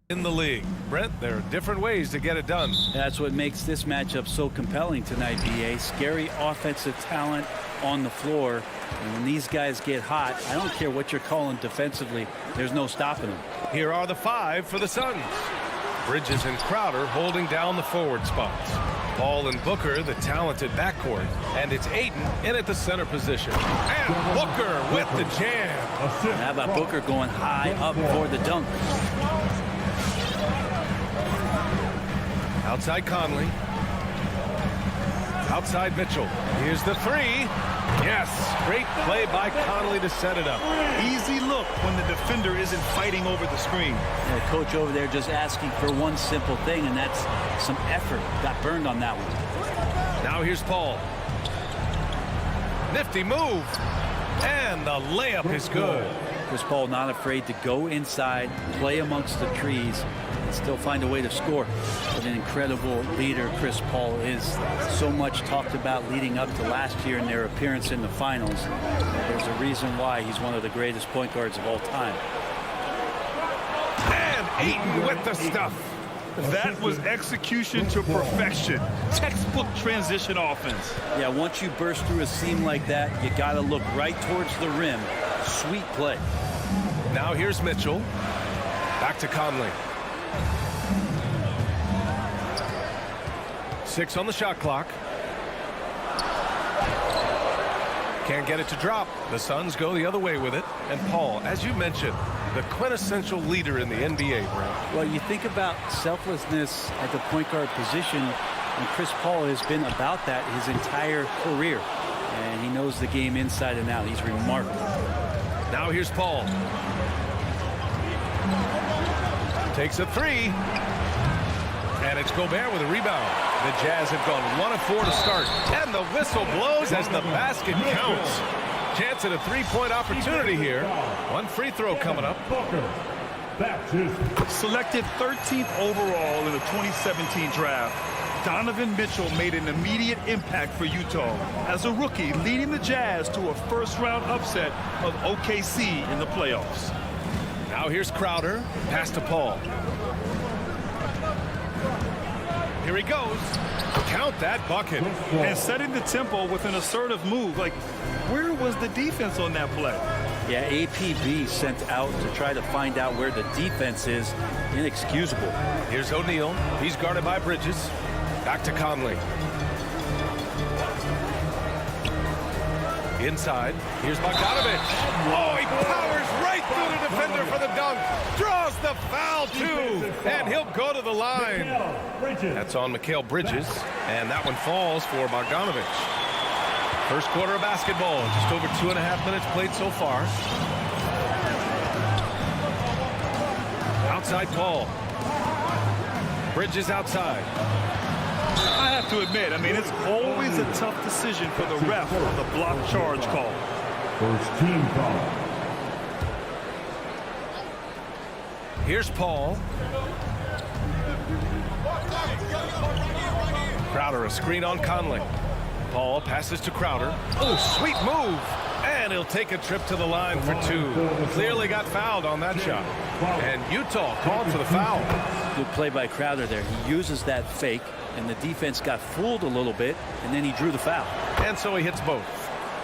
in the league. Brent, there are different ways to get it done. That's what makes this matchup so compelling tonight, BA. Scary offensive talent on the floor. And when these guys get hot, I don't care what you're calling defensively, there's no stopping them. Here are the 5 for the Suns. Bridges and Crowder holding down the forward spots. Paul and Booker, the talented backcourt. And it's Ayton in at the center position. And Booker with the jam. How about Booker going high up for the dunk? Outside Conley. Outside Mitchell. Here's the 3. Yes, great play by Conley to set it up. Easy look when the defender isn't fighting over the screen. The coach over there just asking for one simple thing, and that's some effort. Got burned on that one. Now here's Paul. Nifty move. And the layup is good. Chris Paul not afraid to go inside, play amongst the trees, and still find a way to score. But an incredible leader Chris Paul is. So much talked about leading up to last year in their appearance in the finals. There's a reason why he's one of the greatest point guards of all time. And Ayton with the stuff. That was execution to perfection. Textbook transition offense. Yeah, once you burst through a seam like that, you got to look right towards the rim. Sweet play. Now here's Mitchell. Back to Conley. 6 on the shot clock. Can't get it to drop. The Suns go the other way with it. And Paul, as you mentioned, the quintessential leader in the NBA, Brent. Well, you think about selflessness at the point guard position, and Chris Paul has been about that his entire career. And he knows the game inside and out. He's remarkable. Now here's Paul. Takes a 3. And it's Gobert with a rebound. The Jazz have gone 1 of 4 to start. And the whistle blows as the basket counts. Chance at a 3-point opportunity here. One free throw coming up. Selected 13th overall in the 2017 draft, Donovan Mitchell made an immediate impact for Utah as a rookie, leading the Jazz to a first-round upset of OKC in the playoffs. Now here's Crowder. Pass to Paul. Here he goes. Count that bucket. And setting the tempo with an assertive move. Like, where was the defense on that play? Yeah, APB sent out to try to find out where the defense is. Inexcusable. Here's O'Neal. He's guarded by Bridges. Back to Conley. Inside. Here's Bogdanovich. Oh, he powers right through the defender for the dunk. Draws the foul, too. And he'll go to the line. That's on Mikal Bridges. And that one falls for Bogdanovich. First quarter of basketball. Just over 2.5 minutes played so far. Outside Paul. Bridges outside. I have to admit, it's always a tough decision for the ref on the block charge call. First team foul. Here's Paul. Crowder, a screen on Conley. Paul passes to Crowder. Oh, sweet move. And he'll take a trip to the line for 2. Clearly got fouled on that shot. And Utah called for the foul. Good play by Crowder there. He uses that fake, and the defense got fooled a little bit, and then he drew the foul. And so he hits both.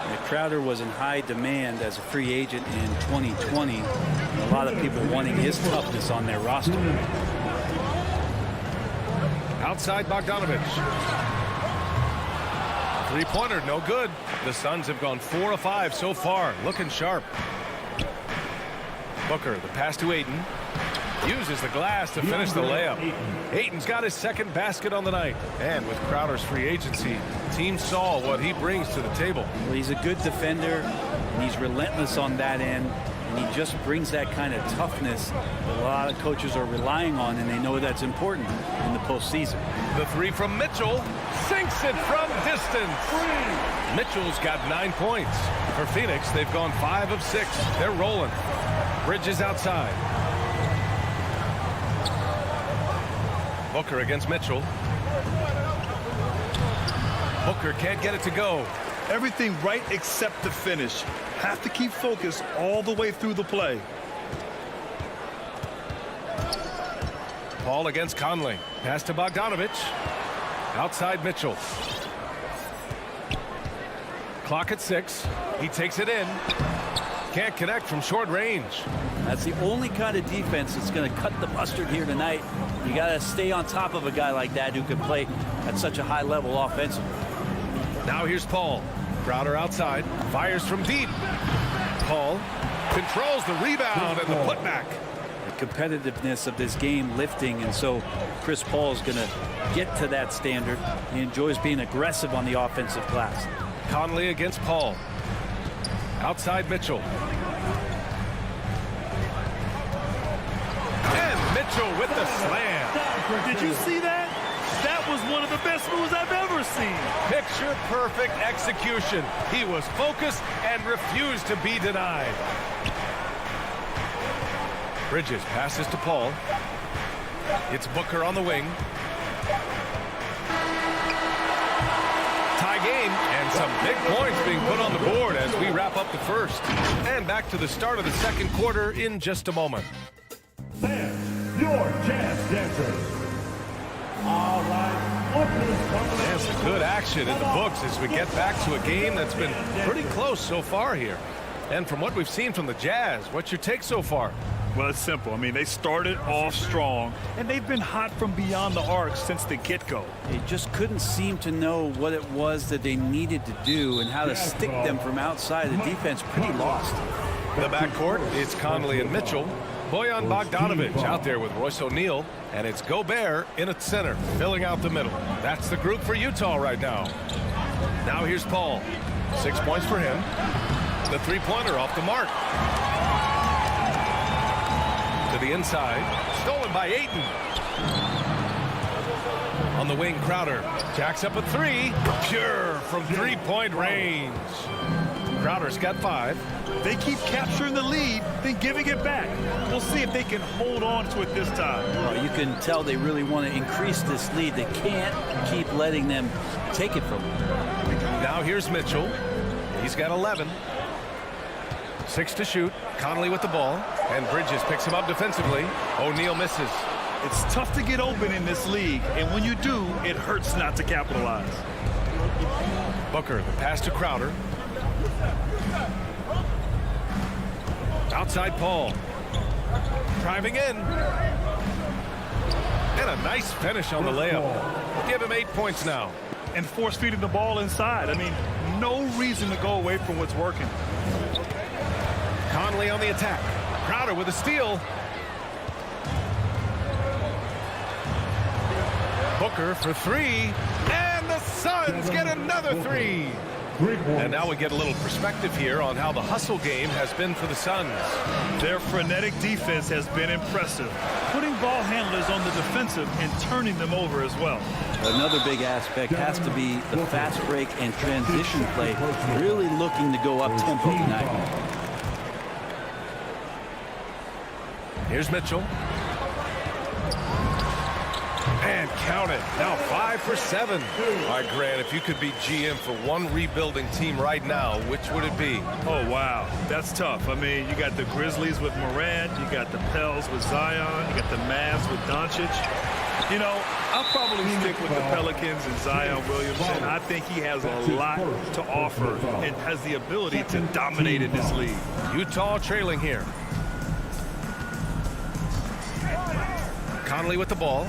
And Crowder was in high demand as a free agent in 2020. And a lot of people wanting his toughness on their roster. Outside Bogdanovich. Three-pointer, no good. The Suns have gone 4 of 5 so far. Looking sharp. Booker, the pass to Ayton. Uses the glass to finish the layup. Ayton's got his second basket on the night. And with Crowder's free agency, team saw what he brings to the table. Well, he's a good defender, and he's relentless on that end. And he just brings that kind of toughness that a lot of coaches are relying on, and they know that's important in the postseason. The 3 from Mitchell. Sinks it from distance. Mitchell's got 9 points. For Phoenix, they've gone 5 of 6. They're rolling. Bridges outside. Booker against Mitchell. Booker can't get it to go. Everything right except the finish. Have to keep focused all the way through the play. Paul against Conley. Pass to Bogdanovich. Outside Mitchell. Clock at 6. He takes it in. Can't connect from short range. That's the only kind of defense that's going to cut the mustard here tonight. You got to stay on top of a guy like that who can play at such a high level offensively. Now here's Paul. Crowder outside. Fires from deep. Paul controls the rebound and the putback. The competitiveness of this game lifting, and so Chris Paul is going to get to that standard. He enjoys being aggressive on the offensive glass. Conley against Paul. Outside Mitchell. And Mitchell with the slam. Did you see that? That was one of the best moves I've ever seen. Picture perfect execution. He was focused and refused to be denied. Bridges passes to Paul. It's Booker on the wing. Tie game, and some big points being put on the board as we wrap up the first. And back to the start of the second quarter in just a moment. Fans, your jazz dancers. All right, And some good action in the books as we get back to a game that's been pretty close so far here. And from what we've seen from the Jazz, what's your take so far? Well, it's simple. I mean, they started off strong, and they've been hot from beyond the arc since the get-go. They just couldn't seem to know what it was that they needed to do and how to stick them from outside. The defense pretty lost. The backcourt, it's Conley and Mitchell. Bojan Bogdanovich out there with Royce O'Neal. And it's Gobert in at center, filling out the middle. That's the group for Utah right now. Now here's Paul. 6 points for him. The three-pointer off the mark. To the inside. Stolen by Ayton. On the wing, Crowder. Jacks up a three. Pure from three-point range. Crowder's got 5. They keep capturing the lead, then giving it back. We'll see if they can hold on to it this time. Well, you can tell they really want to increase this lead. They can't keep letting them take it from them. Now here's Mitchell. He's got 11. 6 to shoot. Conley with the ball. And Bridges picks him up defensively. O'Neal misses. It's tough to get open in this league, and when you do, it hurts not to capitalize. Booker, the pass to Crowder. Outside Paul. Driving in. And a nice finish on the layup. Give him 8 points now. And force-feeding the ball inside. I mean, no reason to go away from what's working. Conley on the attack. Crowder with a steal. Booker for 3. And the Suns get another 3. And now we get a little perspective here on how the hustle game has been for the Suns. Their frenetic defense has been impressive, putting ball handlers on the defensive and turning them over as well. Another big aspect has to be the fast break and transition play, really looking to go up tempo tonight. Here's Mitchell. And count it. Now 5 for 7. All right, Grant, if you could be GM for one rebuilding team right now, which would it be? Oh, wow. That's tough. I mean, you got the Grizzlies with Morant. You got the Pels with Zion. You got the Mavs with Doncic. You know, I'll probably stick with the Pelicans and Zion Williamson. I think he has a lot to offer and has the ability to dominate in this league. Utah trailing here. Conley with the ball.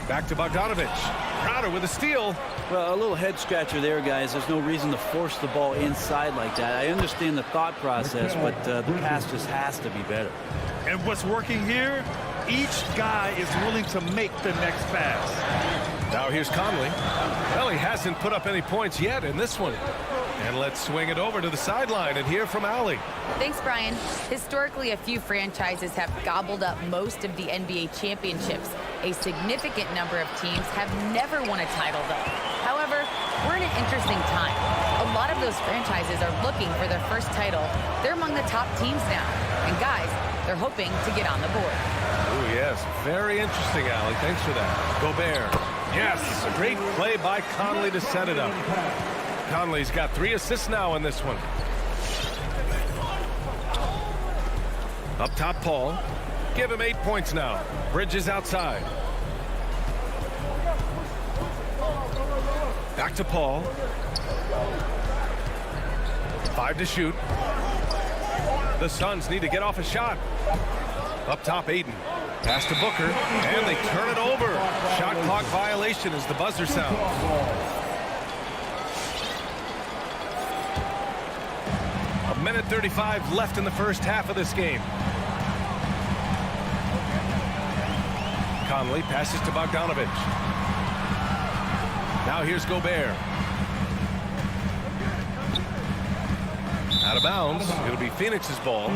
Back to Bogdanovich. Crowder with a steal. Well, a little head scratcher there, guys. There's no reason to force the ball inside like that. I understand the thought process, but the pass just has to be better. And what's working here, each guy is willing to make the next pass. Now here's Conley. Well, he hasn't put up any points yet in this one. And let's swing it over to the sideline and hear from Allie. Thanks, Brian. Historically, a few franchises have gobbled up most of the NBA championships. A significant number of teams have never won a title, though. However, we're in an interesting time. A lot of those franchises are looking for their first title. They're among the top teams now. And guys, they're hoping to get on the board. Oh, yes. Very interesting, Allie. Thanks for that. Gobert. Yes. A great play by Conley to set it up. Conley's got 3 assists now in this one. Up top, Paul. Give him 8 points now. Bridges outside. Back to Paul. 5 to shoot. The Suns need to get off a shot. Up top, Aiden. Pass to Booker, and they turn it over. Shot clock violation as the buzzer sounds. A minute 35 left in the first half of this game. Conley passes to Bogdanovich. Now here's Gobert. Out of bounds. It'll be Phoenix's ball.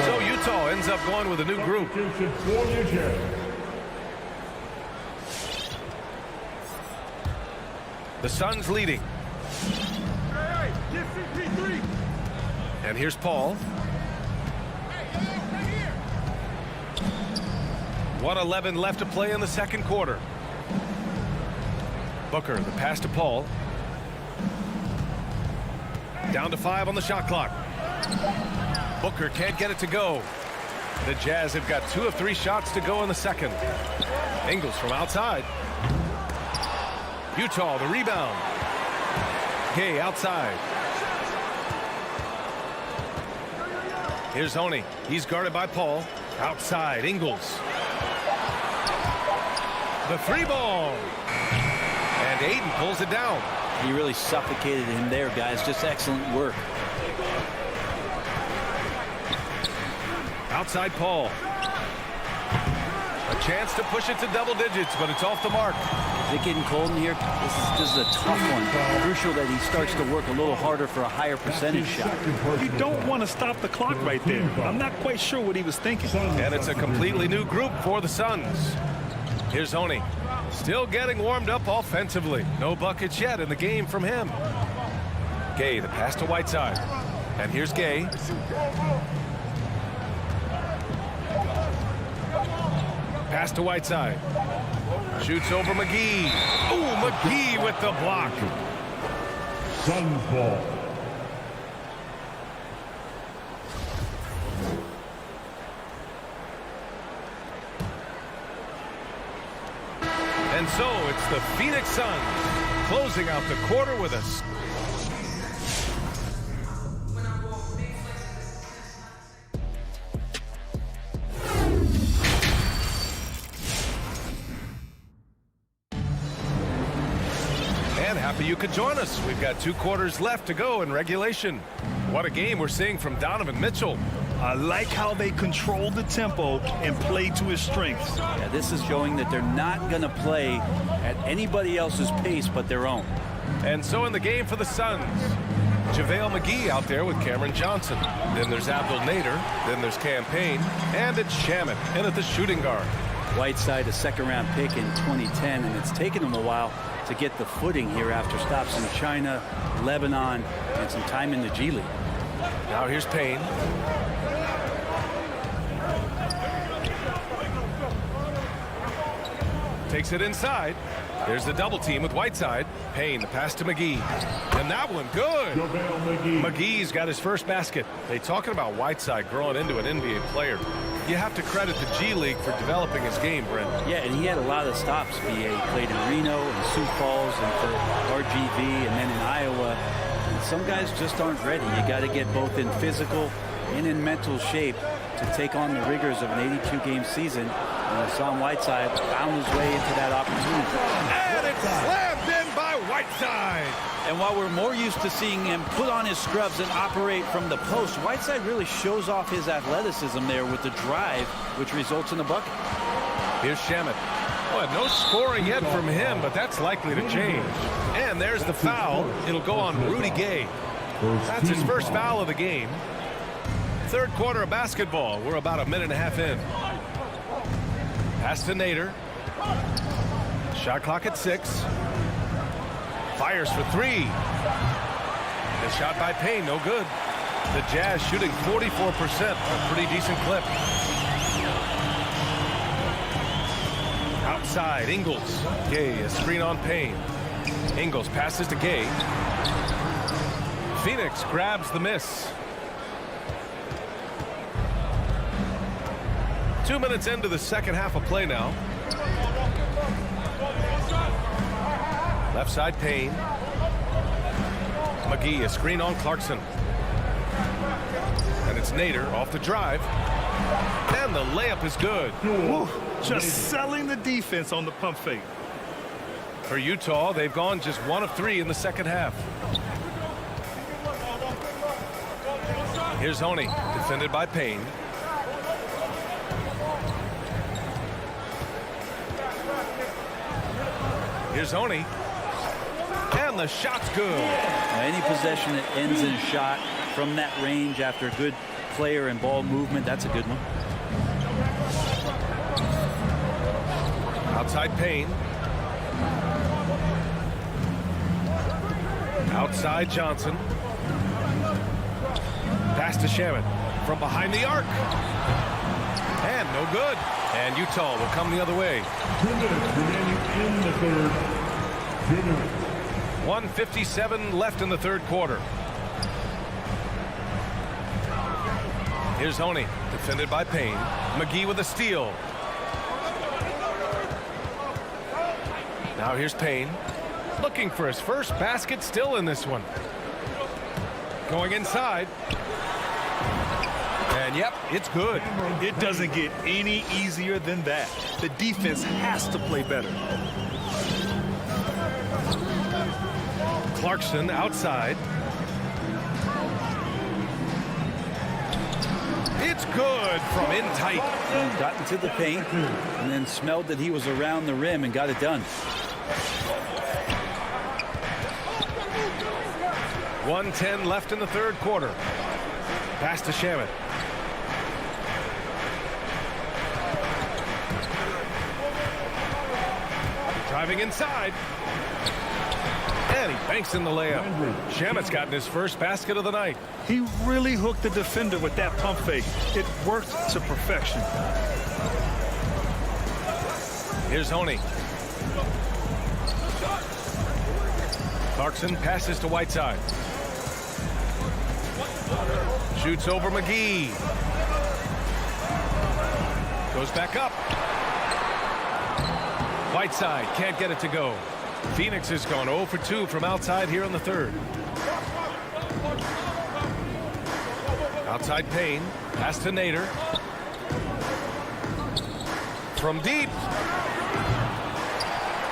So Utah ends up going with a new group. The Suns leading. And here's Paul. 1:11 left to play in the second quarter. Booker, the pass to Paul. Down to 5 on the shot clock. Booker can't get it to go. The Jazz have got 2 of 3 shots to go in the second. Ingles from outside. Utah, the rebound. Gay outside. Here's Oni. He's guarded by Paul. Outside, Ingles. The 3-ball. And Aiden pulls it down. He really suffocated him there, guys. Just excellent work. Outside Paul. A chance to push it to double digits, but it's off the mark. Is it getting cold in here? This is a tough one. Crucial that he starts to work a little harder for a higher percentage shot. You don't want to stop the clock right there. I'm not quite sure what he was thinking. And it's a completely new group for the Suns. Here's Oni. Still getting warmed up offensively. No buckets yet in the game from him. Gay, the pass to Whiteside. And here's Gay. Pass to Whiteside. Shoots over McGee. Ooh, McGee with the block. Suns ball. And so it's the Phoenix Suns closing out the quarter with us. And happy you could join us. We've got 2 quarters left to go in regulation. What a game we're seeing from Donovan Mitchell. I like how they control the tempo and play to his strengths. Yeah, this is showing that they're not going to play at anybody else's pace but their own. And so in the game for the Suns, JaVale McGee out there with Cameron Johnson. Then there's Abdul Nader. Then there's Cam Payne. And it's Shamet in at the shooting guard. Whiteside, a second-round pick in 2010, and it's taken him a while to get the footing here after stops in China, Lebanon, and some time in the G League. Now here's Payne. Takes it inside. There's the double team with Whiteside. Payne, the pass to McGee. And that one, good. McGee's got his first basket. They talking about Whiteside growing into an NBA player. You have to credit the G League for developing his game, Brent. Yeah, and he had a lot of stops. He played in Reno and Sioux Falls and for RGV and then in Iowa. And some guys just aren't ready. You got to get both in physical and in mental shape to take on the rigors of an 82-game season. And Hassan Whiteside found his way into that opportunity. And it's slammed in by Whiteside. And while we're more used to seeing him put on his scrubs and operate from the post, Whiteside really shows off his athleticism there with the drive, which results in a bucket. Here's Shamet. Well, no scoring yet from him, but that's likely to change. And there's the foul. It'll go on Rudy Gay. That's his first foul of the game. Third quarter of basketball. We're about a minute and a half in. Pass to Nader. Shot clock at 6. Fires for 3. The shot by Payne, no good. The Jazz shooting 44%, a pretty decent clip. Outside, Ingles. Gay, a screen on Payne. Ingles passes to Gay. Phoenix grabs the miss. 2 minutes into the second half of play now. Left side, Payne. McGee, a screen on Clarkson. And it's Nader off the drive. And the layup is good. Woo, just selling the defense on the pump fake. For Utah, they've gone just 1 of 3 in the second half. Here's Honey, defended by Payne. Here's Honey. And the shot's good. Any possession that ends in a shot from that range after a good player and ball movement, that's a good one. Outside Payne. Outside Johnson. Pass to Shamet from behind the arc. And no good. And Utah will come the other way. 2 minutes remaining in the third. 2 minutes. 1:57 left in the third quarter. Here's Honey, defended by Payne. McGee with a steal. Now here's Payne, looking for his first basket, still in this one. Going inside. And yep, it's good. It doesn't get any easier than that. The defense has to play better. Clarkson outside. It's good from in tight. Got into the paint and then smelled that he was around the rim and got it done. 1:10 left in the third quarter. Pass to Shamet. Driving inside. And he banks in the layup. Shamet's gotten his first basket of the night. He really hooked the defender with that pump fake. It worked to perfection. Here's Honey. Clarkson passes to Whiteside. Shoots over McGee. Goes back up. Whiteside can't get it to go. Phoenix has gone 0 for 2 from outside here in the third. Outside Payne. Pass to Nader. From deep.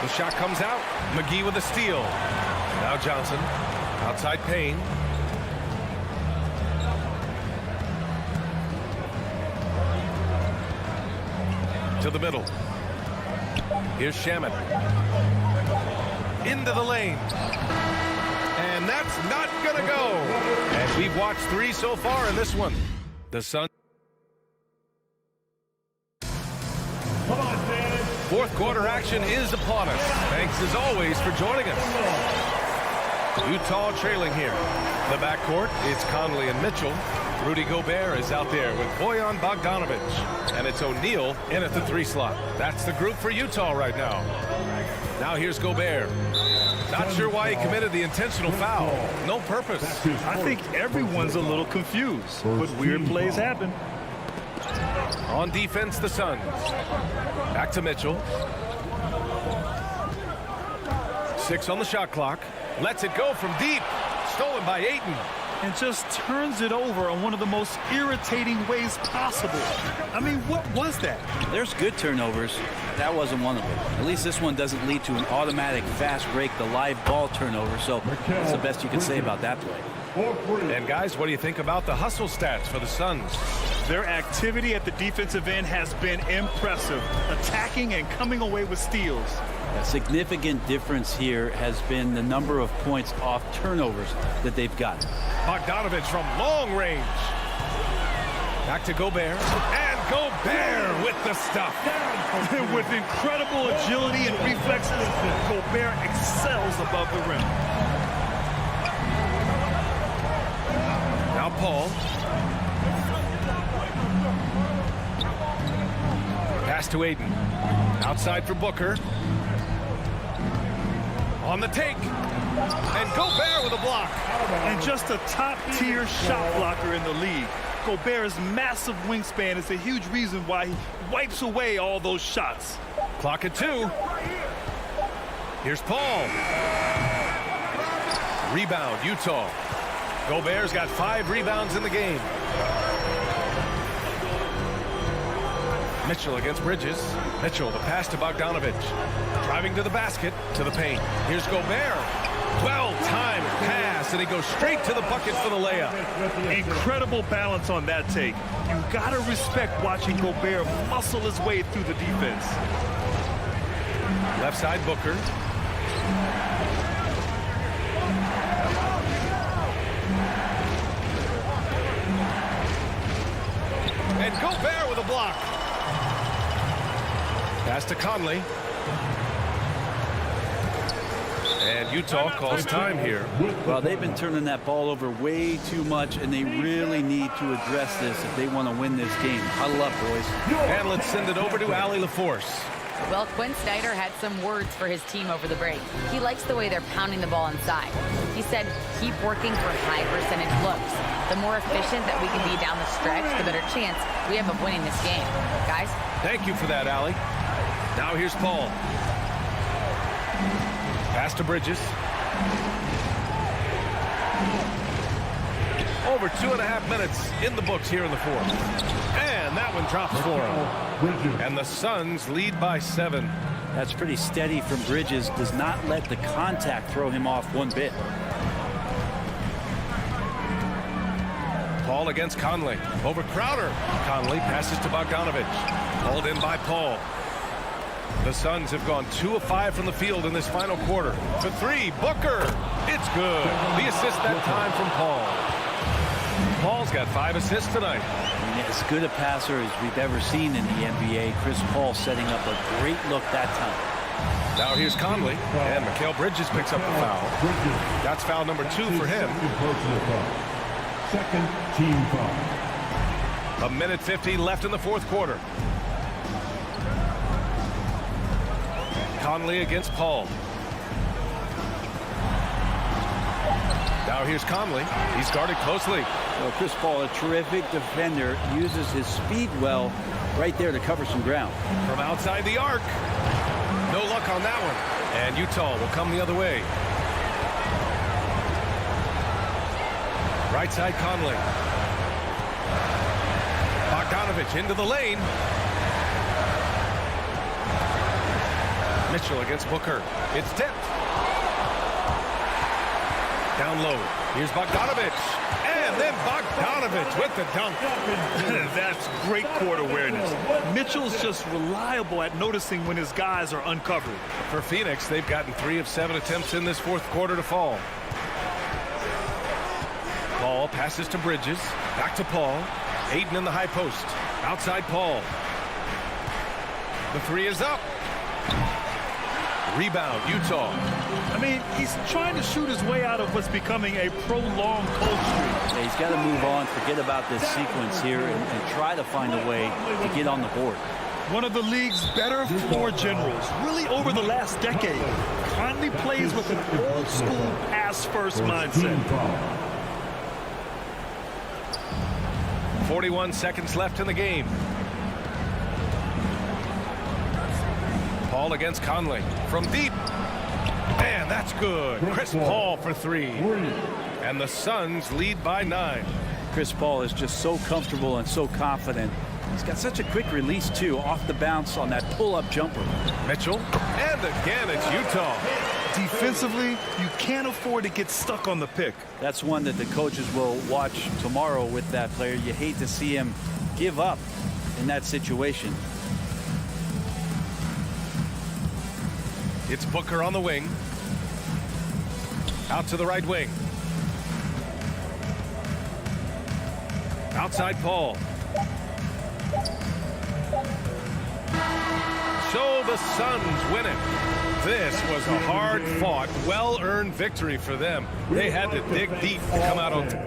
The shot comes out. McGee with a steal. Now Johnson. Outside Payne. To the middle. Here's Shamet. Into the lane. And that's not going to go. And we've watched 3 so far in this one. The Suns. Fourth quarter action is upon us. Thanks as always for joining us. Utah trailing here. The backcourt, it's Conley and Mitchell. Rudy Gobert is out there with Bojan Bogdanovic. And it's O'Neal in at the 3 slot. That's the group for Utah right now. Now here's Gobert. Not sure why he committed the intentional foul. No purpose. I think everyone's a little confused, but weird plays happen. On defense, the Suns. Back to Mitchell. 6 on the shot clock. Lets it go from deep. Stolen by Ayton. And just turns it over on one of the most irritating ways possible. I mean, what was that? There's good turnovers. That wasn't one of them. At least this one doesn't lead to an automatic fast break, the live ball turnover. So that's the best you can say about that play. And guys, what do you think about the hustle stats for the Suns? Their activity at the defensive end has been impressive, attacking and coming away with steals. A significant difference here has been the number of points off turnovers that they've gotten. Bogdanovic from long range. Back to Gobert. And Gobert with the stuff. With incredible agility and reflexes, Gobert excels above the rim. Now Paul. Pass to Ayton. Outside for Booker. On the take. And Gobert with a block. And just a top-tier shot blocker in the league. Gobert's massive wingspan is a huge reason why he wipes away all those shots. Clock at 2. Here's Paul. Rebound, Utah. Gobert's got 5 rebounds in the game. Mitchell against Bridges. Mitchell, the pass to Bogdanovich. Driving to the basket, to the paint. Here's Gobert. Well-timed pass, and he goes straight to the bucket for the layup. Incredible balance on that take. You gotta respect watching Gobert muscle his way through the defense. Left side, Booker. And Gobert with a block. Pass to Conley. And Utah calls time here. Well, they've been turning that ball over way too much, and they really need to address this if they want to win this game. Huddle up, boys. And let's send it over to Allie LaForce. Well, Quinn Snyder had some words for his team over the break. He likes the way they're pounding the ball inside. He said, keep working for high percentage looks. The more efficient that we can be down the stretch, the better chance we have of winning this game. Guys? Thank you for that, Allie. Now here's Paul. Pass to Bridges. Over 2.5 minutes in the books here in the fourth. And that one drops for him. And the Suns lead by 7. That's pretty steady from Bridges. Does not let the contact throw him off one bit. Paul against Conley. Over Crowder. Conley passes to Bogdanovich. Hauled in by Paul. The Suns have gone 2 of 5 from the field in this final quarter. For 3, Booker. It's good. The assist that time from Paul. Paul's got 5 assists tonight. As good a passer as we've ever seen in the NBA. Chris Paul setting up a great look that time. Now here's Conley. And Mikal Bridges picks up the foul. That's foul number 2 for him. Second team foul. 1:50 left in the fourth quarter. Conley against Paul. Now here's Conley. He's guarded closely. Well, Chris Paul, a terrific defender, uses his speed well right there to cover some ground. From outside the arc. No luck on that one. And Utah will come the other way. Right side Conley. Bogdanovich into the lane. Mitchell against Booker. It's tipped. Down low. Here's Bogdanovich. And then Bogdanovich with the dunk. That's great court awareness. Mitchell's just reliable at noticing when his guys are uncovered. For Phoenix, they've gotten 3 of 7 attempts in this fourth quarter to fall. Paul passes to Bridges. Back to Paul. Aiden in the high post. Outside Paul. The 3 is up. Rebound, Utah. I mean, he's trying to shoot his way out of what's becoming a prolonged cold streak. Yeah, he's got to move on, forget about this sequence here, and try to find a way to get on the board. One of the league's better floor generals, really over the last decade. Conley plays with an old-school pass-first mindset. 41 seconds left in the game. Paul against Conley. From deep. And that's good. Chris Paul for 3. And the Suns lead by 9. Chris Paul is just so comfortable and so confident. He's got such a quick release, too, off the bounce on that pull-up jumper. Mitchell. And again, it's Utah. Defensively, you can't afford to get stuck on the pick. That's one that the coaches will watch tomorrow with that player. You hate to see him give up in that situation. It's Booker on the wing. Out to the right wing. Outside Paul. So the Suns win it. This was a hard-fought, well-earned victory for them. They had to dig deep to come out on top.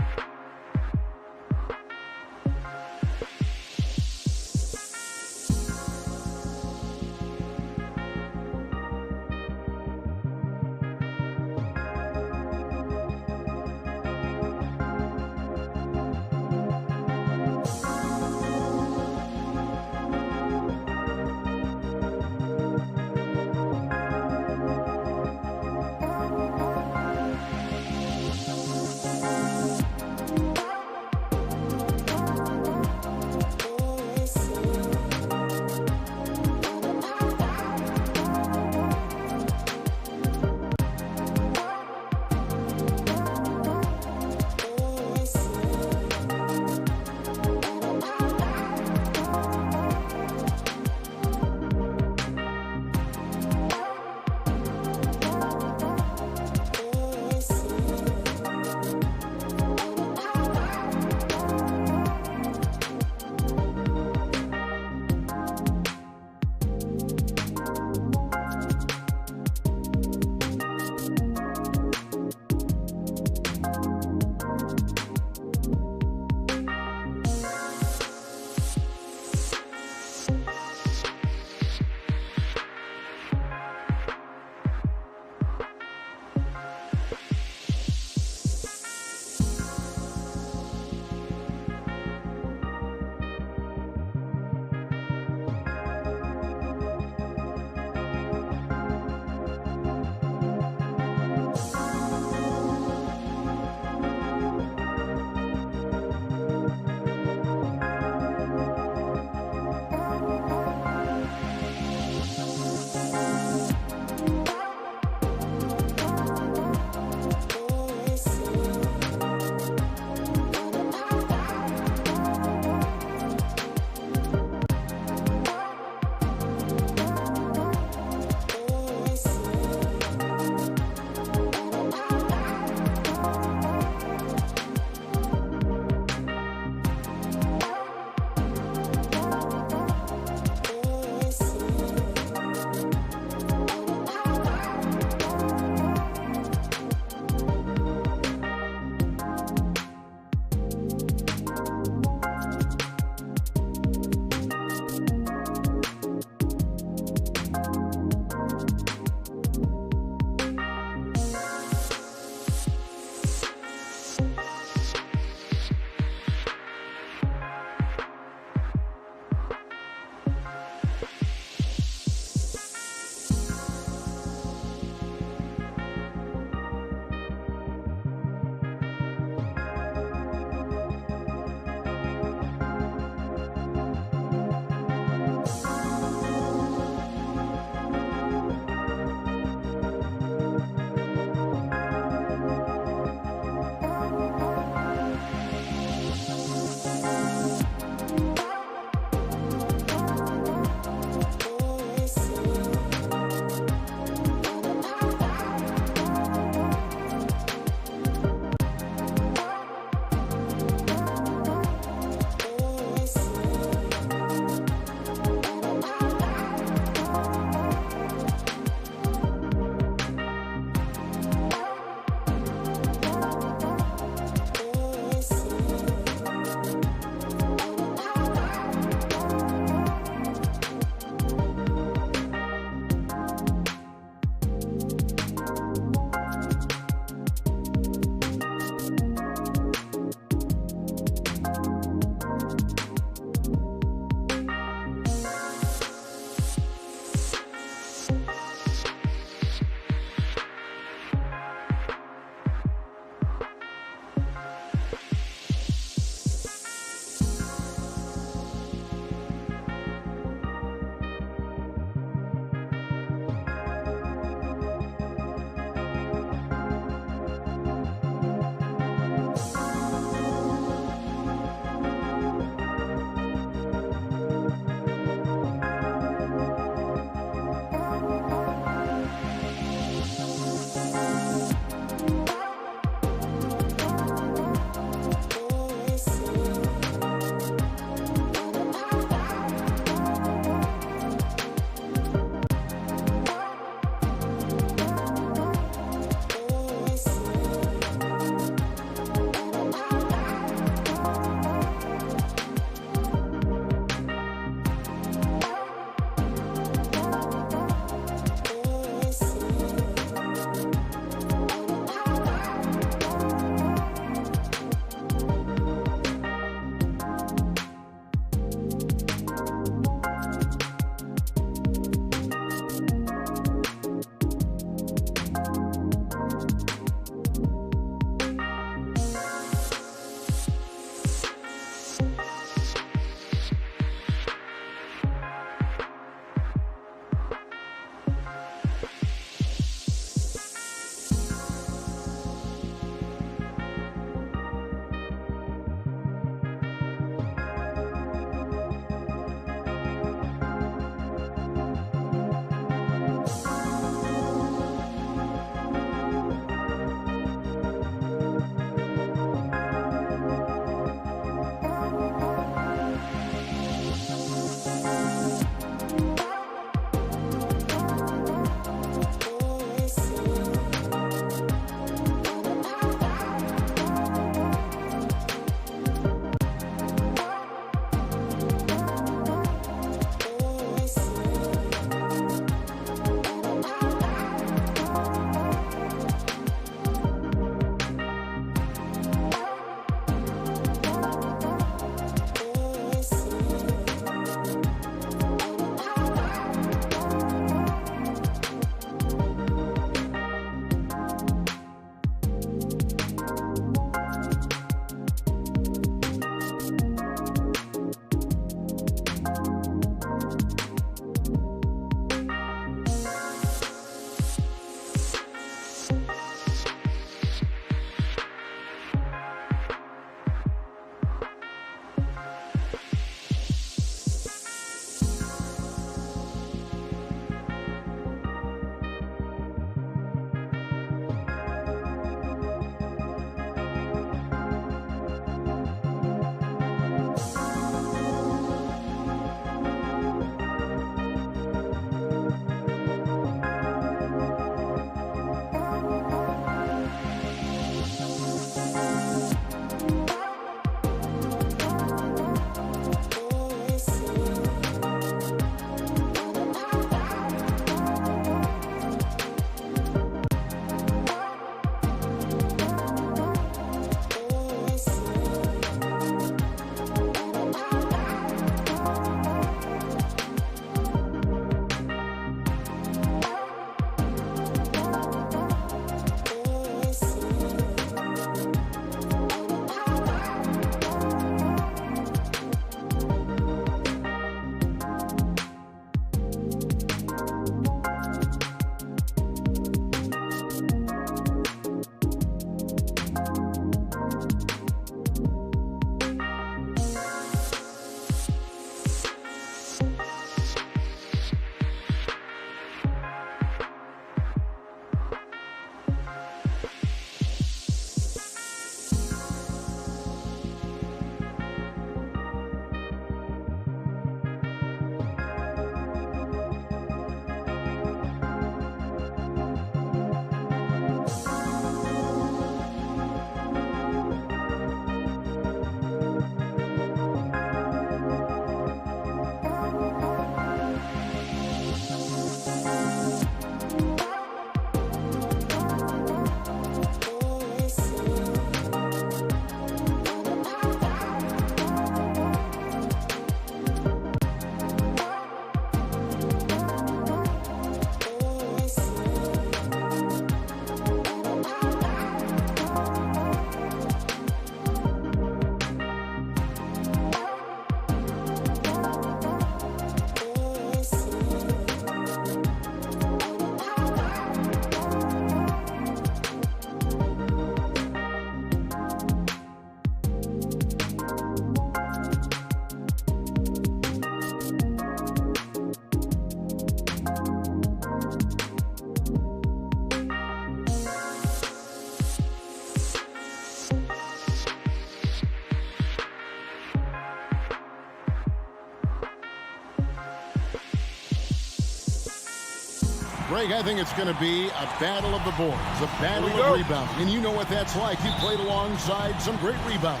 Greg, I think it's going to be a battle of the boards, a battle of rebounding. And you know what that's like. You played alongside some great rebounders.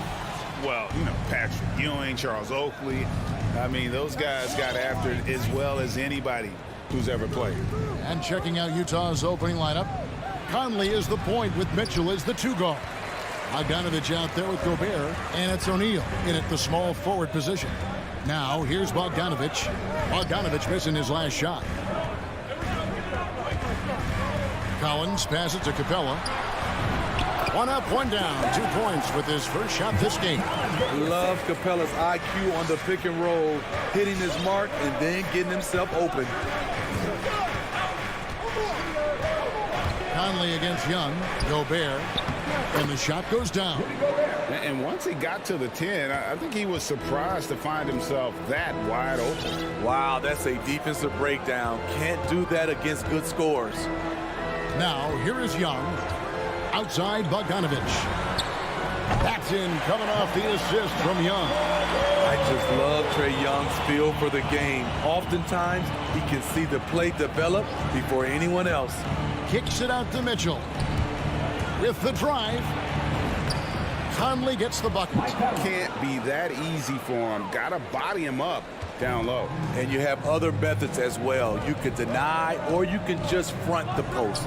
Well, you know, Patrick Ewing, Charles Oakley. I mean, those guys got after it as well as anybody who's ever played. And checking out Utah's opening lineup, Conley is the point with Mitchell as the 2 guard. Bogdanovich out there with Gobert, and it's O'Neal in at the small forward position. Now, here's Bogdanovich. Bogdanovich missing his last shot. Collins passes to Capella. 1 up, 1 down. 2 points with his first shot this game. Love Capella's IQ on the pick and roll, hitting his mark and then getting himself open. Conley against Young. Gobert. And the shot goes down. And once he got to the 10, I think he was surprised to find himself that wide open. Wow, that's a defensive breakdown. Can't do that against good scores. Now, here is Young. Outside Bogdanovich. That's in, coming off the assist from Young. I just love Trae Young's feel for the game. Oftentimes, he can see the play develop before anyone else. Kicks it out to Mitchell. With the drive. Conley gets the bucket. Can't be that easy for him. Got to body him up down low. And you have other methods as well. You can deny or you can just front the post.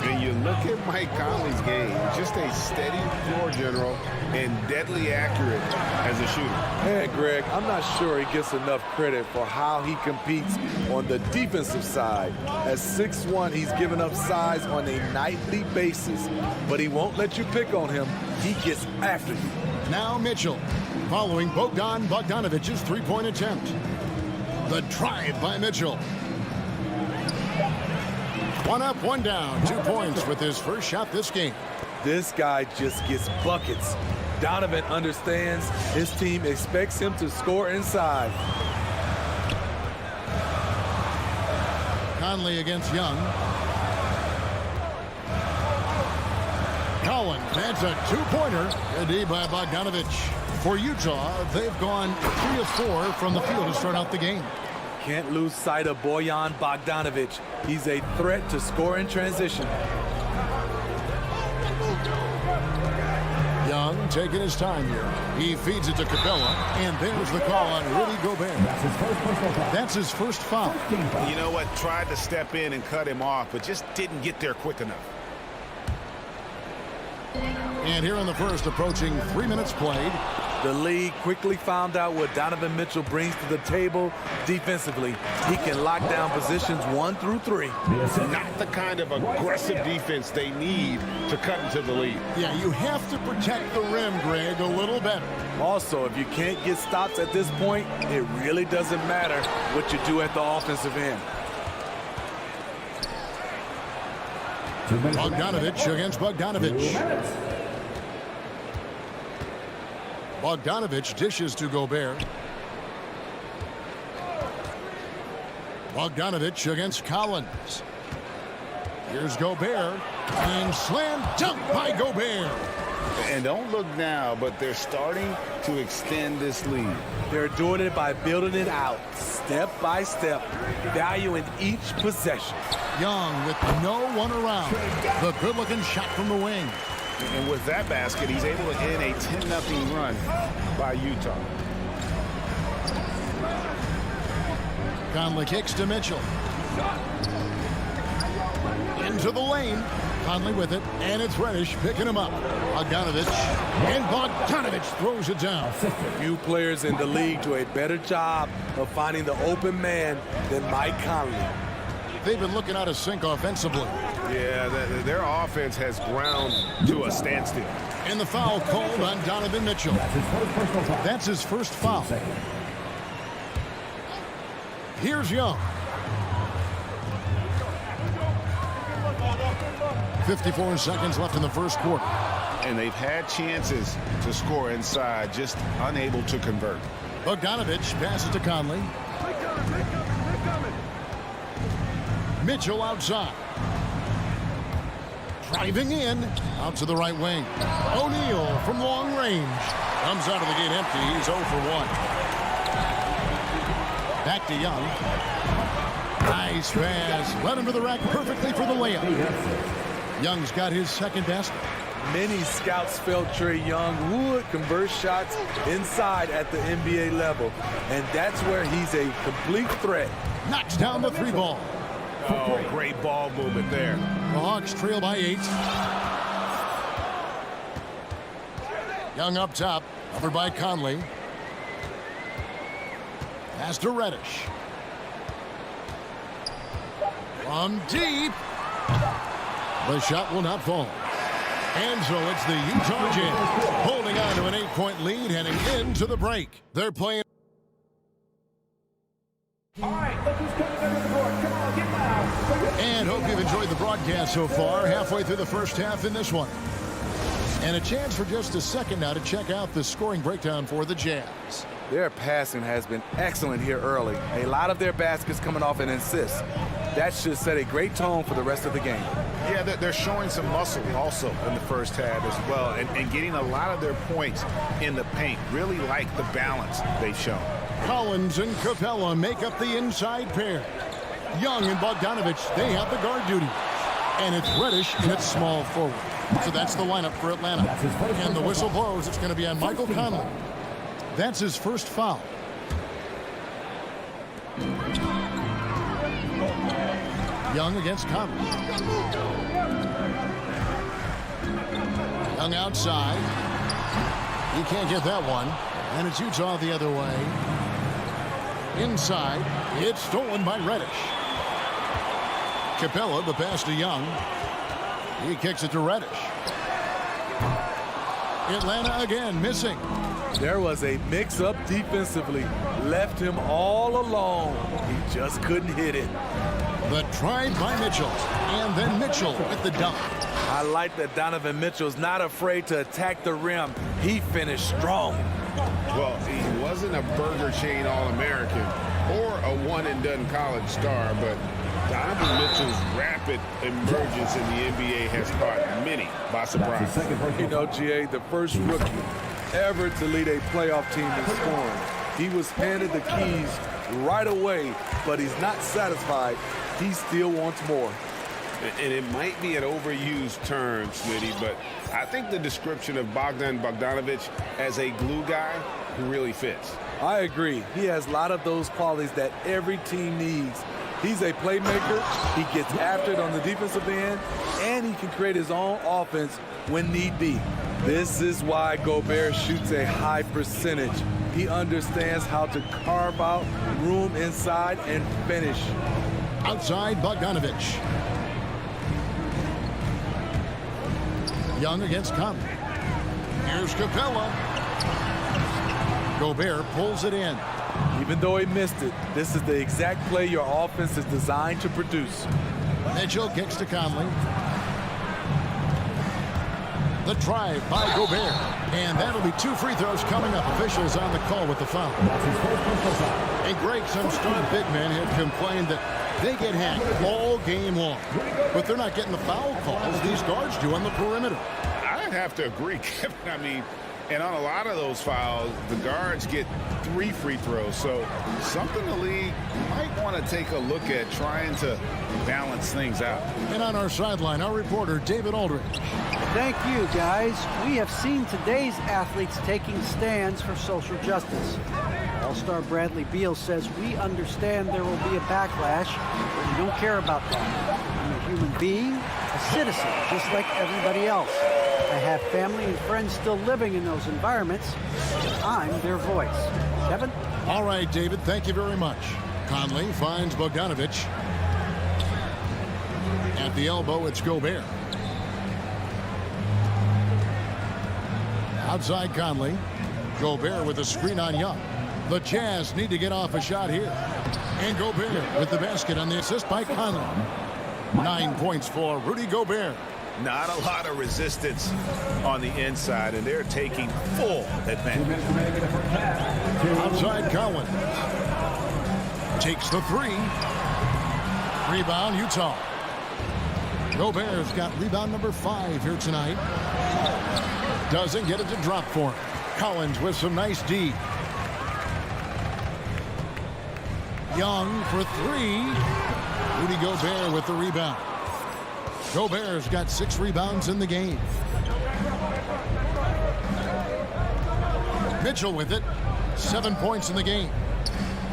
When you look at Mike Conley's game, just a steady floor general and deadly accurate as a shooter. Man, Greg, I'm not sure he gets enough credit for how he competes on the defensive side. At 6'1", he's given up size on a nightly basis, but he won't let you pick on him. He gets after you. Now Mitchell, following Bogdanovich's 3-point attempt. The drive by Mitchell. 1 up, 1 down. 2 points with his first shot this game. This guy just gets buckets. Donovan understands his team expects him to score inside. Conley against Young. Collins, that's a 2-pointer. Good D by Bogdanovich. For Utah, they've gone 3 of 4 from the field to start out the game. Can't lose sight of Bojan Bogdanović. He's a threat to score in transition. Young taking his time here. He feeds it to Capella, and there's the call on Rudy Gobert. That's his first foul. You know what? Tried to step in and cut him off, but just didn't get there quick enough. And here in the first, approaching 3 minutes played. The league quickly found out what Donovan Mitchell brings to the table defensively. He can lock down positions 1 through 3. Not the kind of aggressive defense they need to cut into the lead. Yeah, you have to protect the rim, Greg, a little better. Also, if you can't get stops at this point, it really doesn't matter what you do at the offensive end. Bogdanovich against Bogdanovich. Bogdanovich dishes to Gobert. Bogdanovich against Collins. Here's Gobert. And slam dunk by Gobert. And don't look now, but they're starting to extend this lead. They're doing it by building it out, step by step, valuing each possession. Young with no one around. The good-looking shot from the wing. And with that basket, he's able to end a 10-0 run by Utah. Conley kicks to Mitchell. Into the lane. Conley with it, and it's Reddish picking him up. Bogdanovich, and Bogdanovich throws it down. Few players in the league do a better job of finding the open man than Mike Conley. They've been looking out of sync offensively. Yeah, their offense has ground to a standstill. And the foul called on Donovan Mitchell. That's his first foul. Here's Young. 54 seconds left in the first quarter. And they've had chances to score inside, just unable to convert. Bogdanovich passes to Conley. Mitchell outside. Driving in, out to the right wing. O'Neal from long range. Comes out of the gate empty. He's 0 for 1. Back to Young. Nice pass. Led him to the rack perfectly for the layup. Young's got his second basket. Many scouts felt Trae Young would convert shots inside at the NBA level, and that's where he's a complete threat. Knocks down the 3 ball. Oh, great ball movement there. The Hawks trail by 8. Young up top, covered by Conley. Pass to Reddish. From deep. The shot will not fall. And so it's the Utah Jazz holding on to an 8-point lead heading into the break. They're playing. All right, look who's coming under the board. Come on, get loud. And hope you've enjoyed the broadcast so far. Halfway through the first half in this one. And a chance for just a second now to check out the scoring breakdown for the Jazz. Their passing has been excellent here early. A lot of their baskets coming off an assist. That should set a great tone for the rest of the game. Yeah, they're showing some muscle also in the first half as well, and getting a lot of their points in the paint. Really like the balance they've shown. Collins and Capella make up the inside pair. Young and Bogdanovich, they have the guard duty. And it's Reddish in its small forward. So that's the lineup for Atlanta. And the whistle blows. It's going to be on Michael Conley. That's his first foul. Young against Conley. Young outside. He can't get that one. And it's Utah the other way. Inside. It's stolen by Reddish. Capella, the pass to Young. He kicks it to Reddish. Atlanta again missing. There was a mix-up defensively. Left him all alone. He just couldn't hit it. The try by Mitchell. And then Mitchell with the dunk. I like that Donovan Mitchell's not afraid to attack the rim. He finished strong. Well, he wasn't a burger chain All-American or a one-and-done college star, but Donovan Mitchell's rapid emergence in the NBA has caught many by surprise. You know, GA, the first rookie ever to lead a playoff team in scoring. He was handed the keys right away, but he's not satisfied. He still wants more. And it might be an overused term, Smitty, but I think the description of Bogdan Bogdanovic as a glue guy really fits. I agree. He has a lot of those qualities that every team needs. He's a playmaker. He gets after it on the defensive end, and he can create his own offense when need be. This is why Gobert shoots a high percentage. He understands how to carve out room inside and finish. Outside Bogdanovich. Young against Conley. Here's Capella. Gobert pulls it in. Even though he missed it, this is the exact play your offense is designed to produce. Mitchell kicks to Conley. The drive by Gobert. And that'll be 2 free throws coming up. Officials on the call with the foul. And Greg, some star big men have complained that they get hacked all game long. But they're not getting the foul calls these guards do on the perimeter. I'd have to agree, Kevin. I mean, and on a lot of those fouls, the guards get 3 free throws. So something the league might want to take a look at, trying to balance things out. And on our sideline, our reporter, David Aldridge. Thank you, guys. We have seen today's athletes taking stands for social justice. All-star Bradley Beal says, "We understand there will be a backlash, but we don't care about that. I'm a human being, a citizen, just like everybody else. I have family and friends still living in those environments. I'm their voice." Kevin? All right, David, thank you very much. Conley finds Bogdanovich. At the elbow, it's Gobert. Outside Conley. Gobert with a screen on Young. The Jazz need to get off a shot here. And Gobert with the basket on the assist by Conley. 9 points for Rudy Gobert. Not a lot of resistance on the inside, and they're taking full advantage. Outside Cowan. Takes the 3. Rebound, Utah. Gobert's got rebound number 5 here tonight. Doesn't get it to drop for him. Collins with some nice D. Young for 3. Rudy Gobert with the rebound. Gobert's got 6 rebounds in the game. Mitchell with it. 7 points in the game.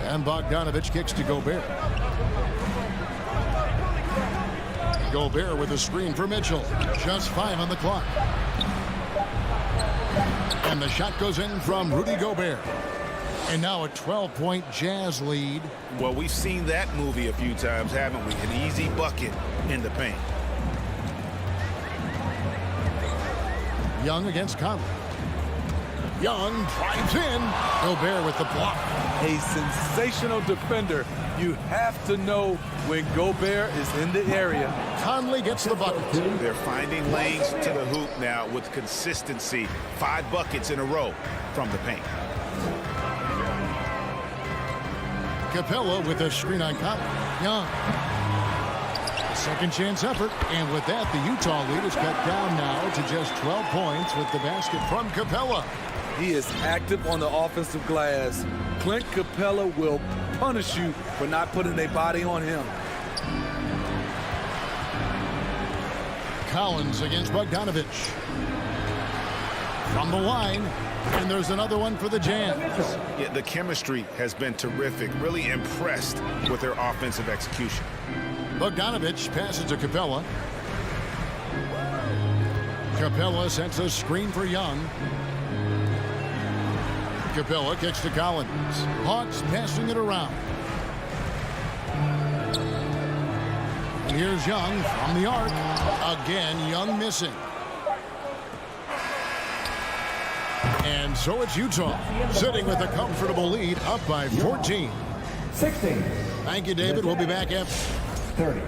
And Bogdanovich kicks to Gobert. Gobert with a screen for Mitchell. Just 5 on the clock. And the shot goes in from Rudy Gobert. And now a 12-point Jazz lead. Well, we've seen that movie a few times, haven't we? An easy bucket in the paint. Young against Conley. Young drives in. Gobert with the block. A sensational defender. You have to know when Gobert is in the area. Conley gets the bucket. They're finding lanes to the hoop now with consistency. 5 buckets in a row from the paint. Capella with a screen on Conley. Young. Second chance effort. And with that, the Utah lead is cut down now to just 12 points with the basket from Capella. He is active on the offensive glass. Clint Capella will punish you for not putting a body on him. Collins against Bogdanovich. From the line. And there's another one for the Jazz. Yeah, the chemistry has been terrific. Really impressed with their offensive execution. Bogdanovich passes to Capella. Capella sets a screen for Young. Capella kicks to Collins. Hawks passing it around. And here's Young from the arc. Again, Young missing. And so it's Utah sitting with a comfortable lead up by 14. 16. Thank you, David. We'll be back after 30.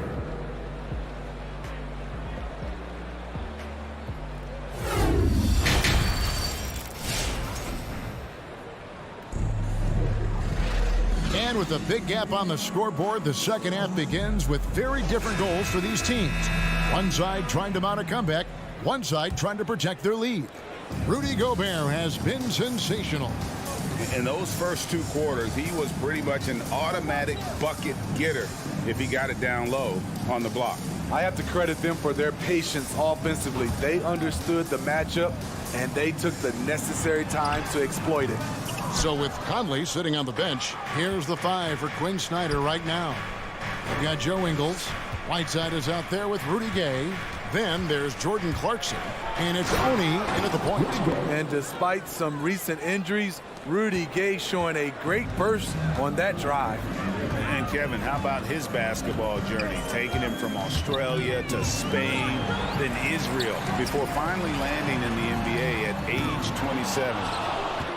And with a big gap on the scoreboard, the second half begins with very different goals for these teams. One side trying to mount a comeback, one side trying to protect their lead. Rudy Gobert has been sensational. In those first 2 quarters, he was pretty much an automatic bucket getter if he got it down low on the block. I have to credit them for their patience offensively. They understood the matchup, and they took the necessary time to exploit it. So with Conley sitting on the bench, here's the 5 for Quinn Snyder right now. We've got Joe Ingles. Whiteside is out there with Rudy Gay. Then there's Jordan Clarkson. And it's Oni in at the point. And despite some recent injuries, Rudy Gay showing a great burst on that drive. And Kevin, how about his basketball journey? Taking him from Australia to Spain, then Israel, before finally landing in the NBA at age 27.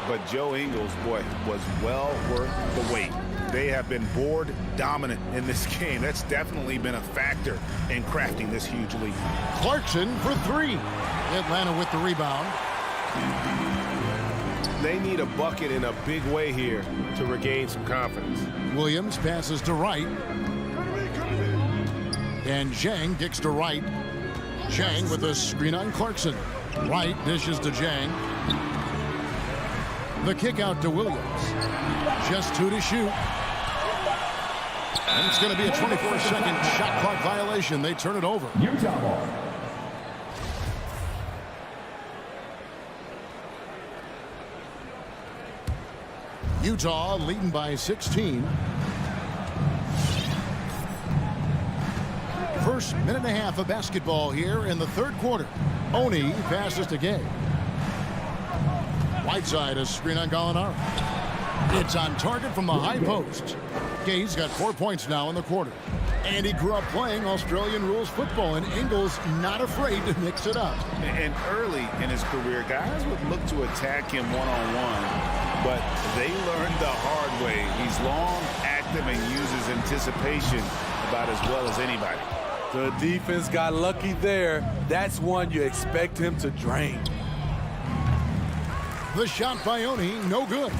But Joe Ingles, boy, was well worth the wait. They have been board dominant in this game. That's definitely been a factor in crafting this huge lead. Clarkson for 3. Atlanta with the rebound. They need a bucket in a big way here to regain some confidence. Williams passes to Wright. And Zhang kicks to Wright. Zhang with a screen on Clarkson. Wright dishes to Zhang. The kick out to Williams. Just 2 to shoot. And it's going to be a 24-second shot clock violation. They turn it over. Utah ball. Utah leading by 16. First minute and a half of basketball here in the third quarter. Oni passes to Gay. Whiteside, a screen on Gallinari. It's on target from the high post. Gay's got 4 points now in the quarter. And he grew up playing Australian rules football, and Ingles not afraid to mix it up. And early in his career, guys would look to attack him one-on-one, but they learned the hard way. He's long, active, and uses anticipation about as well as anybody. The defense got lucky there. That's one you expect him to drain. The shot by Oni, no good.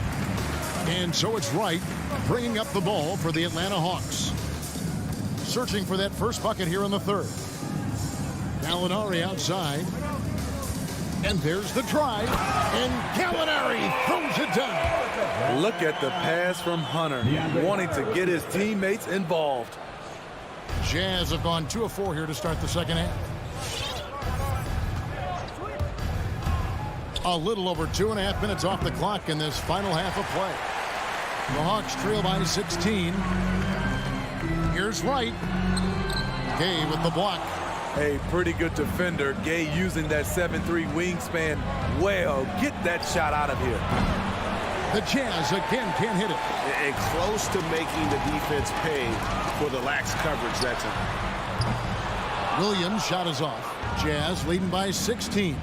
And so it's Wright bringing up the ball for the Atlanta Hawks. Searching for that first bucket here in the third. Gallinari outside. And there's the drive. And Gallinari throws it down. Look at the pass from Hunter, wanting to get his teammates involved. Jazz have gone 2 of 4 here to start the second half. A little over 2.5 minutes off the clock in this final half of play. The Hawks trail by 16. Here's Wright. Gay with the block. A pretty good defender. Gay using that 7'3" wingspan well. Get that shot out of here. The Jazz again can't hit it. And close to making the defense pay for the lax coverage that time. Williams' shot is off. Jazz leading by 16.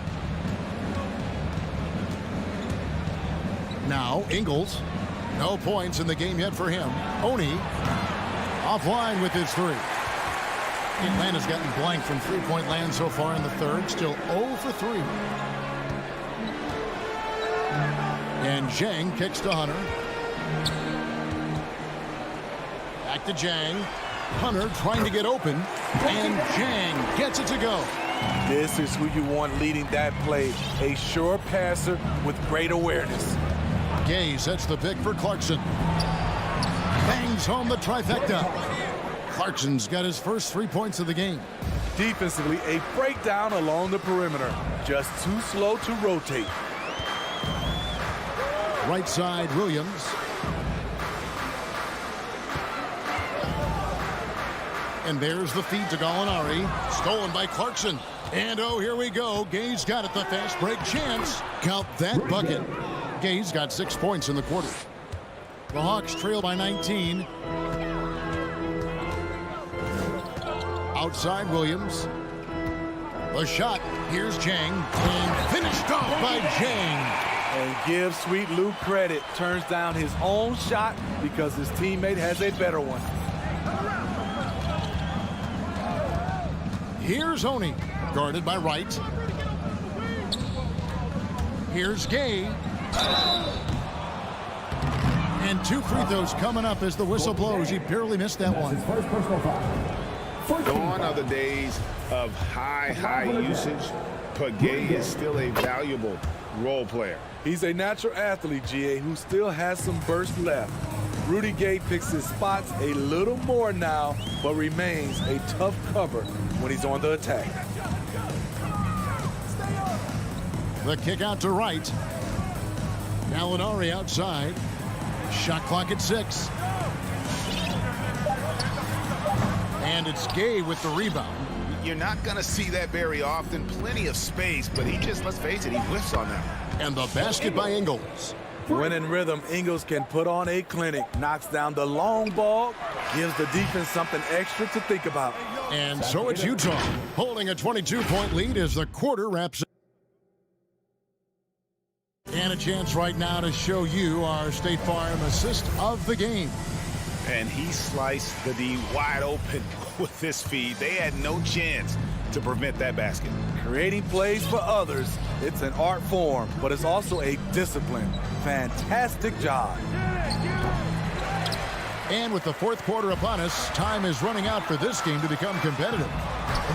Now Ingles. No points in the game yet for him. Oni offline with his 3. Atlanta's gotten blank from three-point land so far in the third. Still 0 for 3. And Zhang kicks to Hunter. Back to Zhang. Hunter trying to get open. And Zhang gets it to go. This is who you want leading that play. A sure passer with great awareness. Gay sets the pick for Clarkson. Bangs home the trifecta. Clarkson's got his first 3 points of the game. Defensively, a breakdown along the perimeter. Just too slow to rotate. Right side, Williams. And there's the feed to Gallinari. Stolen by Clarkson. And oh, here we go. Gay's got it, the fast break chance. Count that bucket. Gay's got 6 points in the quarter. The Hawks trail by 19. Outside Williams. The shot. Here's Zhang. And finished off by Zhang. And give Sweet Lou credit. Turns down his own shot because his teammate has a better one. Here's Oni. Guarded by Wright. Here's Gay. And 2 free throws coming up as the whistle blows. He barely missed that one. Gone are the days of high usage, but Gay is still a valuable role player. He's a natural athlete, GA, who still has some burst left. Rudy Gay picks his spots a little more now, but remains a tough cover when he's on the attack. The kick out to Wright. Gallinari outside. Shot clock at 6. And it's Gay with the rebound. You're not going to see that very often. Plenty of space, but he just, let's face it, he whiffs on that. And the basket by Ingles. When in rhythm, Ingles can put on a clinic, knocks down the long ball, gives the defense something extra to think about. And so it's Utah holding a 22-point lead as the quarter wraps up. And a chance right now to show you our State Farm assist of the game. And he sliced the D wide open with this feed. They had no chance to prevent that basket. Creating plays for others, it's an art form, but it's also a discipline. Fantastic job. And with the fourth quarter upon us, time is running out for this game to become competitive.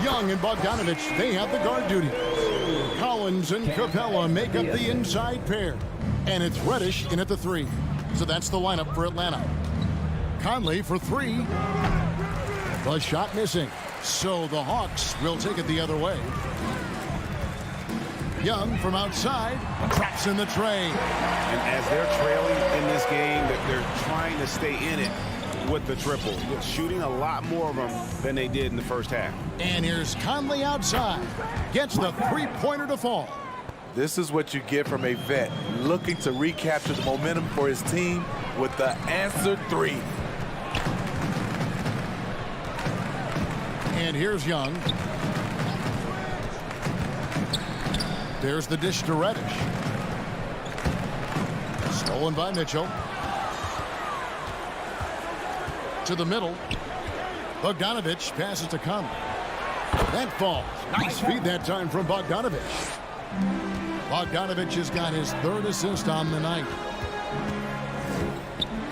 Young and Bogdanovich, they have the guard duty. Collins and Capella make up the inside pair. And it's Reddish in at the 3. So that's the lineup for Atlanta. Conley for 3. The shot missing. So the Hawks will take it the other way. Young from outside, traps in the tray. And as they're trailing in this game, they're trying to stay in it with the triple. Shooting a lot more of them than they did in the first half. And here's Conley outside. Gets the three-pointer to fall. This is what you get from a vet looking to recapture the momentum for his team with the answer 3. And here's Young. There's the dish to Reddish. Stolen by Mitchell. To the middle. Bogdanovich passes to Conley. That falls. Nice feed that time from Bogdanovich. Bogdanovich has got his 3rd assist on the night.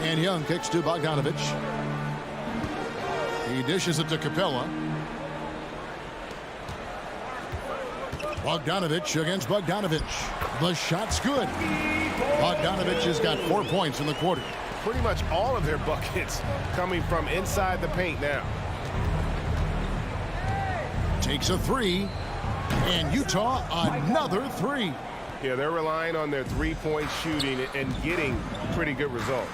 And Young kicks to Bogdanovich. He dishes it to Capella. Bogdanovich against Bogdanovich. The shot's good. Bogdanovich has got 4 points in the quarter. Pretty much all of their buckets coming from inside the paint now. takes a three, and Utah another three. Yeah, they're relying on their three-point shooting and getting pretty good results.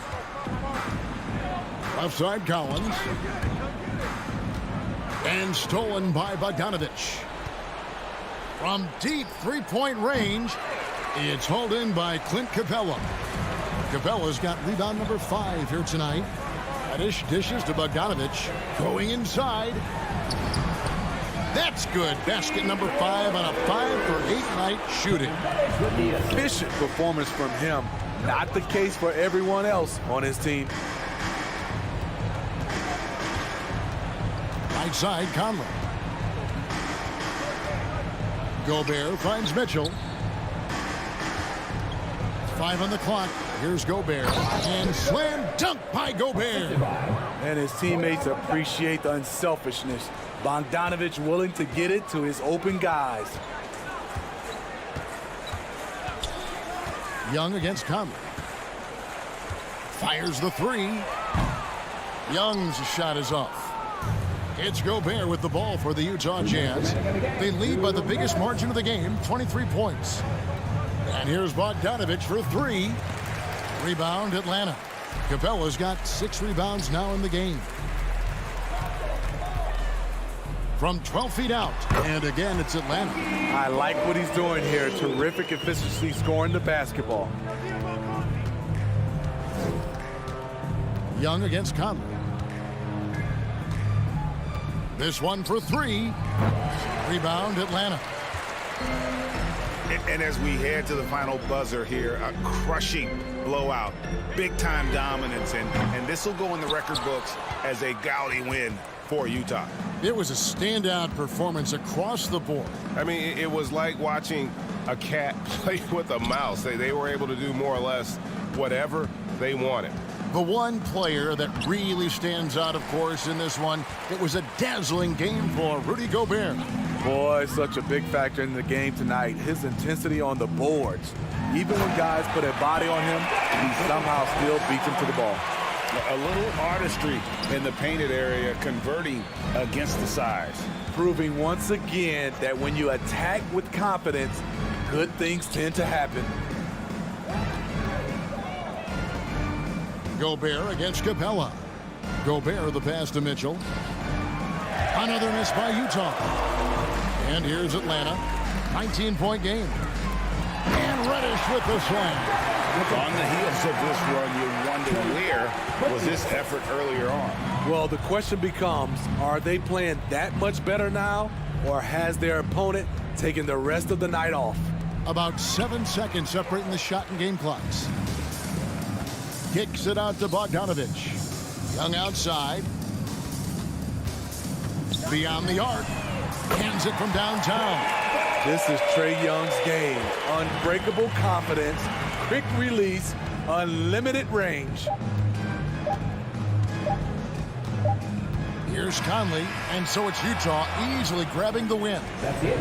Left side Collins. And stolen by Bogdanovich. From deep three-point range, it's hauled in by Clint Capella. Capella's got rebound number 5 here tonight. Dishes to Bogdanovich. Going inside. That's good. Basket number 5 on a 5-for-8 night shooting. Efficient performance from him. Not the case for everyone else on his team. Right side, Conley. Gobert finds Mitchell. 5 on the clock. Here's Gobert. And slam dunk by Gobert. And his teammates appreciate the unselfishness. Bogdanovich willing to get it to his open guys. Young against Conley. Fires the three. Young's shot is off. It's Gobert with the ball for the Utah Jazz. They lead by the biggest margin of the game, 23 points. And here's Bogdanovich for 3. Rebound, Atlanta. Capella's got 6 rebounds now in the game. From 12 feet out, and again, it's Atlanta. I like what he's doing here. Terrific efficiency scoring the basketball. Young against Conley. This one for 3. Rebound, Atlanta. And as we head to the final buzzer here, a crushing blowout, big-time dominance, and this will go in the record books as a gaudy win for Utah. It was a standout performance across the board. I mean, it was like watching a cat play with a mouse. They were able to do more or less whatever they wanted. The one player that really stands out, of course, in this one, it was a dazzling game for Rudy Gobert. Boy, such a big factor in the game tonight. His intensity on the boards. Even when guys put a body on him, he somehow still beats him to the ball. A little artistry in the painted area, converting against the size. Proving once again that when you attack with confidence, good things tend to happen. Gobert against Capella. Gobert the pass to Mitchell. Another miss by Utah. And here's Atlanta. 19-point game. And Reddish with the slam. On the heels of this run, you wonder where was this effort earlier on? Well, the question becomes, are they playing that much better now, or has their opponent taken the rest of the night off? About 7 seconds separating the shot and game clocks. Kicks it out to Bogdanovich. Young outside. Beyond the arc. Hands it from downtown. This is Trae Young's game. Unbreakable confidence, quick release, unlimited range. Here's Conley, and so it's Utah easily grabbing the win.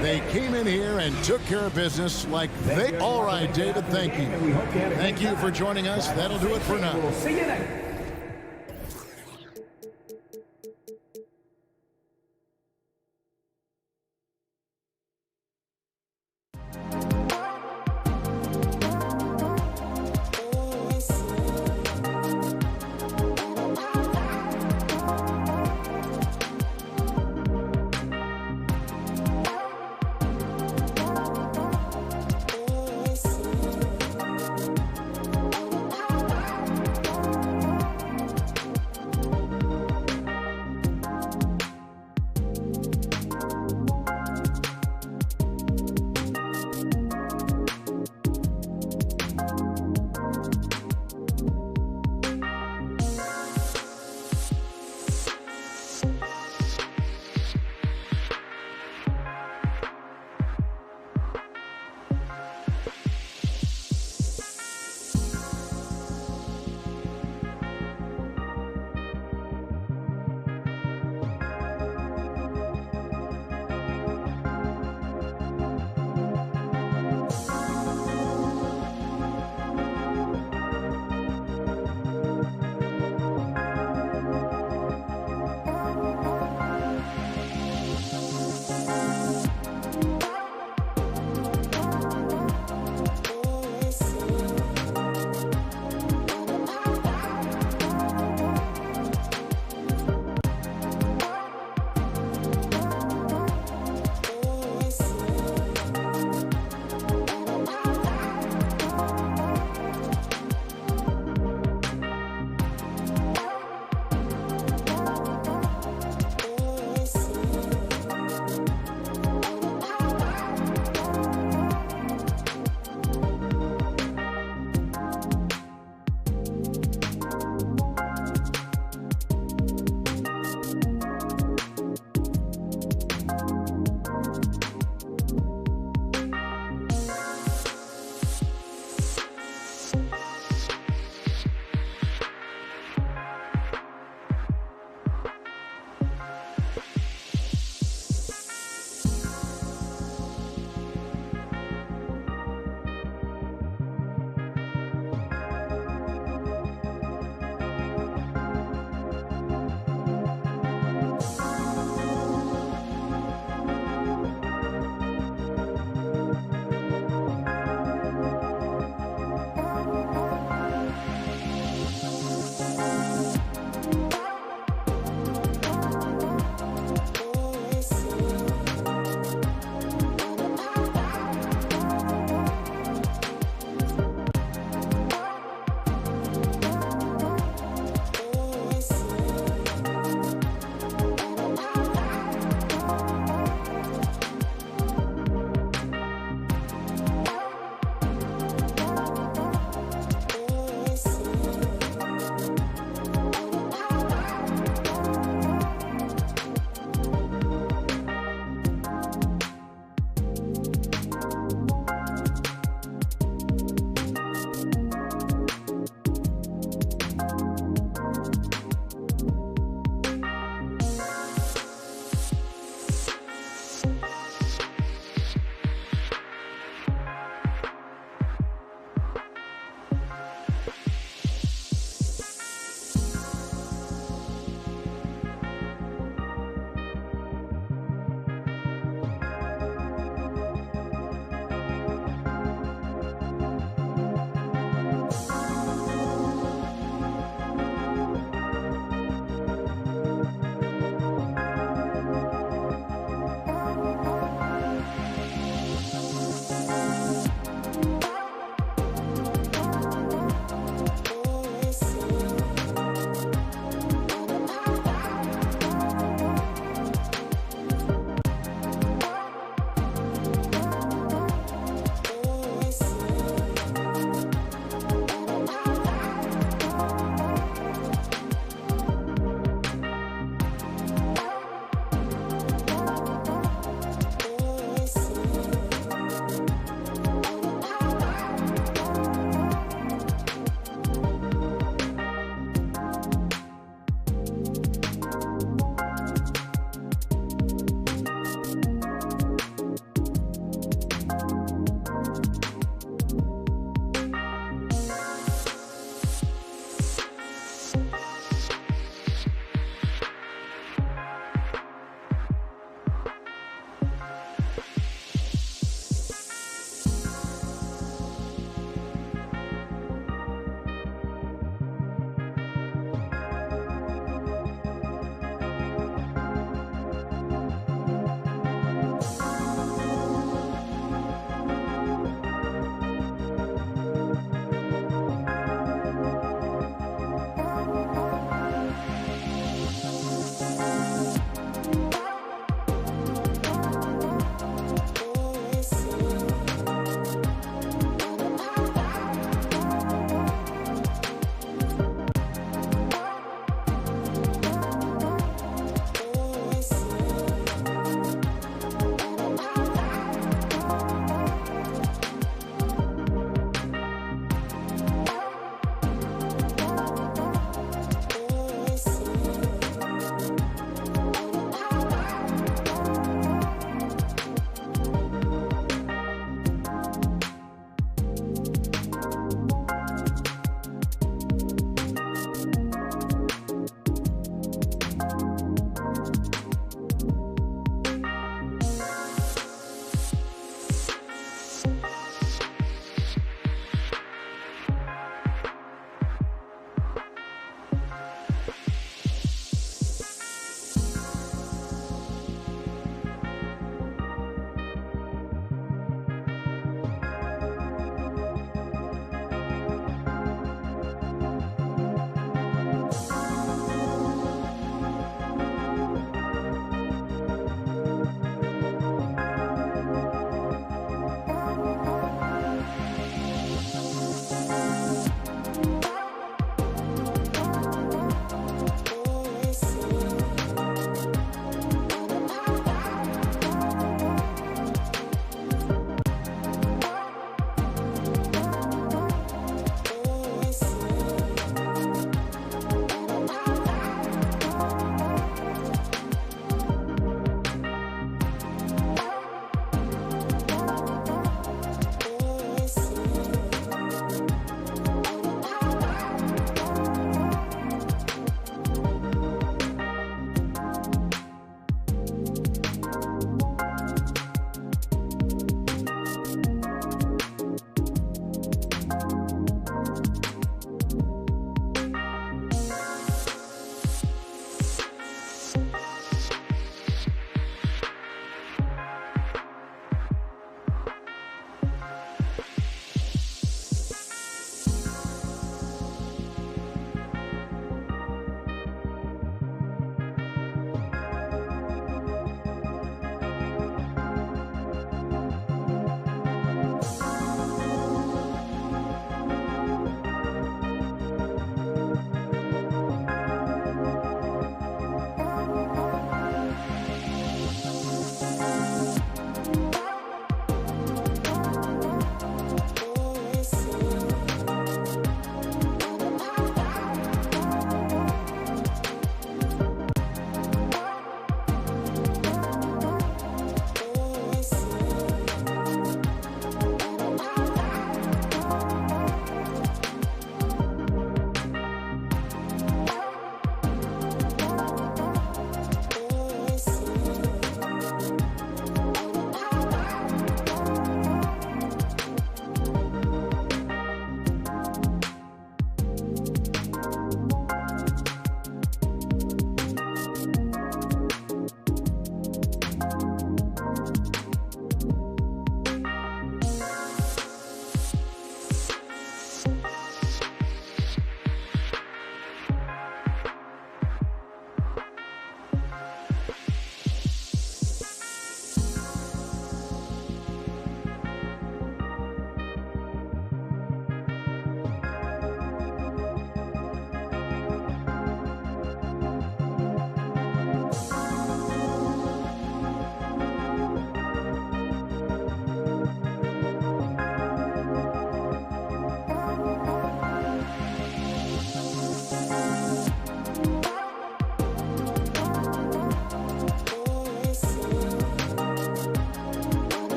They came in here and took care of business like they... All right, David, thank you. Thank you for joining us. That'll do it for now. See you next.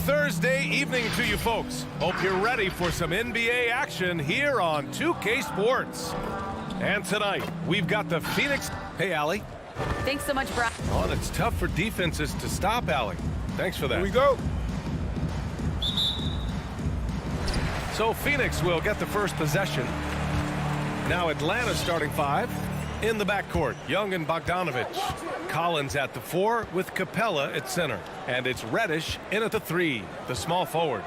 Thursday evening to you folks. Hope you're ready for some NBA action here on 2K Sports. And tonight, we've got the Phoenix. Hey, Allie. Thanks so much, Brian. Oh, and it's tough for defenses to stop Allie. Thanks for that. Here we go. So Phoenix will get the first possession. Now Atlanta starting 5. In the backcourt, Young and Bogdanovich. Collins at the 4 with Capella at center. And it's Reddish in at the 3, the small forward.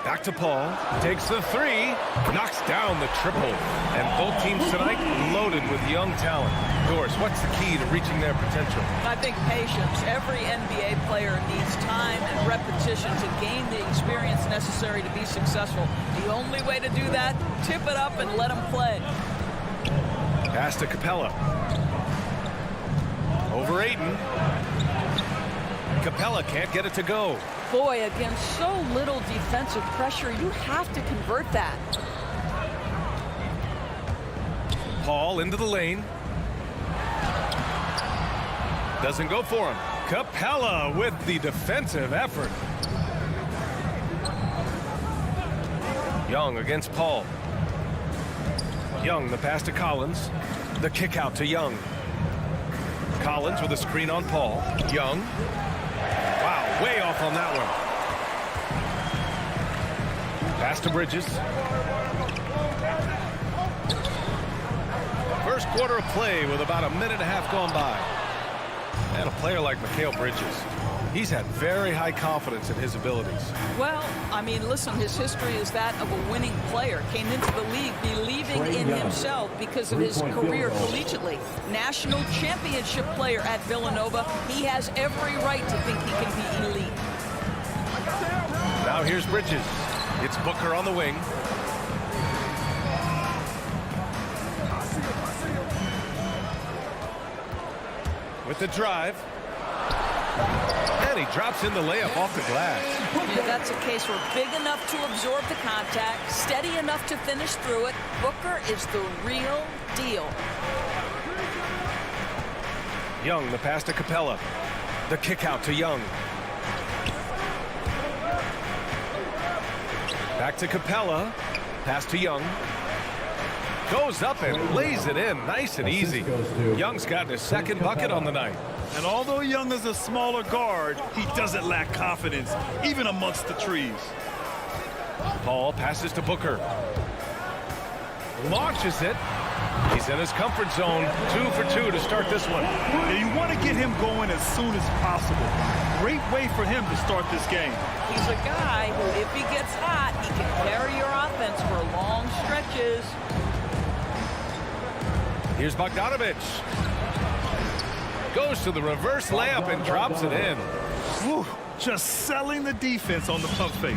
Back to Paul, takes the 3, knocks down the triple. And both teams tonight loaded with young talent. Doris, what's the key to reaching their potential? I think patience. Every NBA player needs time and repetition to gain the experience necessary to be successful. The only way to do that, tip it up and let them play. Pass to Capella. Over Ayton. Capella can't get it to go. Boy, against so little defensive pressure, you have to convert that. Paul into the lane. Doesn't go for him. Capella with the defensive effort. Young against Paul. Young, the pass to Collins. The kick out to Young. Collins with a screen on Paul. Young. Wow, way off on that one. Pass to Bridges. First quarter of play with about a minute and a half gone by. And a player like Mikal Bridges, he's had very high confidence in his abilities. Well, I mean, listen, his history is that of a winning player. Came into the league believing in himself because of his career collegiately. National championship player at Villanova. He has every right to think he can be elite. Now here's Bridges. It's Booker on the wing. With the drive. And he drops in the layup off the glass. Yeah, that's a case where big enough to absorb the contact, steady enough to finish through it. Booker is the real deal. Young, the pass to Capella. The kick out to Young. Back to Capella. Pass to Young. Goes up and lays it in nice and easy. Young's gotten his second bucket on the night. And although Young is a smaller guard, he doesn't lack confidence, even amongst the trees. Paul passes to Booker. Launches it. He's in his comfort zone. 2 for 2 to start this one. And you want to get him going as soon as possible. Great way for him to start this game. He's a guy who, if he gets hot, he can carry your offense for long stretches. Here's Bogdanovich. Goes to the reverse layup and drops it in. Whew, just selling the defense on the pump fake.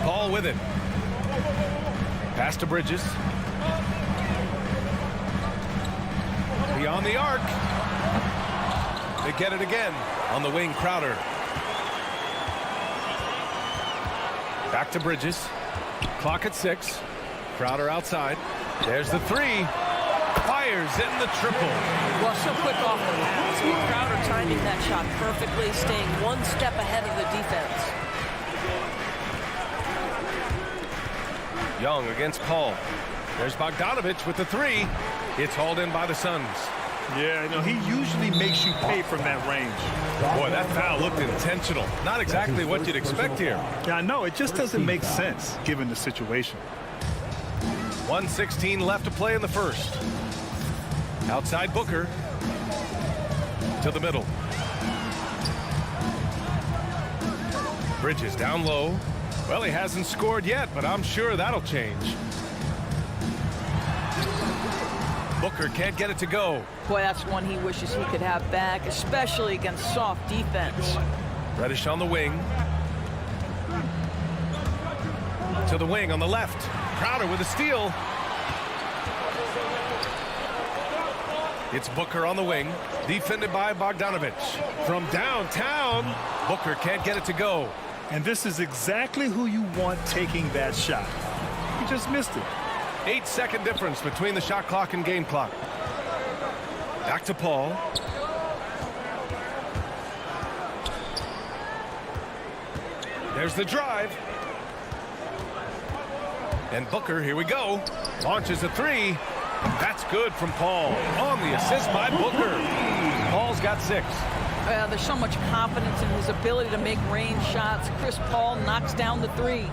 Paul with it. Pass to Bridges. Beyond the arc. They get it again. On the wing, Crowder. Back to Bridges. Clock at 6. Crowder outside. There's the 3. Fires in the triple. Well, so quick off the pass. Crowder timing that shot perfectly, staying one step ahead of the defense. Young against Paul. There's Bogdanovich with the 3. It's hauled in by the Suns. Yeah, no, he usually makes you pay from that range. Boy, that foul looked intentional. Not exactly what you'd expect here. Yeah, I know. It just doesn't make sense given the situation. 1:16 left to play in the first. Outside Booker. To the middle. Bridges down low. Well, he hasn't scored yet, but I'm sure that'll change. Booker can't get it to go. Boy, that's one he wishes he could have back, especially against soft defense. Reddish on the wing. To the wing on the left. Crowder with a steal. It's Booker on the wing, defended by Bogdanovich. From downtown, Booker can't get it to go. And this is exactly who you want taking that shot. He just missed it. 8-second difference between the shot clock and game clock. Back to Paul. There's the drive. And Booker, here we go. Launches a three. That's good from Paul. On the assist by Booker. Paul's got 6. There's so much confidence in his ability to make range shots. Chris Paul knocks down the 3.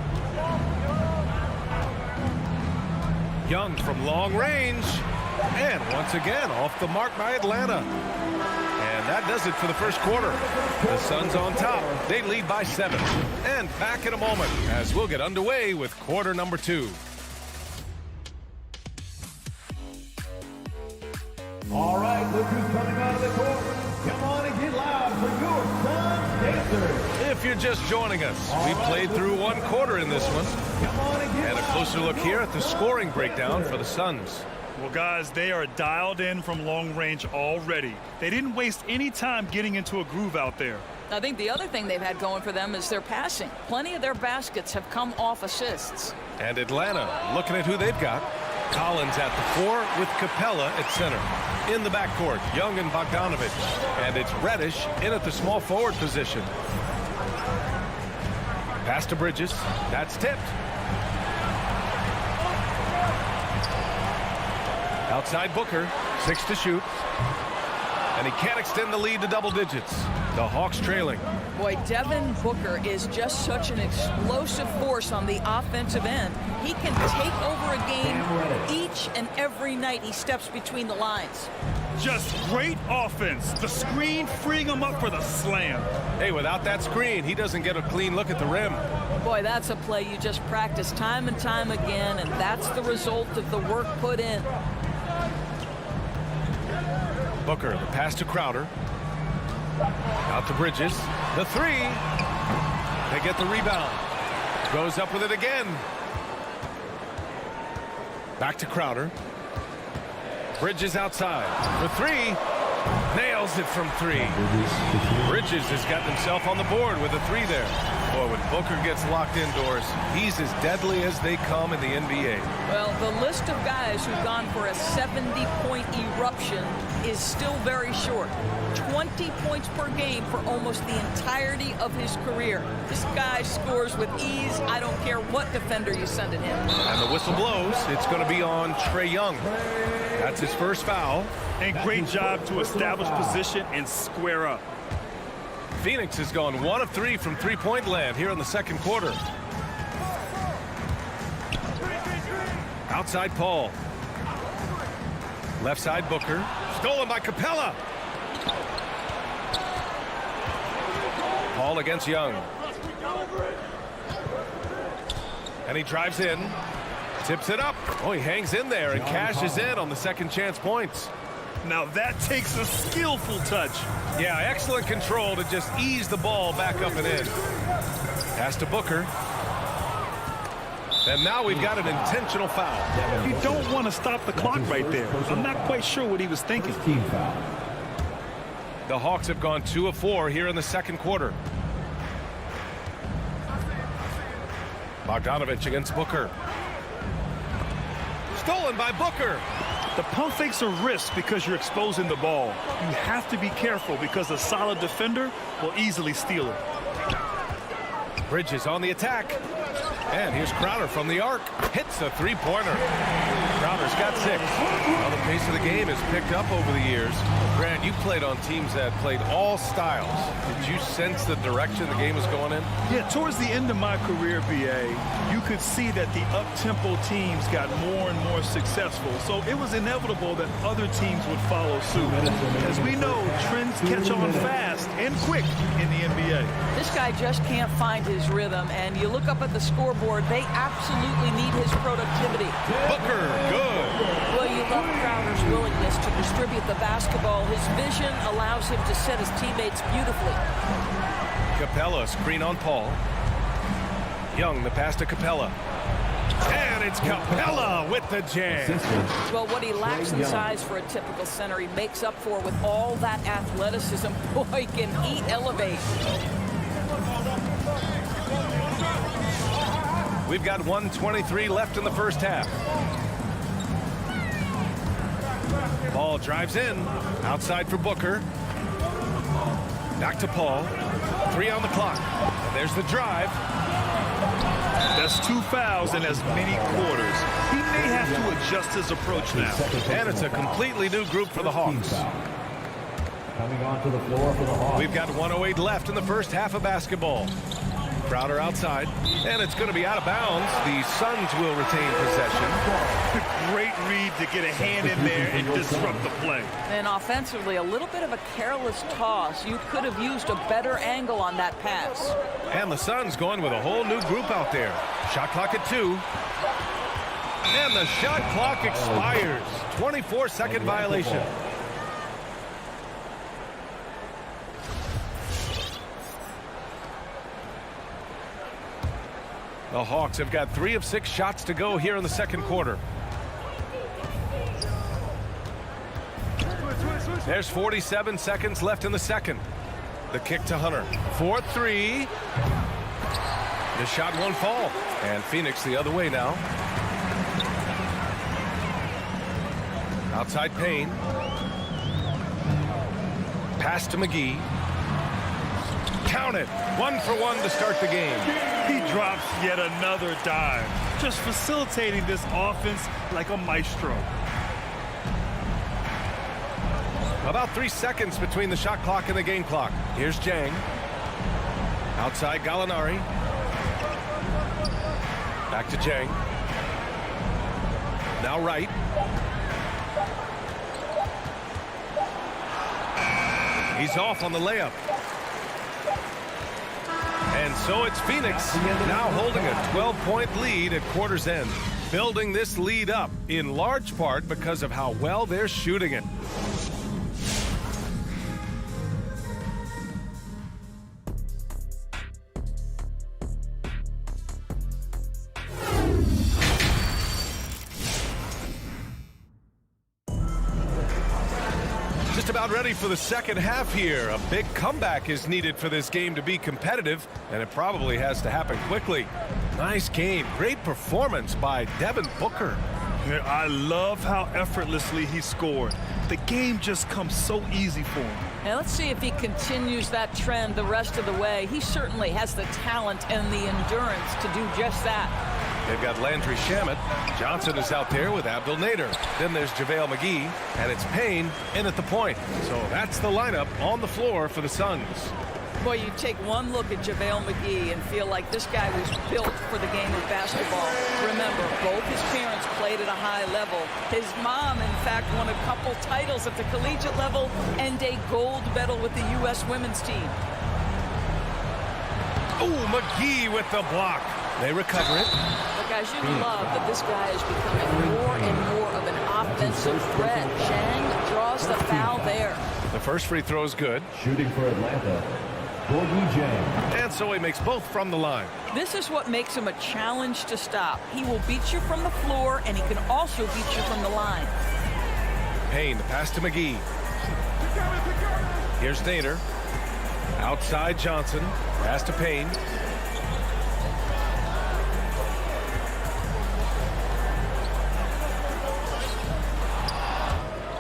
Young from long range. And once again, off the mark by Atlanta. And that does it for the first quarter. The Suns on top. They lead by 7. And back in a moment as we'll get underway with quarter number 2. All right, look who's coming out of the court. Come on and get loud for your Suns Pacers. If you're just joining us, we played through 1 quarter in this one. Come on and get And a closer look here at the scoring breakdown for the Suns. Well, guys, they are dialed in from long range already. They didn't waste any time getting into a groove out there. I think the other thing they've had going for them is their passing. Plenty of their baskets have come off assists. And Atlanta, looking at who they've got. Collins at the 4 with Capella at center. In the backcourt, Young and Bogdanovich. And it's Reddish in at the small forward position. Pass to Bridges. That's tipped. Outside Booker, 6 to shoot. And he can't extend the lead to double digits. The Hawks trailing. Boy, Devin Booker is just such an explosive force on the offensive end. He can take over a game each and every night he steps between the lines. Just great offense. The screen freeing him up for the slam. Hey, without that screen, he doesn't get a clean look at the rim. Boy, that's a play you just practice time and time again, and that's the result of the work put in. Booker, the pass to Crowder. Out to Bridges. The 3. They get the rebound. Goes up with it again. Back to Crowder. Bridges outside. The 3. Nails it from 3. Bridges has got himself on the board with a 3 there. Boy, when Booker gets locked indoors, he's as deadly as they come in the NBA. Well, the list of guys who've gone for a 70-point eruption is still very short. 20 points per game for almost the entirety of his career. This guy scores with ease. I don't care what defender you send at him. And the whistle blows. It's going to be on Trae Young. That's his first foul. And great job to establish position and square up. Phoenix has gone 1 of 3 from three-point land here in the second quarter. Outside Paul. Left side Booker. Stolen by Capella. Paul against Young. And he drives in. Tips it up. Oh, he hangs in there and cashes in on the second chance points. Now that takes a skillful touch. Yeah, excellent control to just ease the ball back up and in. Pass to Booker. And now we've got an intentional foul. You don't want to stop the clock right there. I'm not quite sure what he was thinking. The Hawks have gone 2 of 4 here in the second quarter. Bogdanovich against Booker. Stolen by Booker. The pump fakes a risk because you're exposing the ball. You have to be careful because a solid defender will easily steal it. Bridges on the attack. And here's Crowder from the arc. Hits a three-pointer. Crowder's got 6. Well, the pace of the game has picked up over the years. Grant, you played on teams that played all styles. Did you sense the direction the game was going in? Yeah, towards the end of my career, BA, you could see that the up-tempo teams got more and more successful. So it was inevitable that other teams would follow suit. As we know, trends catch on fast and quick in the NBA. This guy just can't find his rhythm, and you look up at the scoreboard, they absolutely need his productivity. Booker, good. Well, you love Crowder's willingness to distribute the basketball. His vision allows him to set his teammates beautifully. Capella, screen on Paul. Young, the pass to Capella. And it's Capella with the jam. Well, what he lacks in size for a typical center, he makes up for with all that athleticism. Boy, can he elevate. We've got 1:23 left in the first half. Paul drives in. Outside for Booker. Back to Paul. 3 on the clock. And there's the drive. That's 2 fouls in as many quarters. He may have to adjust his approach now. And it's a completely new group for the Hawks. Coming onto the floor for the Hawks. We've got 1:08 left in the first half of basketball. Crowder outside, and it's going to be out of bounds. The Suns will retain possession. Great read to get a hand in there and disrupt the play. And offensively, a little bit of a careless toss. You could have used a better angle on that pass. And the Suns going with a whole new group out there. Shot clock at 2. And the shot clock expires. 24-second violation. The Hawks have got 3 of 6 shots to go here in the second quarter. There's 47 seconds left in the second. The kick to Hunter. 4-3. The shot won't fall. And Phoenix the other way now. Outside Payne. Pass to McGee. Count it. 1 for 1 to start the game. He drops yet another dime, just facilitating this offense like a maestro. About 3 seconds between the shot clock and the game clock. Here's Jang. Outside Gallinari. Back to Jang. Now Wright. He's off on the layup. And so it's Phoenix now holding a 12-point lead at quarter's end. Building this lead up in large part because of how well they're shooting it. Just about ready for the second half here. A big comeback is needed for this game to be competitive, and it probably has to happen quickly. Nice game. Great performance by Devin Booker. Yeah, I love how effortlessly he scored. The game just comes so easy for him. And let's see if he continues that trend the rest of the way. He certainly has the talent and the endurance to do just that. They've got Landry Shamet. Johnson is out there with Abdel Nader. Then there's JaVale McGee, and it's Payne in at the point. So that's the lineup on the floor for the Suns. Boy, you take one look at JaVale McGee and feel like this guy was built for the game of basketball. Remember, both his parents played at a high level. His mom, in fact, won a couple titles at the collegiate level and a gold medal with the U.S. women's team. Oh, McGee with the block. They recover it. But guys, you love that this guy is becoming more and more of an offensive threat. Chang draws the foul there. The first free throw is good. Shooting for Atlanta, Gordon Jang. And so he makes both from the line. This is what makes him a challenge to stop. He will beat you from the floor, and he can also beat you from the line. Payne, the pass to McGee. Here's Nader. Outside Johnson. Pass to Payne.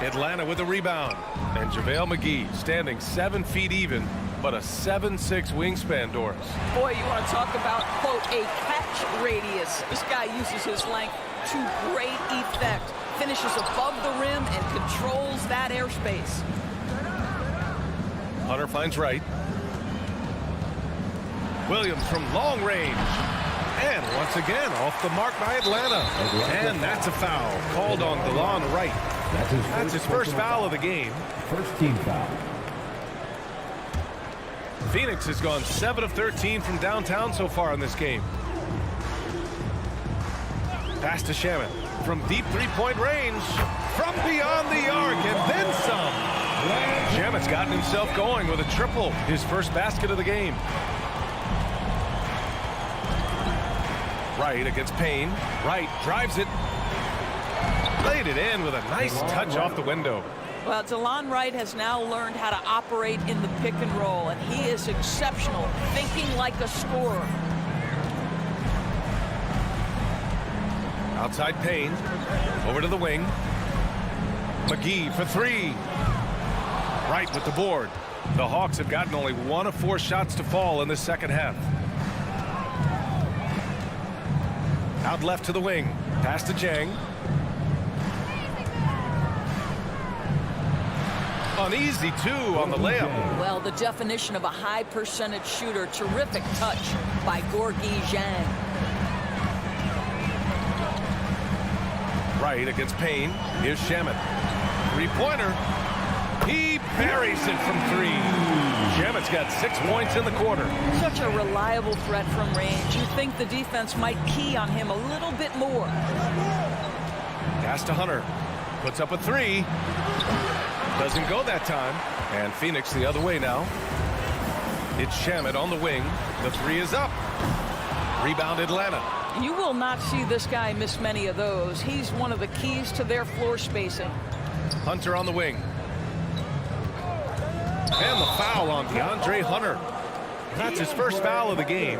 Atlanta with a rebound. And JaVale McGee standing 7 feet even, but a 7'6" wingspan, Doris. Boy, you want to talk about, quote, a catch radius. This guy uses his length to great effect. Finishes above the rim and controls that airspace. Hunter finds Wright. Williams from long range. And once again, off the mark by Atlanta. And that's a foul called on DeLon Wright. That's his first foul of the game. First team foul. Phoenix has gone 7 of 13 from downtown so far in this game. Pass to Shamet from deep three-point range. From beyond the arc and then some. Shamet's gotten himself going with a triple. His first basket of the game. Wright against Payne. Wright drives it. Laid it in with a nice touch off the window. Well, DeLon Wright has now learned how to operate in the pick and roll, and he is exceptional, thinking like a scorer. Outside Payne. Over to the wing. McGee for three. Right with the board. The Hawks have gotten only 1 of 4 shots to fall in the second half. Out left to the wing. Pass to Jang. Uneasy, too, on the layup. Well, the definition of a high percentage shooter. Terrific touch by Gorgui Dieng. Right against Payne. Here's Shamet. Three-pointer. He buries it from 3. Shamet's got 6 points in the quarter. Such a reliable threat from range. You think the defense might key on him a little bit more. Pass to Hunter. Puts up a 3. Doesn't go that time. And Phoenix the other way now. It's Shamet on the wing. The 3 is up. Rebound Atlanta. You will not see this guy miss many of those. He's one of the keys to their floor spacing. Hunter on the wing. And the foul on DeAndre Hunter. That's his first foul of the game.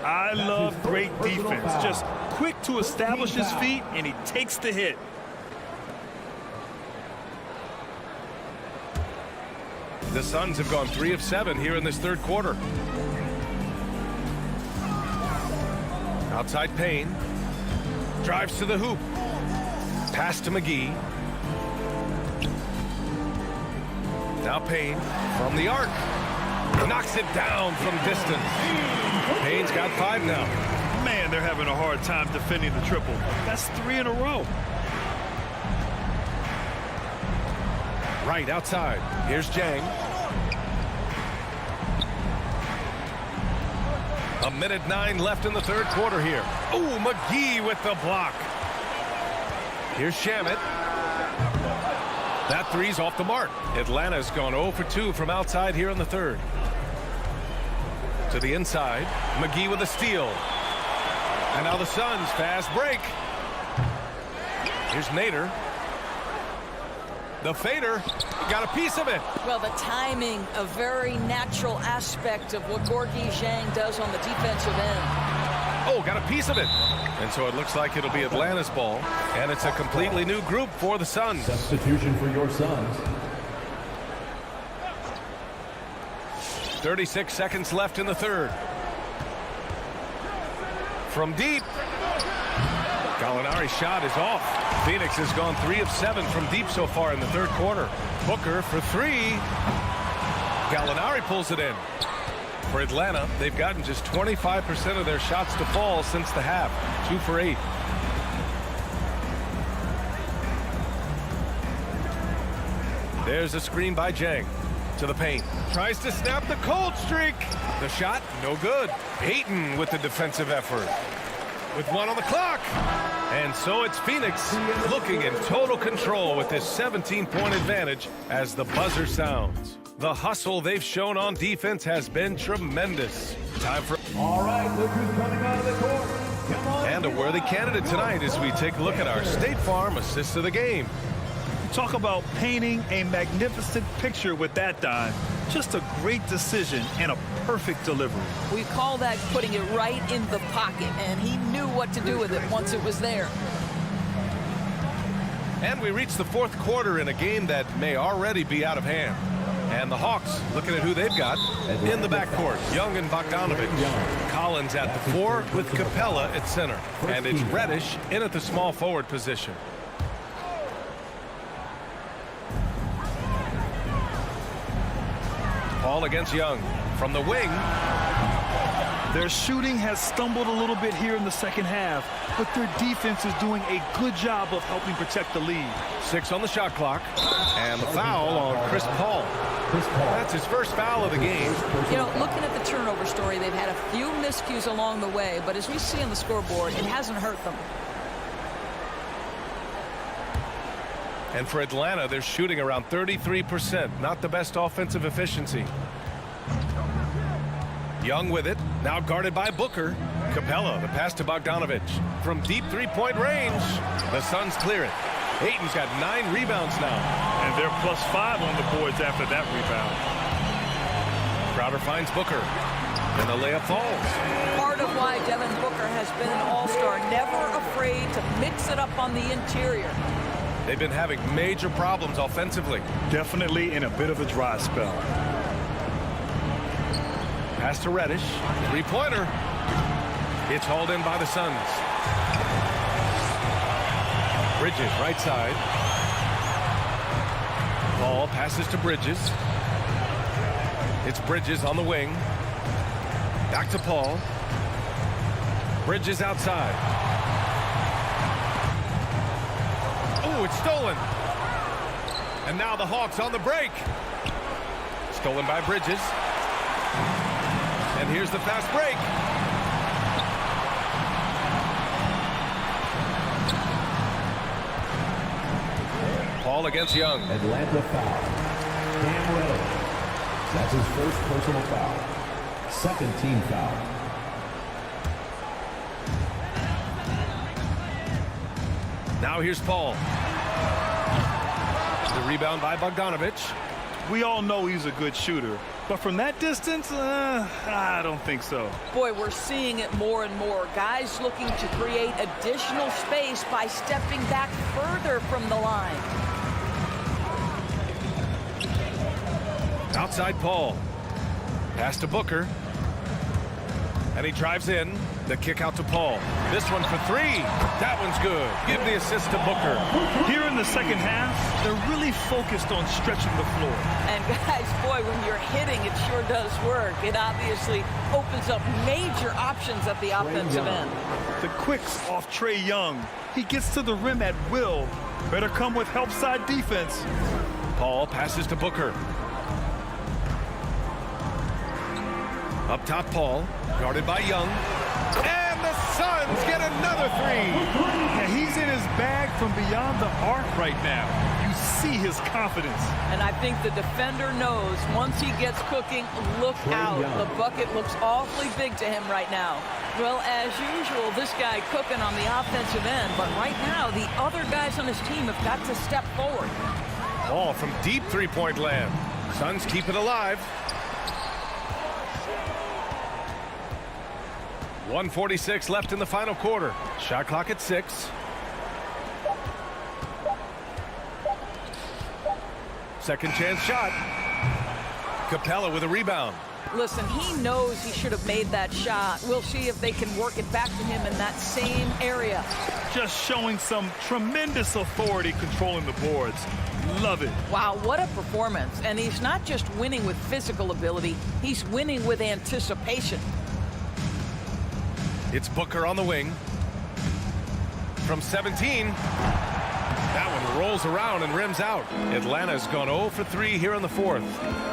I love great defense. Just quick to establish his feet, and he takes the hit. The Suns have gone 3 of 7 here in this third quarter. Outside Payne. Drives to the hoop. Pass to McGee. Now Payne from the arc. Knocks it down from distance. Payne's got 5 now. Man, they're having a hard time defending the triple. That's 3 in a row. Right outside. Here's Jang. A minute 9 left in the third quarter here. Ooh, McGee with the block. Here's Shamet. That 3's off the mark. Atlanta's gone 0 for 2 from outside here in the third. To the inside. McGee with a steal. And now the Suns fast break. Here's Nader. The fader got a piece of it. Well, the timing, a very natural aspect of what Gorgui Dieng does on the defensive end. Oh, got a piece of it. And so it looks like it'll be Atlanta's ball. And it's a completely new group for the Suns. Substitution for your Suns. 36 seconds left in the third. From deep. Gallinari's shot is off. Phoenix has gone 3 of 7 from deep so far in the third quarter. Booker for 3. Gallinari pulls it in. For Atlanta, they've gotten just 25% of their shots to fall since the half. 2 for 8. There's a screen by Jang. To the paint. Tries to snap the cold streak. The shot, no good. Ayton with the defensive effort. With 1 on the clock. And so it's Phoenix looking in total control with this 17-point advantage as the buzzer sounds. The hustle they've shown on defense has been tremendous. Time for... All right, look who's coming out of the court. Come on. And a worthy candidate tonight as we take a look at our State Farm assist of the game. Talk about painting a magnificent picture with that dime. Just a great decision and a perfect delivery. We call that putting it right in the pocket, and he knew what to do with it once it was there. And we reach the fourth quarter in a game that may already be out of hand. And the Hawks looking at who they've got in the backcourt. Young and Bogdanovich. Collins at the 4 with Capella at center. And it's Reddish in at the small forward position. Paul against Young from the wing. Their shooting has stumbled a little bit here in the second half, but their defense is doing a good job of helping protect the lead. 6 on the shot clock. And the foul on Chris Paul. That's his first foul of the game. You know, looking at the turnover story, they've had a few miscues along the way, but as we see on the scoreboard, it hasn't hurt them. And for Atlanta, they're shooting around 33%. Not the best offensive efficiency. Young with it. Now guarded by Booker. Capella, the pass to Bogdanovich. From deep three-point range, the Suns clear it. Ayton's got 9 rebounds now. And they're +5 on the boards after that rebound. Crowder finds Booker. And the layup falls. Part of why Devin Booker has been an all-star, never afraid to mix it up on the interior. They've been having major problems offensively. Definitely in a bit of a dry spell. Pass to Reddish. Three-pointer. It's hauled in by the Suns. Bridges, right side. Ball passes to Bridges. It's Bridges on the wing. Back to Paul. Bridges outside. Oh, it's stolen. And now the Hawks on the break. Stolen by Bridges. And here's the fast break. Paul against Young. Atlanta foul. Cam Reddish. That's his first personal foul. Second team foul. Now here's Paul. The rebound by Bogdanovich. We all know he's a good shooter, but from that distance, I don't think so. Boy, we're seeing it more and more. Guys looking to create additional space by stepping back further from the line. Outside Paul. Pass to Booker. And he drives in. The kick out to Paul. This one for three. That one's good. Give the assist to Booker. Here in the second half, they're really focused on stretching the floor. And guys, boy, when you're hitting, it sure does work. It obviously opens up major options at the offensive end. The quicks off Trae Young. He gets to the rim at will. Better come with help side defense. Paul passes to Booker. Up top, Paul. Guarded by Young. And the Suns get another three. Yeah, he's in his bag from beyond the arc right now. You see his confidence. And I think the defender knows once he gets cooking, look out. The bucket looks awfully big to him right now. Well, as usual, this guy cooking on the offensive end. But right now, the other guys on his team have got to step forward. Ball from deep three-point land. Suns keep it alive. 1:46 left in the final quarter. Shot clock at 6. Second chance shot. Capella with a rebound. Listen, he knows he should have made that shot. We'll see if they can work it back to him in that same area. Just showing some tremendous authority controlling the boards. Love it. Wow, what a performance. And he's not just winning with physical ability, he's winning with anticipation. It's Booker on the wing. From 17. That one rolls around and rims out. Atlanta's gone 0 for 3 here in the fourth.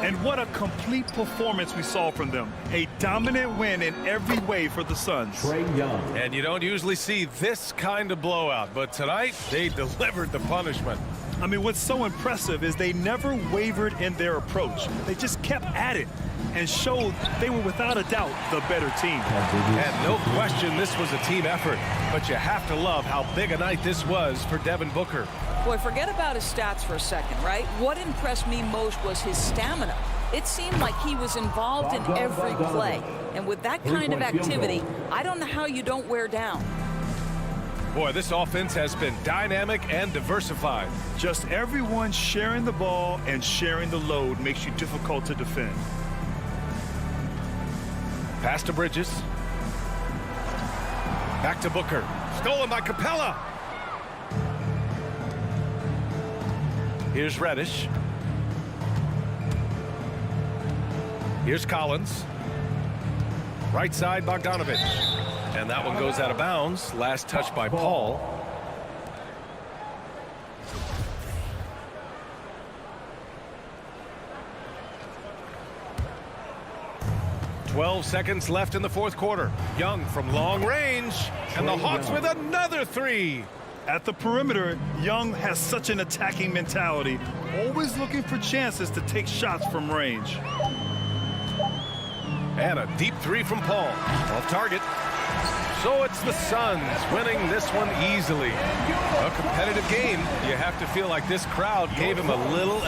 And what a complete performance we saw from them. A dominant win in every way for the Suns. Trae Young. And you don't usually see this kind of blowout, but tonight they delivered the punishment. I mean, what's so impressive is they never wavered in their approach. They just kept at it and showed they were without a doubt the better team. And no question this was a team effort, but you have to love how big a night this was for Devin Booker. Boy, forget about his stats for a second, right? What impressed me most was his stamina. It seemed like he was involved in every play. And with that kind of activity, I don't know how you don't wear down. Boy, this offense has been dynamic and diversified. Just everyone sharing the ball and sharing the load makes you difficult to defend. Pass to Bridges. Back to Booker. Stolen by Capella. Here's Reddish. Here's Collins. Right side, Bogdanovich. And that one goes out of bounds. Last touch by Paul. .12 seconds left in the fourth quarter. Young from long range. And the Hawks with another three. At the perimeter, Young has such an attacking mentality, always looking for chances to take shots from range. And a deep three from Paul. Off target. So it's the Suns winning this one easily. A competitive game. You have to feel like this crowd gave him a little...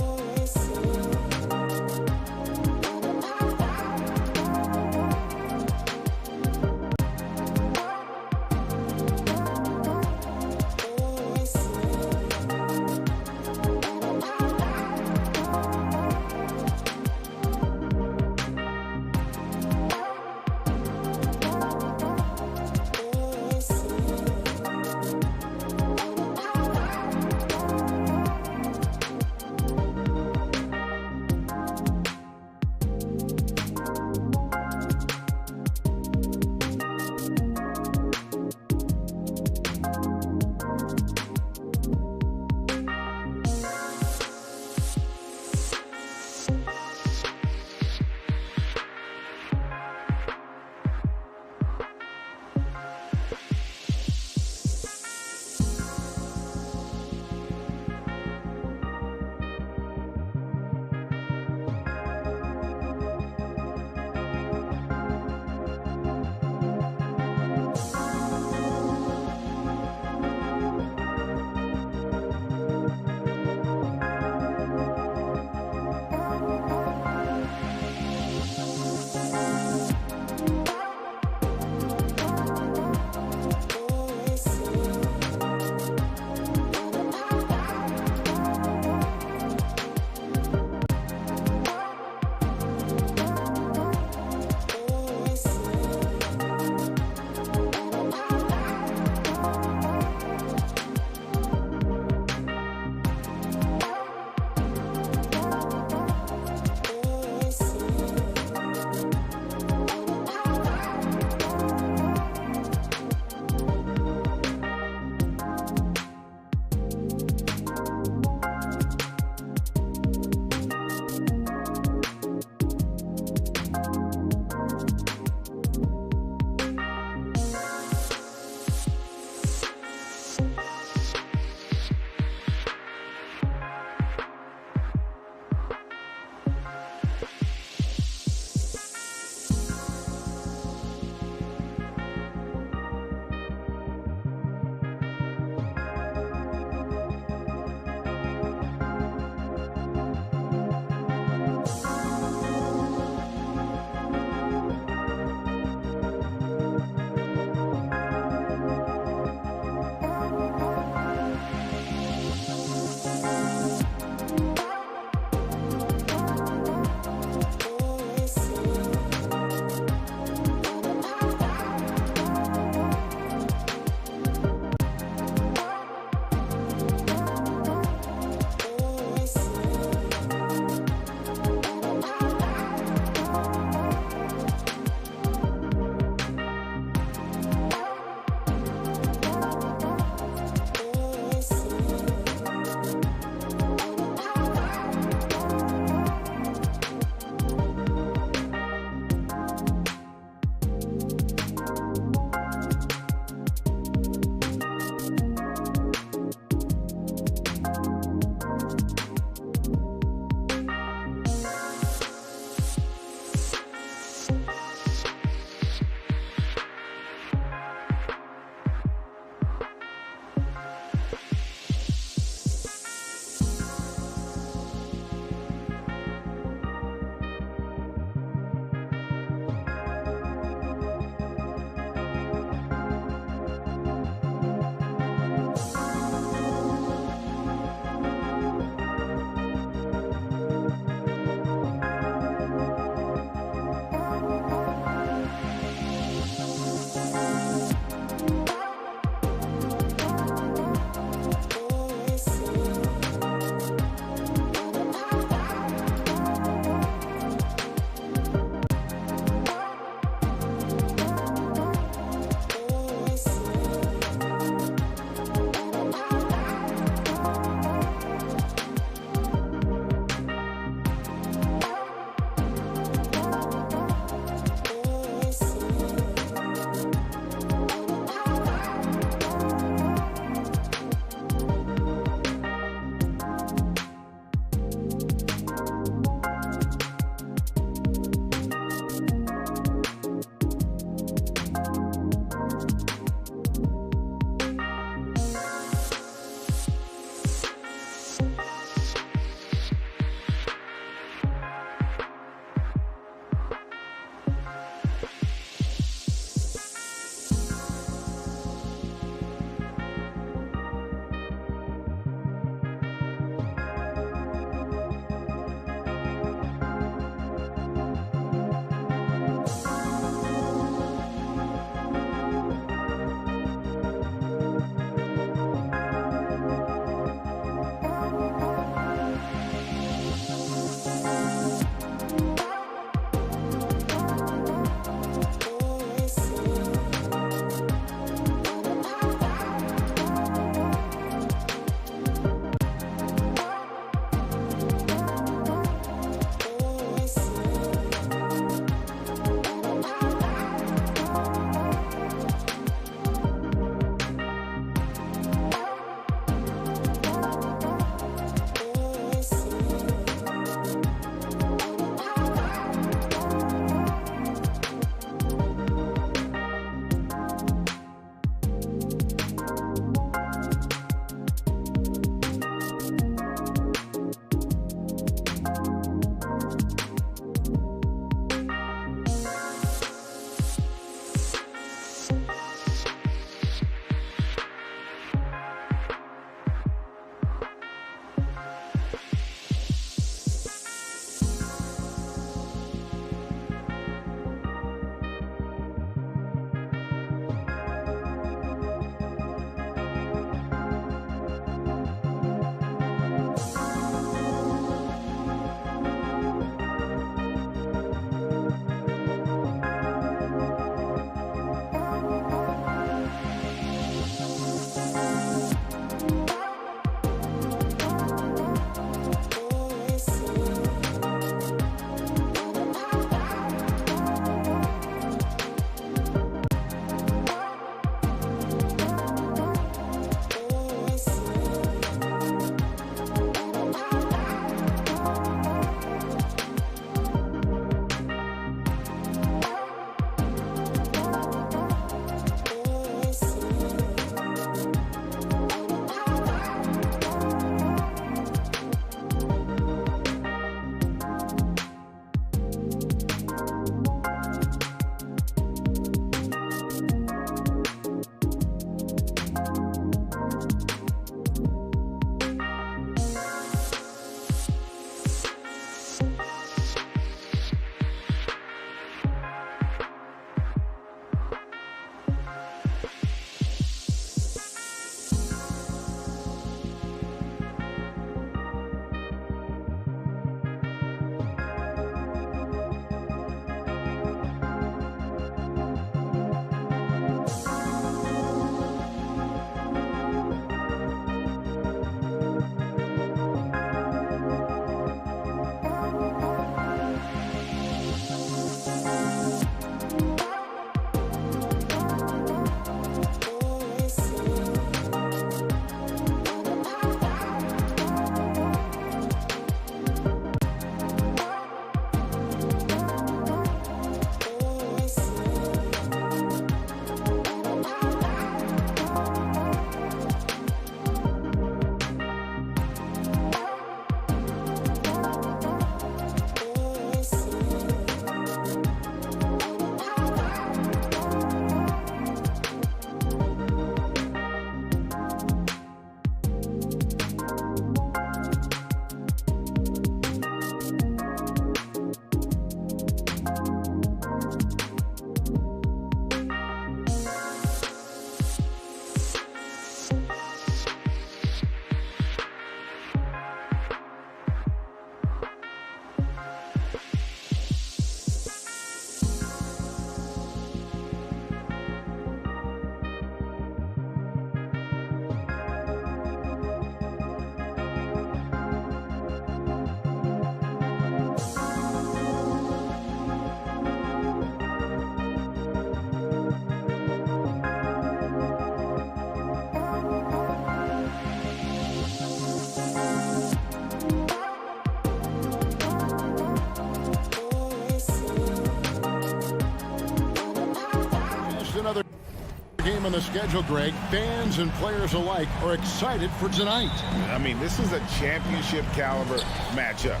game on the schedule, Greg. Fans and players alike are excited for tonight. I mean, this is a championship caliber matchup.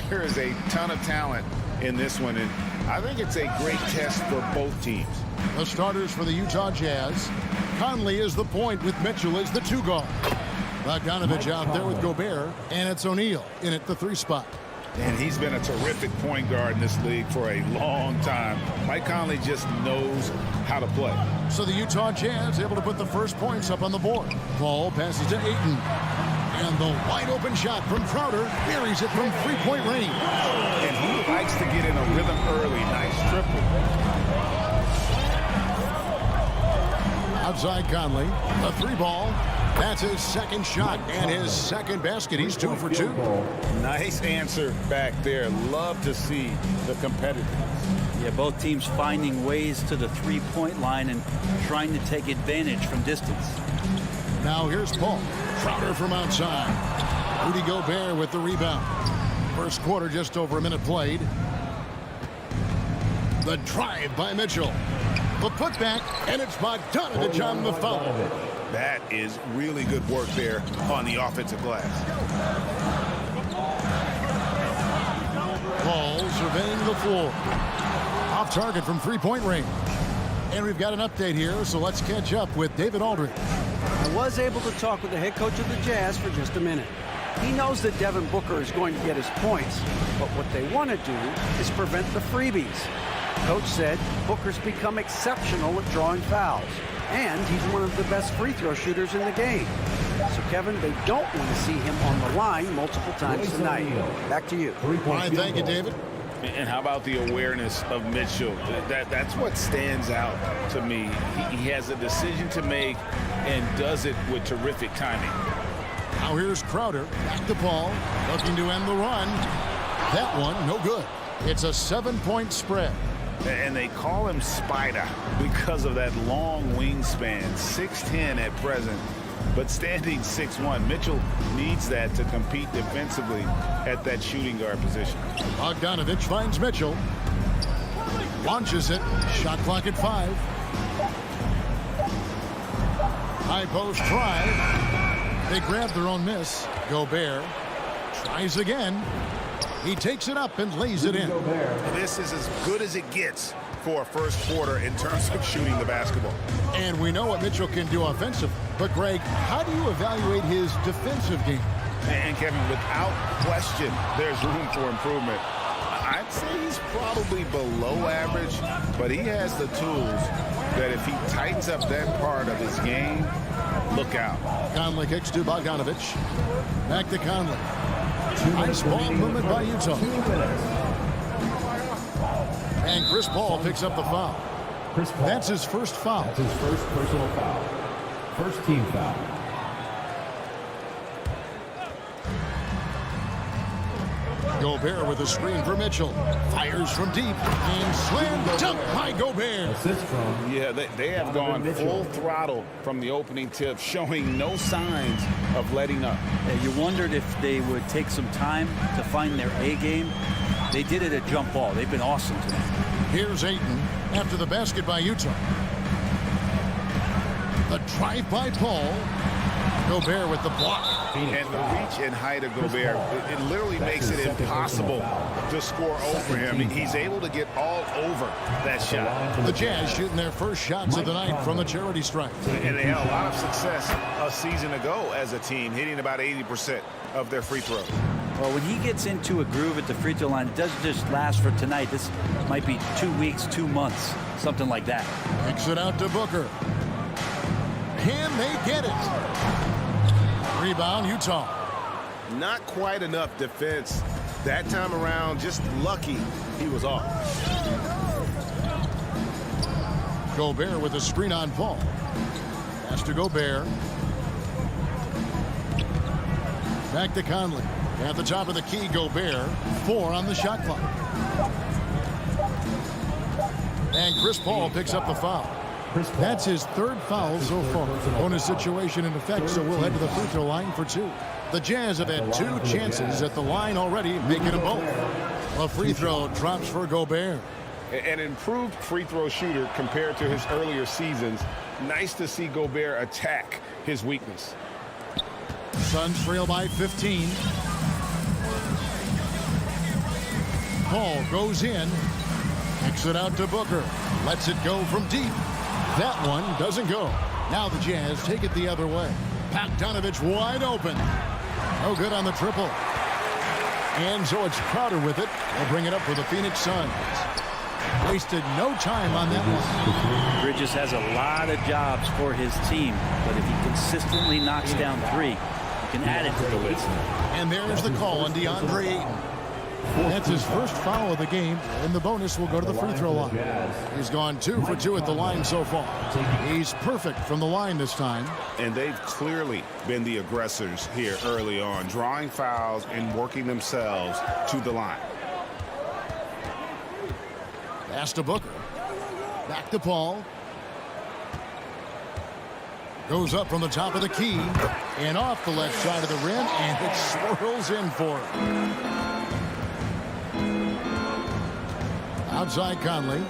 There is a ton of talent in this one, and I think it's a great test for both teams. The starters for the Utah Jazz. Conley is the point with Mitchell as the 2 guard. Bogdanovich out there with Gobert, and it's O'Neal in at the 3 spot. And he's been a terrific point guard in this league for a long time. Mike Conley just knows how to play. So the Utah Jazz able to put the first points up on the board. Ball passes to Ayton. And the wide open shot from Crowder buries it from 3-point range. And he likes to get in a rhythm early. Nice triple. Outside Conley, the 3 ball. That's his second shot and his second basket. He's 2 for 2. Nice answer back there. Love to see the competitiveness. Yeah, both teams finding ways to the 3-point line and trying to take advantage from distance. Now here's Paul. Crowder from outside. Rudy Gobert with the rebound. First quarter, just over a minute played. The drive by Mitchell. The putback, and it's Bogdanovich on the foul. That is really good work there on the offensive glass. Paul surveying the floor. Off target from 3-point range. And we've got an update here, so let's catch up with David Aldridge. I was able to talk with the head coach of the Jazz for just a minute. He knows that Devin Booker is going to get his points, but what they want to do is prevent the freebies. Coach said Booker's become exceptional at drawing fouls, and he's one of the best free throw shooters in the game. So, Kevin, they don't want to see him on the line multiple times tonight. Back to you. All right, thank you, David. And how about the awareness of Mitchell? That's what stands out to me. He has a decision to make and does it with terrific timing. Now here's Crowder. Back to Paul. Looking to end the run. That one, no good. It's a 7-point spread. And they call him Spider because of that long wingspan. 6'10" at present, but standing 6'1". Mitchell needs that to compete defensively at that shooting guard position. Bogdanovich finds Mitchell. Launches it. Shot clock at 5. High post try. They grab their own miss. Gobert tries again. He takes it up and lays it in. This is as good as it gets for a first quarter in terms of shooting the basketball. And we know what Mitchell can do offensively. But, Greg, how do you evaluate his defensive game? And, Kevin, without question, there's room for improvement. I'd say he's probably below average, but he has the tools that if he tightens up that part of his game, look out. Conley kicks to Bogdanovich. Back to Conley. Nice ball movement by Utah. And Chris Paul picks up the foul. That's his first foul. That's his first personal foul. First team foul. Gobert with a screen for Mitchell. Fires from deep. And slam dunk by Gobert. Assist from. Yeah, they have gone full throttle from the opening tip, showing no signs of letting up. Yeah, you wondered if they would take some time to find their A game. They did it at jump ball. They've been awesome tonight. Here's Ayton after the basket by Utah. The drive by Paul. Gobert with the block. And the reach and height of Gobert, it literally makes it impossible to score over him. He's able to get all over that shot. The Jazz shooting their first shots of the night from the charity stripe. And they had a lot of success a season ago as a team, hitting about 80% of their free throws. Well, when he gets into a groove at the free throw line, it doesn't just last for tonight. This might be 2 weeks, 2 months, something like that. Kicks it out to Booker. Can they get it? Rebound, Utah. Not quite enough defense that time around. Just lucky he was off. Gobert with a screen on Paul. Pass to Gobert. Back to Conley. At the top of the key, Gobert. 4 on the shot clock. And Chris Paul picks up the foul. That's his third foul so far. Bonus situation in effect, so we'll head to the free throw line for 2. The Jazz have had 2 chances at the line already, making them both. A free throw drops for Gobert. An improved free throw shooter compared to his earlier seasons. nice to see Gobert attack his weakness. Suns trail by 15. Paul goes in. Kicks it out to Booker. Lets it go from deep. That one doesn't go. Now the Jazz take it the other way. Bogdanovich wide open. No good on the triple. And so it's Crowder with it. They'll bring it up for the Phoenix Suns. Wasted no time on that one. Bridges has a lot of jobs for his team, but if he consistently knocks down three, he can add it to the list. And there's the call on DeAndre Ayton. That's his first foul of the game, and the bonus will go to the free throw line. He's gone 2 for 2 at the line so far. He's perfect from the line this time. And they've clearly been the aggressors here early on, drawing fouls and working themselves to the line. Pass to Booker. Back to Paul. Goes up from the top of the key and off the left side of the rim, and it swirls in for him. Outside Conley.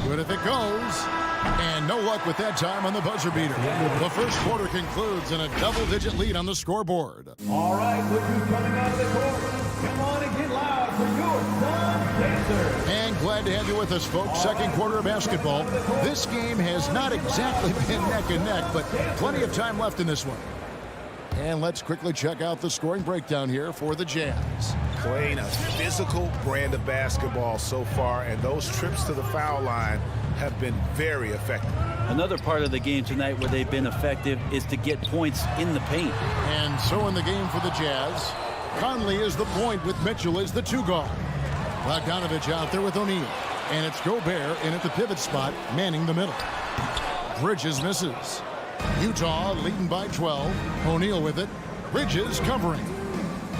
Good if it goes. And no luck with that time on the buzzer beater. The first quarter concludes in a double-digit lead on the scoreboard. All right, look who's coming out of the court. Come on and get loud for your Sun Dancers. And glad to have you with us, folks. Second quarter of basketball. This game has not exactly been neck and neck, but plenty of time left in this one. And let's quickly check out the scoring breakdown here for the Jazz. Playing a physical brand of basketball so far, and those trips to the foul line have been very effective. Another part of the game tonight where they've been effective is to get points in the paint. And so in the game for the Jazz, Conley is the point with Mitchell as the 2 guard. Bogdanovich out there with O'Neal. And it's Gobert in at the pivot spot, manning the middle. Bridges misses. Utah leading by 12. O'Neal with it. Bridges covering.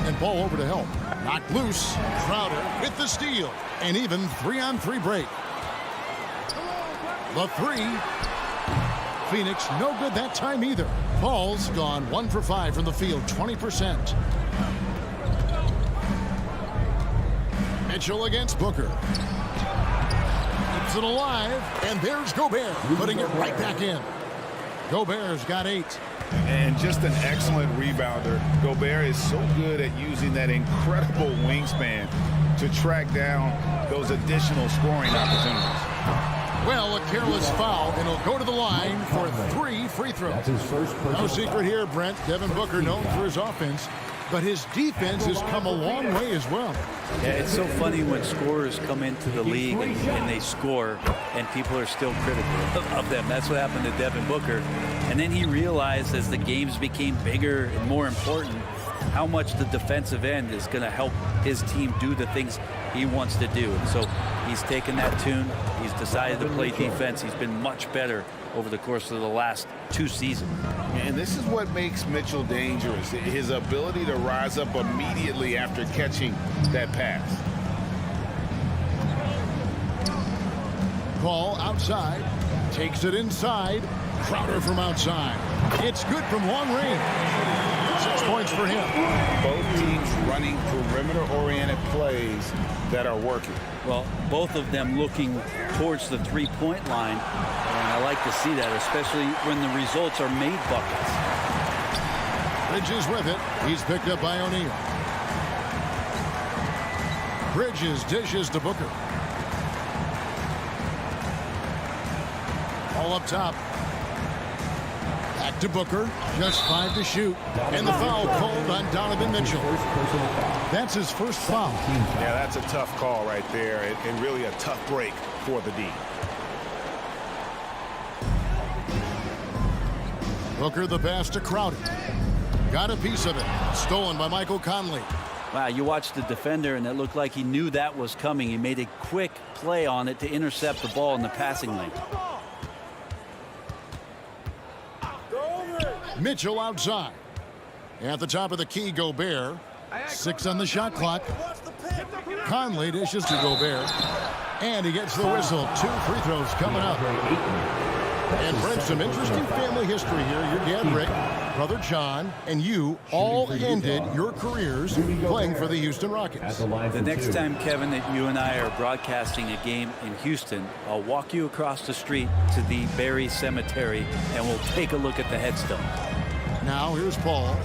And Paul over to help. Knocked loose. Crowder with the steal. And even 3-on-3 break. The 3. Phoenix no good that time either. Paul's gone 1 for 5 from the field, 20%. Mitchell against Booker. Keeps it alive. And there's Gobert putting it right back in. Gobert's got 8. And just an excellent rebounder. Gobert is so good at using that incredible wingspan to track down those additional scoring opportunities. Well, a careless foul, and he'll go to the line for 3 free throws. That's his first No secret here, Brent. Devin Booker known for his offense, but his defense has come a long way as well. Yeah, it's so funny when scorers come into the league and they score, and people are still critical of them. That's what happened to Devin Booker. And then he realized as the games became bigger and more important, how much the defensive end is going to help his team do the things he wants to do. And so he's taken that tune. He's decided to play defense. He's been much better over the course of the last 2 seasons. And this is what makes Mitchell dangerous, his ability to rise up immediately after catching that pass. Paul outside, takes it inside. Crowder from outside. It's good from long range. 6 points for him. Both teams running perimeter-oriented plays that are working. Well, both of them looking towards the three-point line, and I like to see that, especially when the results are made buckets. Bridges with it. He's picked up by O'Neal. Bridges dishes to Booker. All up top. Back to Booker. Just 5 to shoot. And the foul called on Donovan Mitchell. That's his first foul. Yeah, that's a tough call right there, and really a tough break for the D. Booker the pass to Crowder. Got a piece of it. Stolen by Michael Conley. Wow, you watched the defender, and it looked like he knew that was coming. He made a quick play on it to intercept the ball in the passing lane. Mitchell outside. At the top of the key, Gobert. 6 on the shot clock. Conley dishes to Gobert. And he gets the whistle. 2 free throws coming up. And Brent, some interesting family history here. Your dad, Rick, brother John, and you all ended your careers playing for the Houston Rockets. The next time, Kevin, that you and I are broadcasting a game in Houston, I'll walk you across the street to the Berry Cemetery, and we'll take a look at the headstone. Now here's Paul.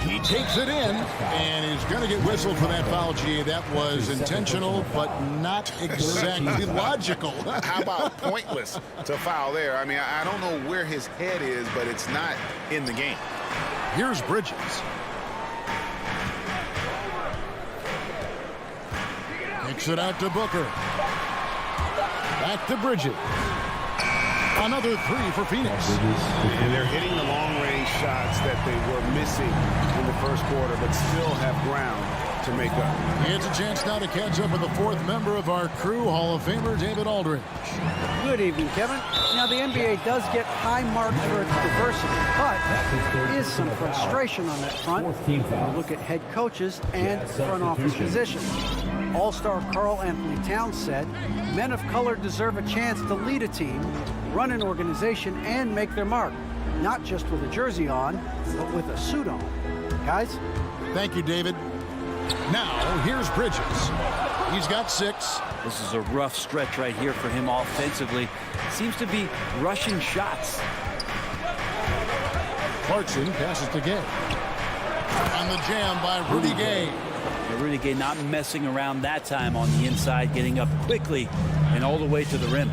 He takes it in, and he's going to get whistled for that foul, G. That was intentional, but not exactly logical. How about pointless to foul there? I mean, I don't know where his head is, but it's not in the game. Here's Bridges. Kicks it out to Booker. Back to Bridges. Another three for Phoenix. And they're hitting the long-range shots that they were missing in the first quarter, but still have ground to make up. It's a chance now to catch up with the fourth member of our crew, Hall of Famer David Aldridge. Good evening, Kevin. Now, the NBA does get high marks for its diversity, but there is some frustration on that front. Look at head coaches and front office positions. All-star Karl Anthony Towns said, men of color deserve a chance to lead a team, run an organization, and make their mark. Not just with a jersey on, but with a suit on. Guys? Thank you, David. Now, here's Bridges. He's got 6. This is a rough stretch right here for him offensively. Seems to be rushing shots. Clarkson passes to Gay. On the jam by Rudy Gay. Rudy Gay not messing around that time on the inside, getting up quickly and all the way to the rim.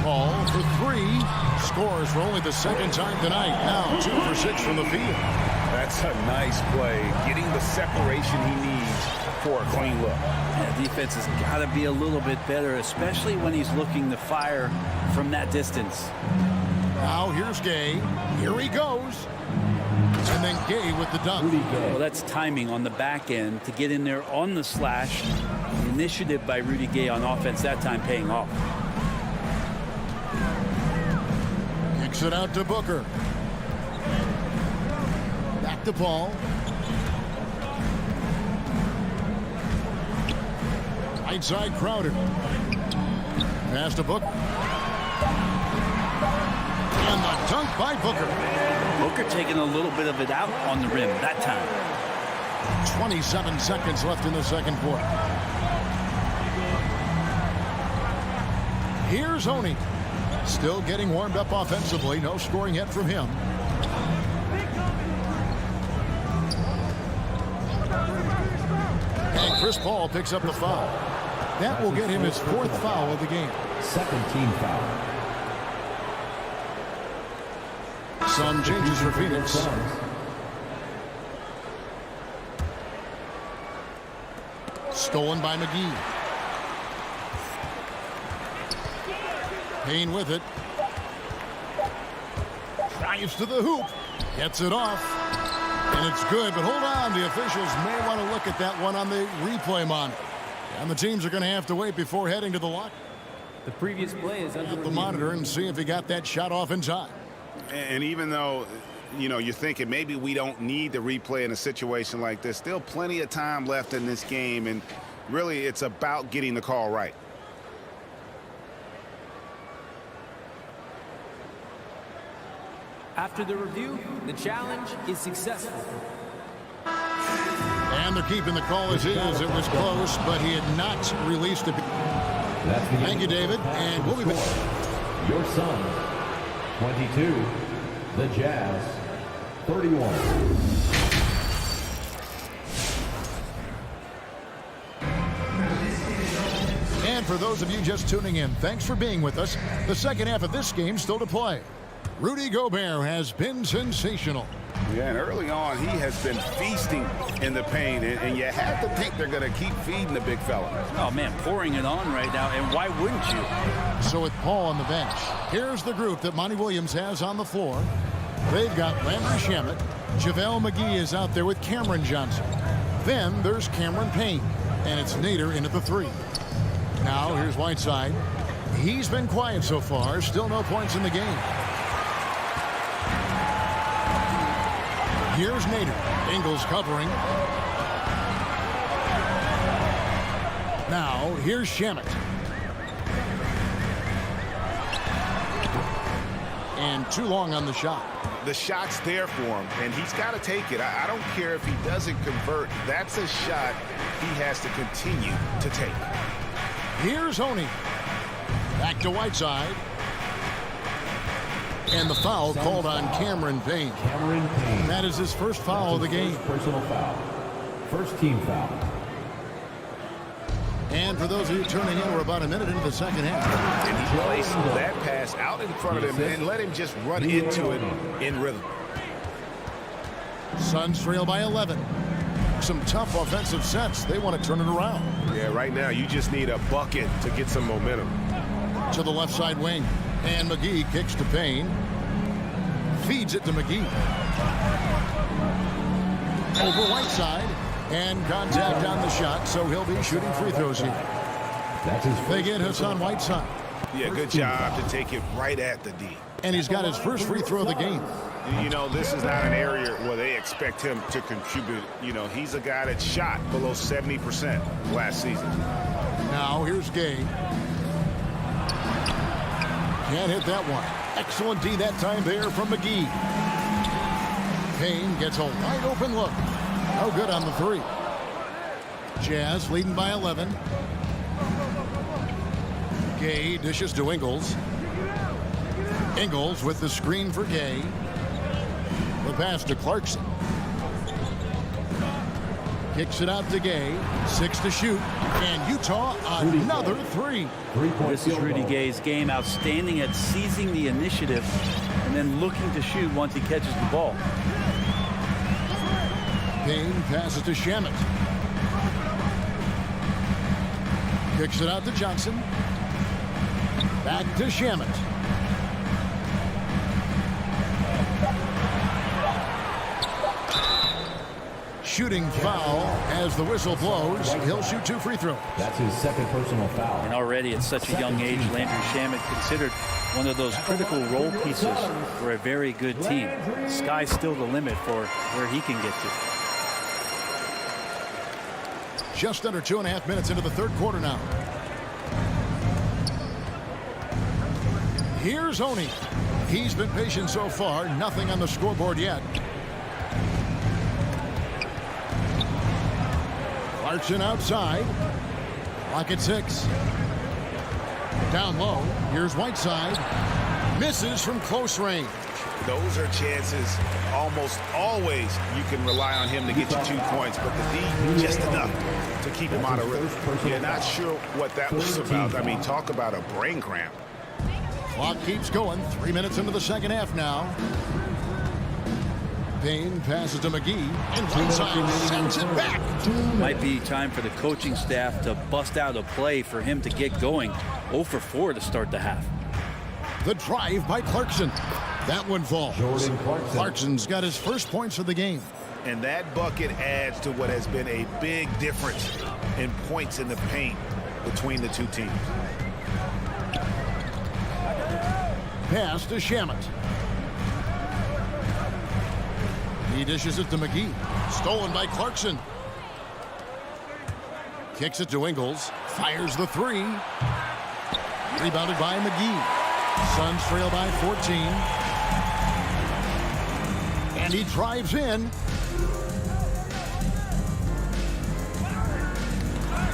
Paul for 3. Scores for only the second time tonight. Now 2 for 6 from the field. That's a nice play, getting the separation he needs for a clean look. Yeah, defense has got to be a little bit better, especially when he's looking to fire from that distance. Now here's Gay. Here he goes. And then Gay with the dunk. Well, that's timing on the back end to get in there on the slash. The initiative by Rudy Gay on offense that time paying off. Kicks it out to Booker. Back to Paul. Right side Crowder. Pass to Booker. And the dunk by Booker. Booker taking a little bit of it out on the rim that time. 27 seconds left in the second quarter. Here's Honey. Still getting warmed up offensively. No scoring yet from him. And Chris Paul picks up the foul. That will get him his 4th foul of the game. Second team foul. Some changes for Phoenix. Stolen by McGee. Payne with it. Drives to the hoop. Gets it off. And it's good, but hold on. The officials may want to look at that one on the replay monitor. And the teams are going to have to wait before heading to the locker. The previous play is under the monitor and see if he got that shot off in time. And even though, you know, you're thinking maybe we don't need the replay in a situation like this, still plenty of time left in this game, and really it's about getting the call right. After the review, the challenge is successful. And they're keeping the call as is. It was close, but he had not released it. Thank you, David, and we'll be back. Your son. 22, the Jazz, 31. And for those of you just tuning in, thanks for being with us. The second half of this game still to play. Rudy Gobert has been sensational. Yeah, and early on, he has been feasting in the paint, and you have to think they're going to keep feeding the big fella. Oh, man, pouring it on right now, and why wouldn't you? So with Paul on the bench, here's the group that Monty Williams has on the floor. They've got Landry Shamet. JaVale McGee is out there with Cameron Johnson. Then there's Cameron Payne, and it's Nader in at the 3. Now here's Whiteside. He's been quiet so far, still no points in the game. Here's Nader. Ingles covering. Now, here's Shamet. And too long on the shot. The shot's there for him, and he's got to take it. I don't care if he doesn't convert. That's a shot he has to continue to take. Here's Honey. Back to Whiteside. And the foul called on Cameron Payne. That is his first foul of the game. Personal foul. First team foul. And for those of you tuning in, we're about a minute into the second half. And he placed that pass out in front of him and let him just run into it in rhythm. Suns trail by 11. Some tough offensive sets. They want to turn it around. Yeah, right now you just need a bucket to get some momentum. To the left side wing. And McGee kicks to Payne. Feeds it to McGee. Over Whiteside. And contact on the shot, so he'll be shooting free throws here. They get Hassan Whiteside. Yeah, good job to take it right at the D. And he's got his first free throw of the game. You know, this is not an area where they expect him to contribute. You know, he's a guy that shot below 70% last season. Now here's Gay. Can't hit that one. Excellent D that time there from McGee. Payne gets a wide open look. No good on the three. Jazz leading by 11. Gay dishes to Ingles. Ingles with the screen for Gay. The pass to Clarkson. Kicks it out to Gay. 6 to shoot. And Utah another three. This is Rudy Gay's game. Outstanding at seizing the initiative and then looking to shoot once he catches the ball. Payne passes to Shamet. Kicks it out to Johnson. Back to Shamet. Shooting foul as the whistle blows. He'll shoot 2 free throws. That's his second personal foul. And already at such a young age, Landry Shamet considered one of those critical role pieces for a very good team. Sky's still the limit for where he can get to. Just under 2.5 minutes into the third quarter now. Here's Oney. He's been patient so far. Nothing on the scoreboard yet. Clarkson outside. Clock at 6. Down low. Here's Whiteside. Misses from close range. Those are chances almost always you can rely on him to get you 2 points, but the D just enough to keep him out of rhythm. You're not sure what that was about. I mean, talk about a brain cramp. Clock keeps going. 3 minutes into the second half now. Payne passes to McGee. And Whiteside sends it back. Might be time for the coaching staff to bust out a play for him to get going. 0 for 4 to start the half. The drive by Clarkson. That one falls. Clarkson's got his first points of the game. And that bucket adds to what has been a big difference in points in the paint between the two teams. Pass to Shamet. He dishes it to McGee. Stolen by Clarkson. Kicks it to Ingles. Fires the three. Rebounded by McGee. Suns trail by 14. And he drives in.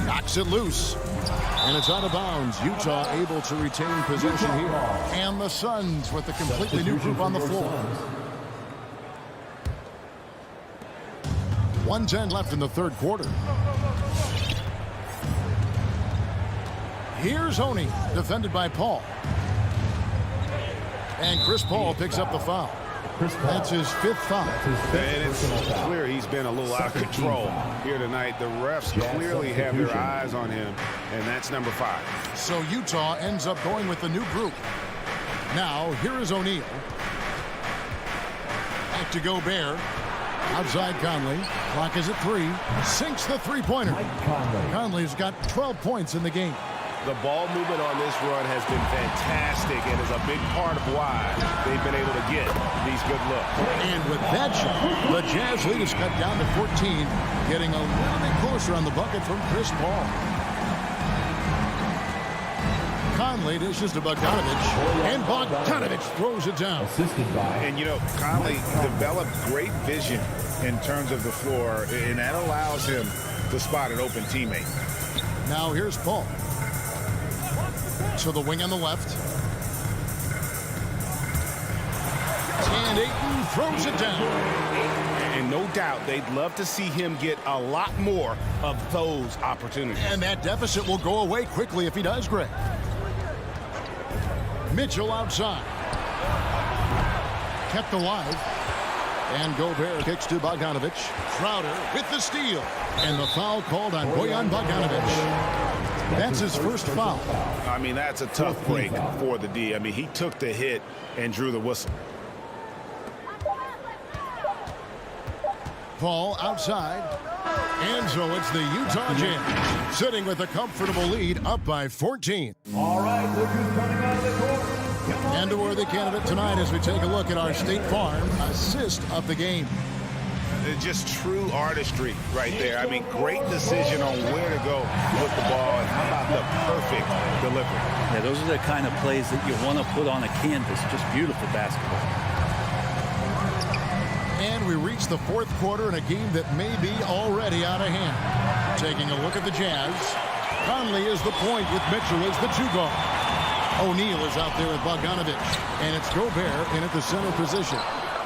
Knocks it loose. And it's out of bounds. Utah able to retain possession here. And the Suns with a completely new group on the floor. 1:10 left in the third quarter. Here's Oney, defended by Paul. And Chris Paul picks up the foul. That's his 5th foul. And it's clear he's been a little out of control here tonight. The refs clearly have their eyes on him, and that's number 5. So Utah ends up going with the new group. Now, here is O'Neal. Back to Gobert. Outside Conley. Clock is at 3. Sinks the three-pointer. Conley's got 12 points in the game. The ball movement on this run has been fantastic and is a big part of why they've been able to get these good looks. And with that shot, the Jazz lead is cut down to 14, getting a little bit closer on the bucket from Chris Paul. Conley dishes to Bogdanovich, and Bogdanovich throws it down. Assisted by. And, you know, Conley developed great vision in terms of the floor, and that allows him to spot an open teammate. Now here's Paul. To the wing on the left. And Ayton throws it down. And no doubt they'd love to see him get a lot more of those opportunities. And that deficit will go away quickly if he does, Greg. Mitchell outside. Kept alive. And Gobert kicks to Bogdanovich. Crowder with the steal. And the foul called on Bojan Bogdanovich. That's his first foul. I mean, that's a tough break for the D. I mean, he took the hit and drew the whistle. Paul outside. And so it's the Utah Jazz sitting with a comfortable lead up by 14. All right, look who's coming out of the court. Come on. And a worthy candidate tonight as we take a look at our State Farm assist of the game. It's just true artistry right there. I mean, great decision on where to go with the ball. And how about the perfect delivery? Yeah, those are the kind of plays that you want to put on a canvas. Just beautiful basketball. And we reach the fourth quarter in a game that may be already out of hand. Taking a look at the Jazz. Conley is the point with Mitchell as the two guard. O'Neal is out there with Bogdanovich. And it's Gobert in at the center position.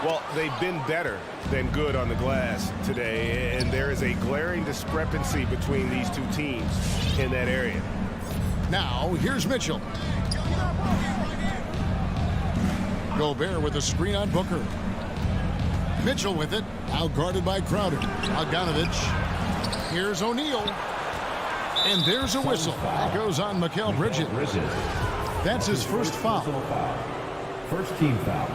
Well, they've been better than good on the glass today. And there is a glaring discrepancy between these two teams in that area. Now, here's Mitchell. Gobert with a screen on Booker. Mitchell with it, out guarded by Crowder. Bogdanovich. Here's O'Neal. And there's a whistle. That goes on Mikal Bridges. That's his first foul. First team foul.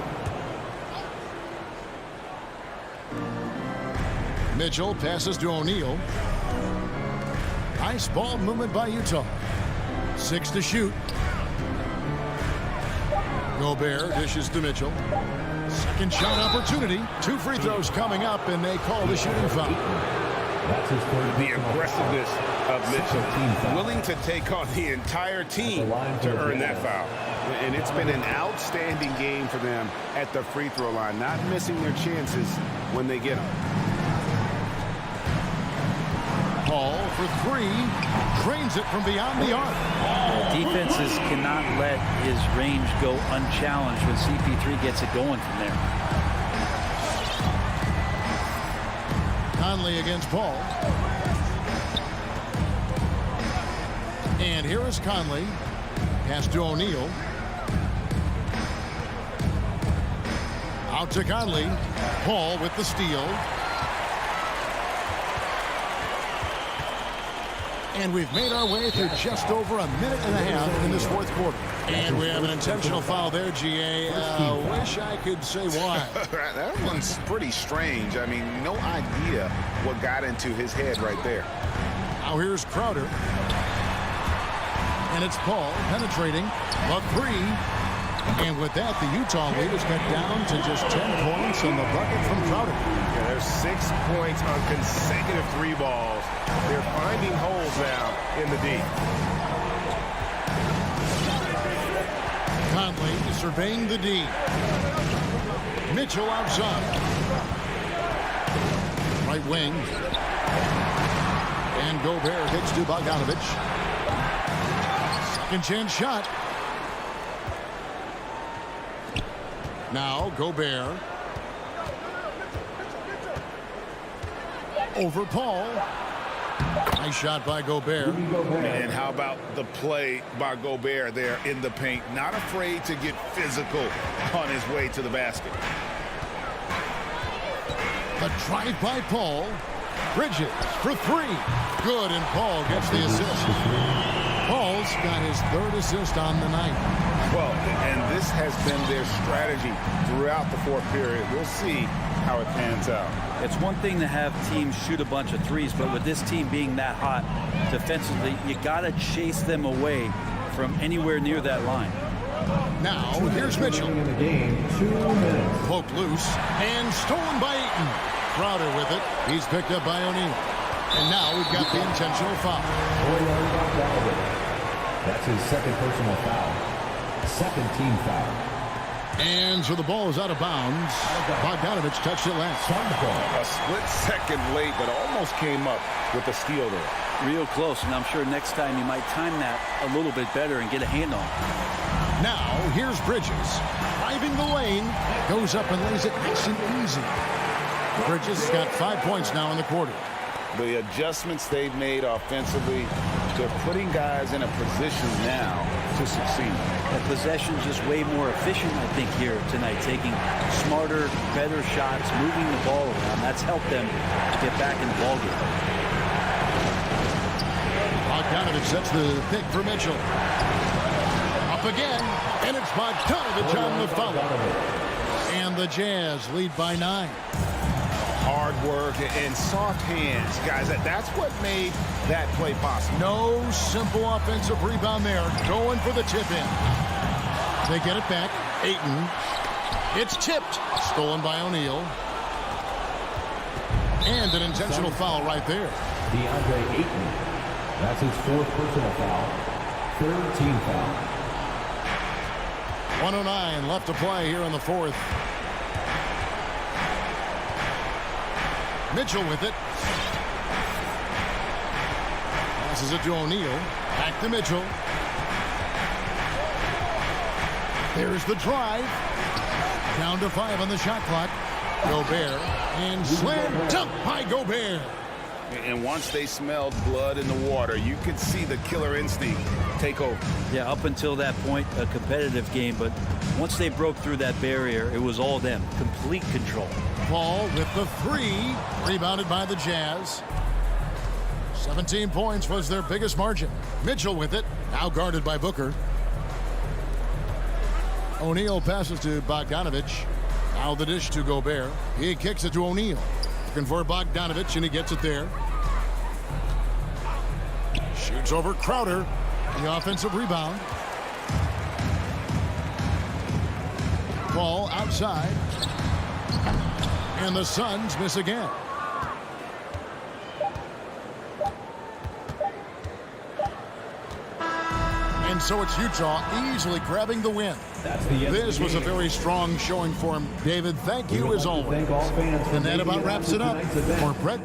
Mitchell passes to O'Neal. Nice ball movement by Utah. 6 to shoot. Gobert dishes to Mitchell. Second shot opportunity. 2 free throws coming up, and they call the shooting foul. That's his third. The aggressiveness of Mitchell, willing to take on the entire team to earn that foul. And it's been an outstanding game for them at the free throw line, not missing their chances when they get them. Paul for 3. Drains it from beyond the arc. Defenses cannot let his range go unchallenged when CP3 gets it going from there. Conley against Paul. And here is Conley. Pass to O'Neal. Out to Conley. Paul with the steal. And we've made our way through just over a minute and a half in this fourth quarter. And we have an intentional foul there, GA. Wish I could say why. That one's pretty strange. I mean, no idea what got into his head right there. Now here's Crowder. And it's Paul penetrating. A 3. And with that, the Utah lead is cut down to just 10 points on the bucket from Crowder. Yeah, there's 6 points on consecutive 3 balls. They're finding holes now in the D. Conley surveying the D. Mitchell outside. Right wing. And Gobert kicks to Bogdanovich. Second chance shot. Now Gobert. Over Paul. Nice shot by Gobert. And how about the play by Gobert there in the paint? Not afraid to get physical on his way to the basket. The drive by Paul. Bridges for 3. Good, and Paul gets the assist. Paul's got his 3rd assist on the night. Well, and this has been their strategy throughout the fourth period. We'll see how it pans out. It's one thing to have teams shoot a bunch of threes, but with this team being that hot defensively, you got to chase them away from anywhere near that line. Now, here's Mitchell. In the game, 2 minutes. Poked loose and stolen by Ayton. Crowder with it. He's picked up by O'Neal. And now we've got the intentional foul. That's his second personal foul. Second team foul. And so the ball is out of bounds. Bogdanovich touched it last. A split second late, but almost came up with a steal there. Real close, and I'm sure next time you might time that a little bit better and get a hand on it. Now, here's Bridges. Driving the lane. Goes up and lays it nice and easy. Bridges has got 5 points now in the quarter. The adjustments they've made offensively, they're putting guys in a position now to succeed. The possession just way more efficient, I think, here tonight, taking smarter, better shots, moving the ball around. That's helped them get back in the ballgame. Bogdanovich sets the pick for Mitchell. Up again, and it's Bogdanovich on the follow. And the Jazz lead by 9. Hard work and soft hands, guys. That's what made that play possible. No simple offensive rebound there. Going for the tip in. They get it back. Ayton. It's tipped. Stolen by O'Neal. And an intentional foul right there. DeAndre Ayton. That's his 4th personal foul. 3rd team foul. 1:09 left to play here in the 4th. Mitchell with it. Passes it to O'Neal. Back to Mitchell. There's the drive. Down to 5 on the shot clock. Gobert. And slam dunk by Gobert. And once they smelled blood in the water, you could see the killer instinct take over. Yeah, up until that point, a competitive game, but once they broke through that barrier, it was all them. Complete control. Paul with the 3. Rebounded by the Jazz. 17 points was their biggest margin. Mitchell with it. Now guarded by Booker. O'Neal passes to Bogdanovich. Now the dish to Gobert. He kicks it to O'Neal. Looking for Bogdanovich, and he gets it there. Shoots over Crowder. The offensive rebound. Ball outside. And the Suns miss again. And so it's Utah easily grabbing the win. This was a very strong showing for him. David, thank you as always. And that about wraps it up for Brett.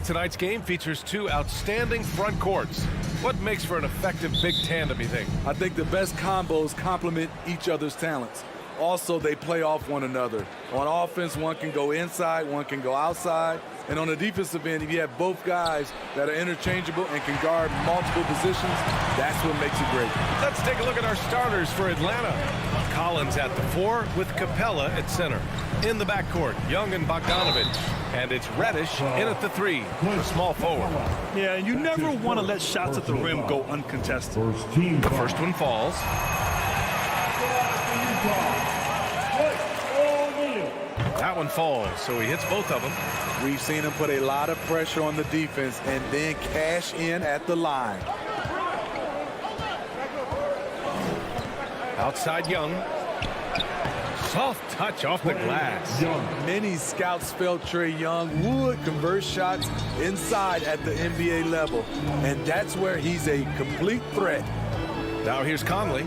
tonight's game features two outstanding front courts. What makes for an effective big tandem, you think? I think the best combos complement each other's talents. Also, they play off one another. On offense, one can go inside, one can go outside. And on the defensive end, if you have both guys that are interchangeable and can guard multiple positions, that's what makes it great. Let's take a look at our starters for Atlanta. Collins at the 4 with Capella at center. In the backcourt, Young and Bogdanovich. And it's Reddish in at the 3, the small forward. Yeah, and you never want to let shots at the rim go uncontested. The first one falls. That one falls, so he hits both of them. We've seen him put a lot of pressure on the defense and then cash in at the line. Outside Young. Soft touch off the glass. Many scouts felt Trae Young would convert shots inside at the NBA level, and that's where he's a complete threat. Now here's Conley.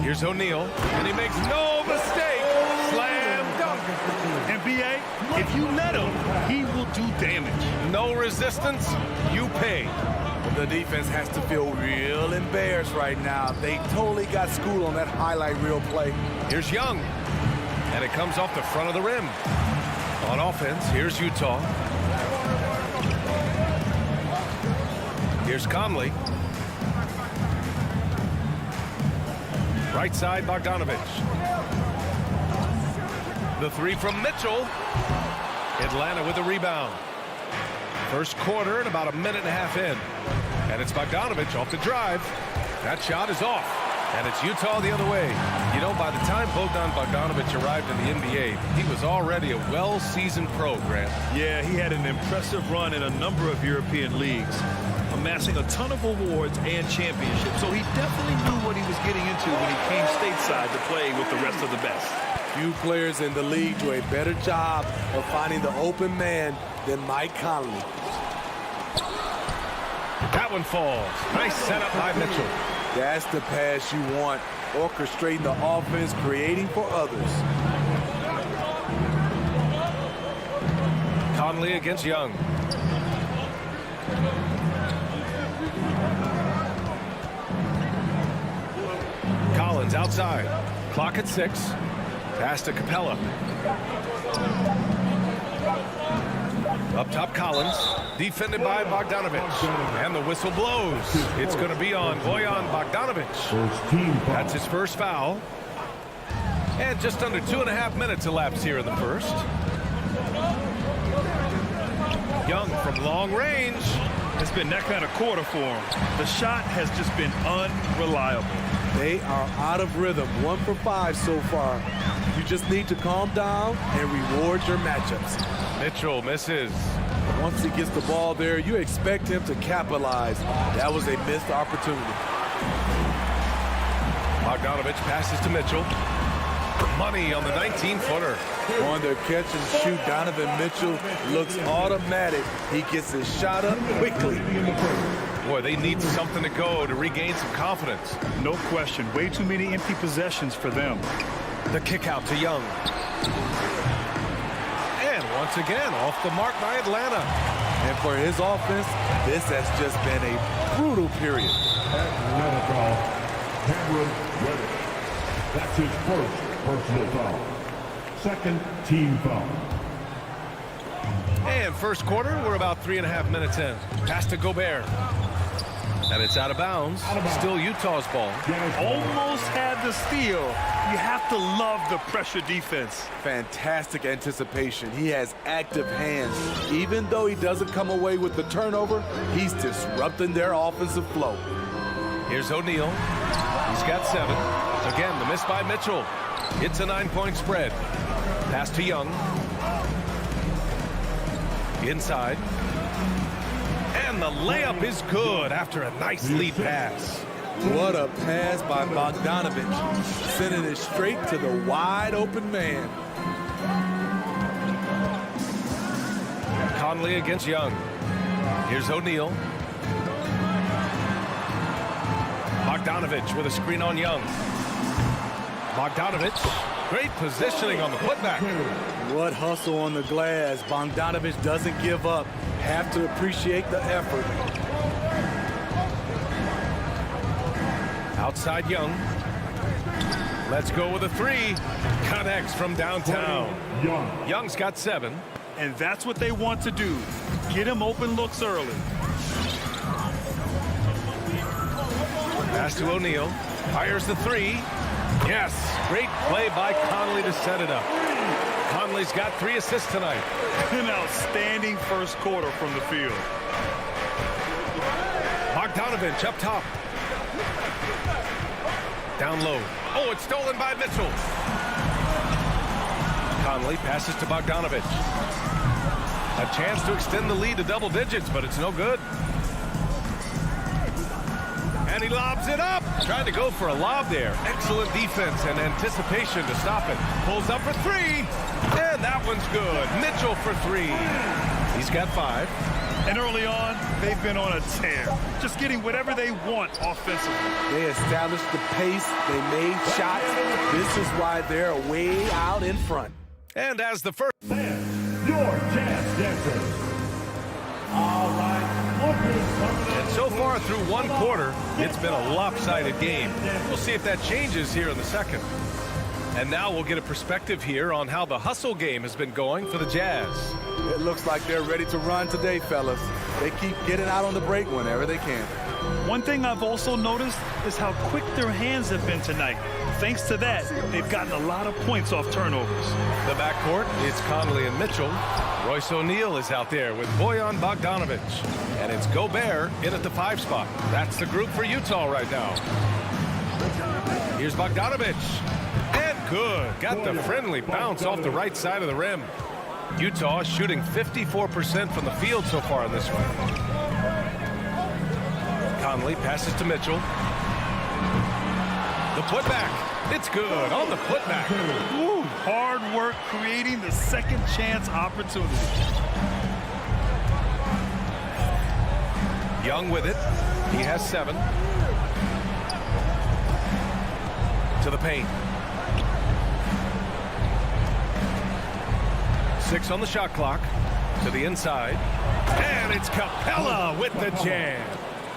Here's O'Neal, and he makes no mistake. Slam dunk. NBA, if you let him, he will do damage. No resistance, you pay. The defense has to feel real embarrassed right now. They totally got schooled on that highlight reel play. Here's Young, and it comes off the front of the rim. On offense, here's Utah. Here's Conley. Right side, Bogdanovich. The 3 from Mitchell. Atlanta with a rebound. First quarter and about a minute and a half in. And it's Bogdanovich off the drive. That shot is off. And it's Utah the other way. You know, by the time Bogdanovich arrived in the NBA, he was already a well-seasoned pro, Grant. Yeah, he had an impressive run in a number of European leagues, amassing a ton of awards and championships. So he definitely knew what he was getting into when he came stateside to play with the rest of the best. Few players in the league do a better job of finding the open man than Mike Conley. That one falls. Nice setup by Mitchell. That's the pass you want. Orchestrating the offense, creating for others. Conley against Young. Collins outside. Clock at 6. Pass to Capella. Up top, Collins. Defended by Bogdanovich. And the whistle blows. It's going to be on Bojan Bogdanovich. That's his first foul. And just under 2.5 minutes elapsed here in the first. Young from long range. It's been that kind of quarter for him. The shot has just been unreliable. They are out of rhythm. 1 for 5 so far. You just need to calm down and reward your matchups. Mitchell misses. Once he gets the ball there, you expect him to capitalize. That was a missed opportunity. Bogdanovich passes to Mitchell. Money on the 19-footer. On their catch and shoot, Donovan Mitchell looks automatic. He gets his shot up quickly. Boy, they need something to go to regain some confidence. No question. Way too many empty possessions for them. The kick out to Young. And once again, off the mark by Atlanta. And for his offense, this has just been a brutal period. Atlanta foul. Cameron Reddish. That's his first personal foul. Second team foul. And first quarter, we're about 3.5 minutes in. Pass to Gobert. And it's out of bounds. Still Utah's ball. Almost had the steal. You have to love the pressure defense. Fantastic anticipation. He has active hands. Even though he doesn't come away with the turnover, he's disrupting their offensive flow. Here's O'Neal. He's got 7. Again, the miss by Mitchell. It's a 9-point spread. Pass to Young. Inside. And the layup is good after a nice lead pass. What a pass by Bogdanovich, sending it straight to the wide open man. Conley against Young. Here's O'Neal. Bogdanovich with a screen on Young. Bogdanovich Great positioning on the putback. What hustle on the glass. Bogdanovich doesn't give up. Have to appreciate the effort. Outside Young. Let's go with a three. Connects from downtown. Young's got 7. And that's what they want to do. Get him open looks early. Pass to O'Neal. Fires the 3. Yes, great play by Conley to set it up. Conley's got 3 assists tonight. An outstanding first quarter from the field. Bogdanovich up top. Down low. Oh, it's stolen by Mitchell. Conley passes to Bogdanovich. A chance to extend the lead to double digits, but it's no good. And he lobs it up. Trying to go for a lob there. Excellent defense and anticipation to stop it. Pulls up for 3. And that one's good. Mitchell for 3. He's got 5. And early on, they've been on a tear. Just getting whatever they want offensively. They established the pace. They made shots. This is why they're way out in front. And as the first... Your Jazz Dancers. All right. And so far through one quarter, it's been a lopsided game. We'll see if that changes here in the second. And now we'll get a perspective here on how the hustle game has been going for the Jazz. It looks like they're ready to run today, fellas. They keep getting out on the break whenever they can. One thing I've also noticed is how quick their hands have been tonight. Thanks to that, they've gotten a lot of points off turnovers. The backcourt, it's Conley and Mitchell. Royce O'Neal is out there with Bojan Bogdanovich. And it's Gobert in at the 5 spot. That's the group for Utah right now. Here's Bogdanovich. And good. Got the friendly bounce off the right side of the rim. Utah shooting 54% from the field so far in this one. Conley passes to Mitchell. The putback. It's good on the putback. Woo, hard work creating the second chance opportunity. Young with it. He has 7. To the paint. 6 on the shot clock. To the inside. And it's Capella with the jam.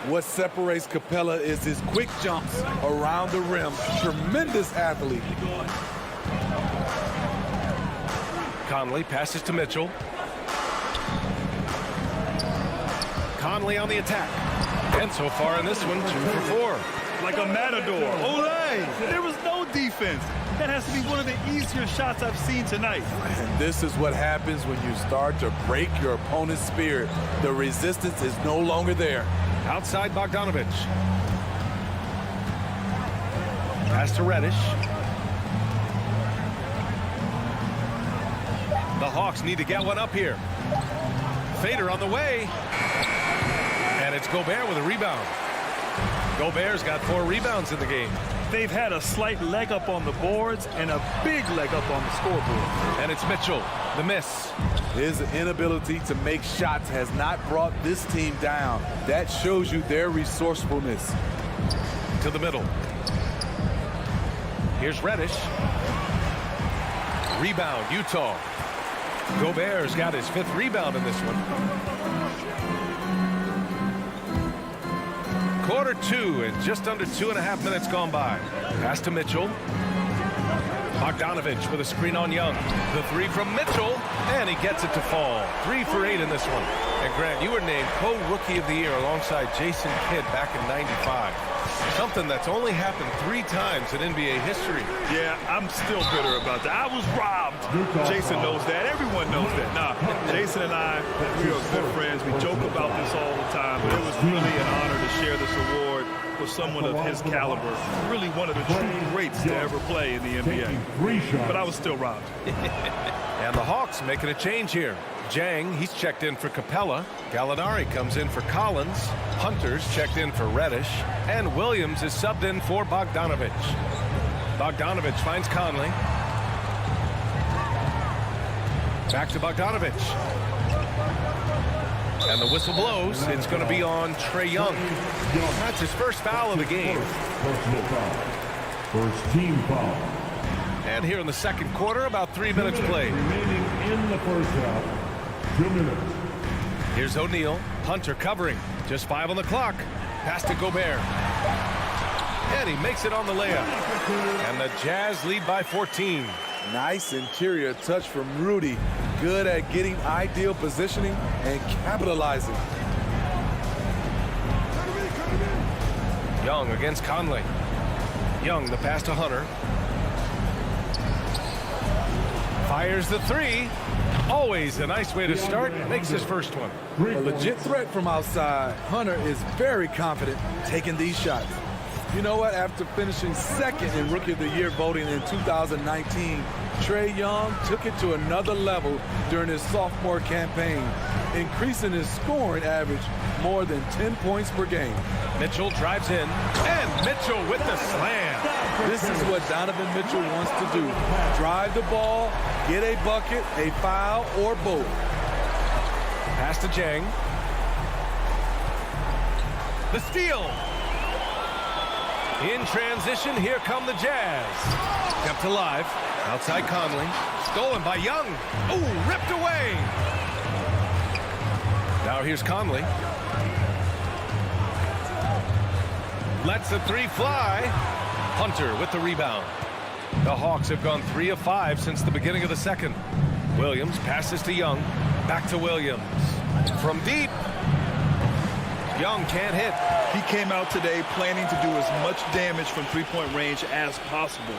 What separates Capella is his quick jumps around the rim. Tremendous athlete. Conley passes to Mitchell. Conley on the attack. And so far in this one, 2 for 4. Like a matador. Olay! There was no defense. That has to be one of the easier shots I've seen tonight. And this is what happens when you start to break your opponent's spirit. The resistance is no longer there. Outside Bogdanovich. Pass to Reddish. The Hawks need to get one up here. Fader on the way. And it's Gobert with a rebound. Gobert's got 4 rebounds in the game. They've had a slight leg up on the boards and a big leg up on the scoreboard. And it's Mitchell, the miss. His inability to make shots has not brought this team down. That shows you their resourcefulness. To the middle. Here's Reddish. Rebound, Utah. Gobert's got his 5th rebound in this one. Quarter 2 and just under 2.5 minutes gone by. Pass to Mitchell. Bogdanovich with a screen on Young. The 3 from Mitchell, and he gets it to fall. 3 for 8 in this one. And Grant, you were named co-rookie of the year alongside Jason Kidd back in '95. Something that's only happened 3 times in NBA history. Yeah, I'm still bitter about that. I was robbed. Jason knows that. Everyone knows that. Nah, Jason and I, we are good friends. We joke about this all the time, but it was really an honor to share this award with someone of his caliber. Really one of the true greats to ever play in the NBA. But I was still robbed. And the Hawks making a change here. Jang, he's checked in for Capella. Gallinari comes in for Collins. Hunter's checked in for Reddish. And Williams is subbed in for Bogdanovich. Bogdanovich finds Conley. Back to Bogdanovich. And the whistle blows. It's going to be on Trae Young. That's his first foul of the game. Personal foul. First team foul. And here in the second quarter, about 3 minutes played. Remaining in the first half. 2 minutes. Here's O'Neal. Hunter covering. Just 5 on the clock. Pass to Gobert. And he makes it on the layup. And the Jazz lead by 14. Nice interior touch from Rudy. Good at getting ideal positioning and capitalizing. Young against Conley. Young, the pass to Hunter. Fires the three. Always a nice way to start. Makes his first one. A legit threat from outside. Hunter is very confident taking these shots. You know what? After finishing second in Rookie of the Year voting in 2019, Trae Young took it to another level during his sophomore campaign, increasing his scoring average more than 10 points per game. Mitchell drives in, and Mitchell with the slam. This is what Donovan Mitchell wants to do. Drive the ball, get a bucket, a foul, or both. Pass to Jang. The steal. In transition, here come the Jazz. Kept alive. Outside Conley. Stolen by Young. Ooh, ripped away. Now here's Conley. Lets the three fly. Hunter with the rebound. The Hawks have gone 3 of 5 since the beginning of the second. Williams passes to Young. Back to Williams. From deep. Young can't hit. He came out today planning to do as much damage from three-point range as possible.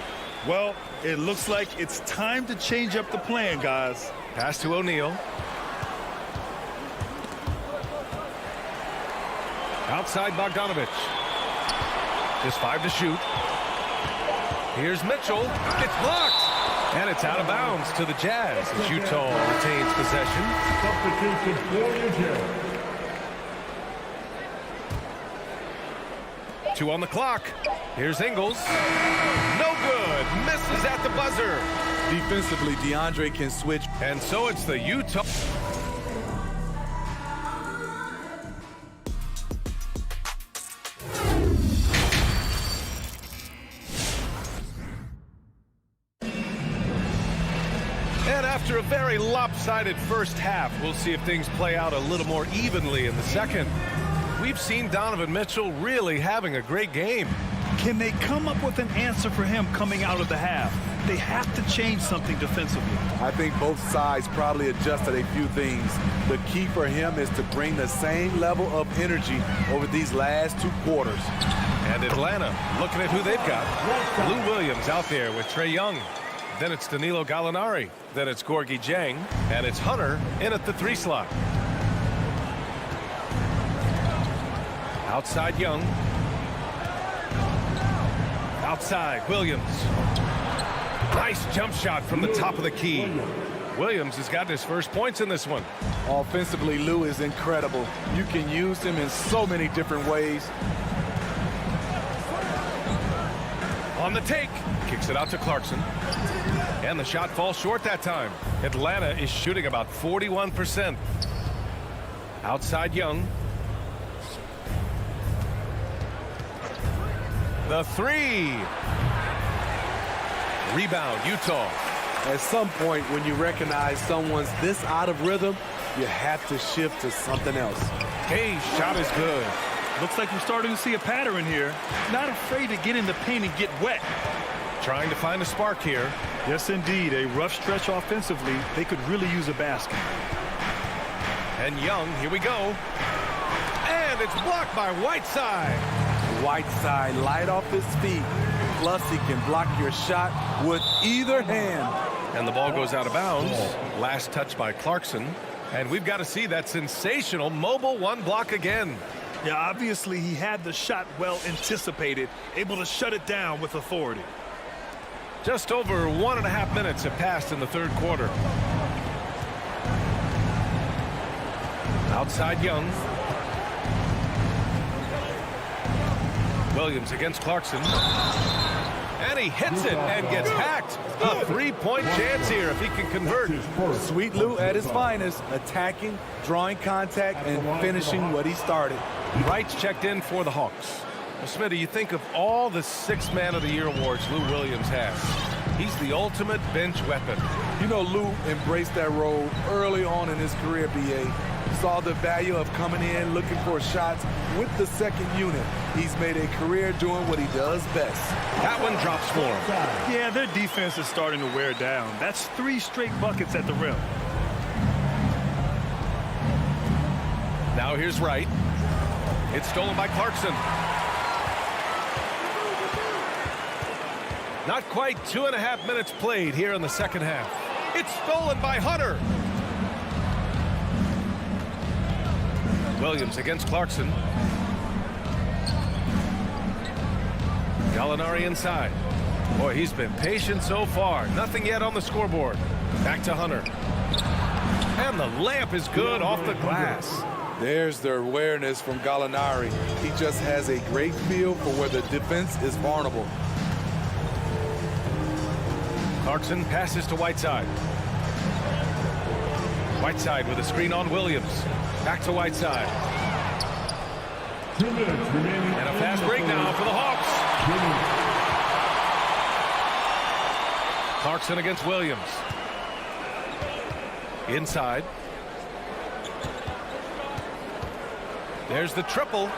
Well, it looks like it's time to change up the plan, guys. Pass to O'Neal. Outside Bogdanovich. Just 5 to shoot. Here's Mitchell. It's blocked. And it's out of bounds to the Jazz as Utah retains possession. Substitution for the Jazz. 2 on the clock. Here's Ingles. No good. Misses at the buzzer. Defensively, DeAndre can switch. And so it's the Utah. And after a very lopsided first half, we'll see if things play out a little more evenly in the second. We've seen Donovan Mitchell really having a great game. Can they come up with an answer for him coming out of the half? They have to change something defensively. I think both sides probably adjusted a few things. The key for him is to bring the same level of energy over these last 2 quarters. And Atlanta looking at who they've got. Lou Williams out there with Trae Young. Then it's Danilo Gallinari. Then it's Gorgui Dieng. And it's Hunter in at the 3 slot. Outside Young. Outside Williams. Nice jump shot from the top of the key. Williams has gotten his first points in this one. Offensively, Lou is incredible. You can use him in so many different ways. On the take. Kicks it out to Clarkson. And the shot falls short that time. Atlanta is shooting about 41%. Outside Young. The 3. Rebound, Utah. At some point, when you recognize someone's this out of rhythm, you have to shift to something else. Hayes' shot is good. Looks like we're starting to see a pattern here. Not afraid to get in the paint and get wet. Trying to find a spark here. Yes, indeed. A rough stretch offensively. They could really use a basket. And Young, here we go. And it's blocked by Whiteside. Whiteside light off his feet. Plus, he can block your shot with either hand. And the ball goes out of bounds. Last touch by Clarkson. And we've got to see that sensational mobile 1 block again. Yeah, obviously he had the shot well anticipated, able to shut it down with authority. Just over 1.5 minutes have passed in the third quarter. Outside Young. Williams against Clarkson. And he hits it and gets hacked. A 3-point chance here if he can convert. Sweet Lou at his finest, attacking, drawing contact, and finishing what he started. Wright's checked in for the Hawks. Well, Smitty, you think of all the 6th Man of the Year awards Lou Williams has. He's the ultimate bench weapon. You know, Lou embraced that role early on in his career, BA. Saw the value of coming in, looking for shots with the second unit. He's made a career doing what he does best. That one drops for him. Yeah, their defense is starting to wear down. That's 3 straight buckets at the rim. Now here's Wright. It's stolen by Clarkson. Not quite 2.5 minutes played here in the second half. It's stolen by Hunter. Williams against Clarkson. Gallinari inside. Boy, he's been patient so far. Nothing yet on the scoreboard. Back to Hunter. And the layup is good off the glass. There's the awareness from Gallinari. He just has a great feel for where the defense is vulnerable. Clarkson passes to Whiteside. Whiteside with a screen on Williams. Back to Whiteside. 2 minutes remaining. And a fast break now for the Hawks. Clarkson against Williams. Inside. There's the triple.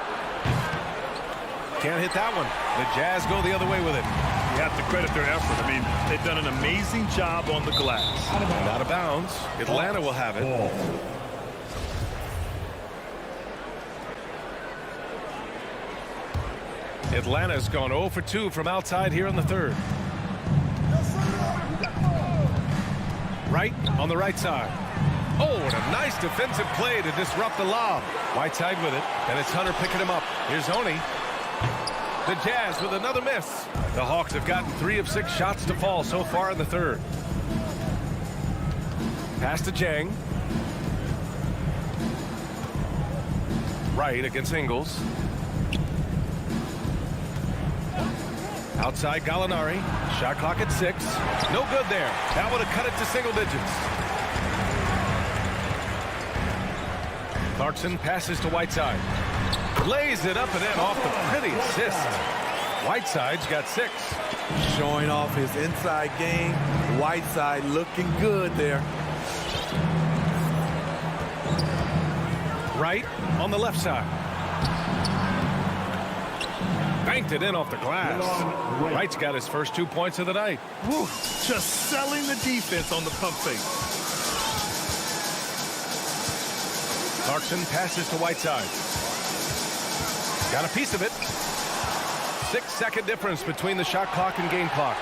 Can't hit that one. The Jazz go the other way with it. You have to credit their effort. I mean, they've done an amazing job on the glass. And out of bounds. Atlanta will have it. Atlanta's gone 0 for 2 from outside here in the third. Wright on the right side. Oh, and a nice defensive play to disrupt the lob. Whiteside with it, and it's Hunter picking him up. Here's Oni. The Jazz with another miss. The Hawks have gotten 3 of 6 shots to fall so far in the third. Pass to Jang. Wright against Ingles. Outside Gallinari. Shot clock at 6. No good there. That would have cut it to single digits. Clarkson passes to Whiteside. Lays it up and in off the pretty assist. Whiteside's got 6. Showing off his inside game. Whiteside looking good there. Wright on the left side. Banked it in off the glass. Wright's got his first 2 points of the night. Woo, just selling the defense on the pump fake. Clarkson passes to Whiteside. Got a piece of it. 6-second difference between the shot clock and game clock.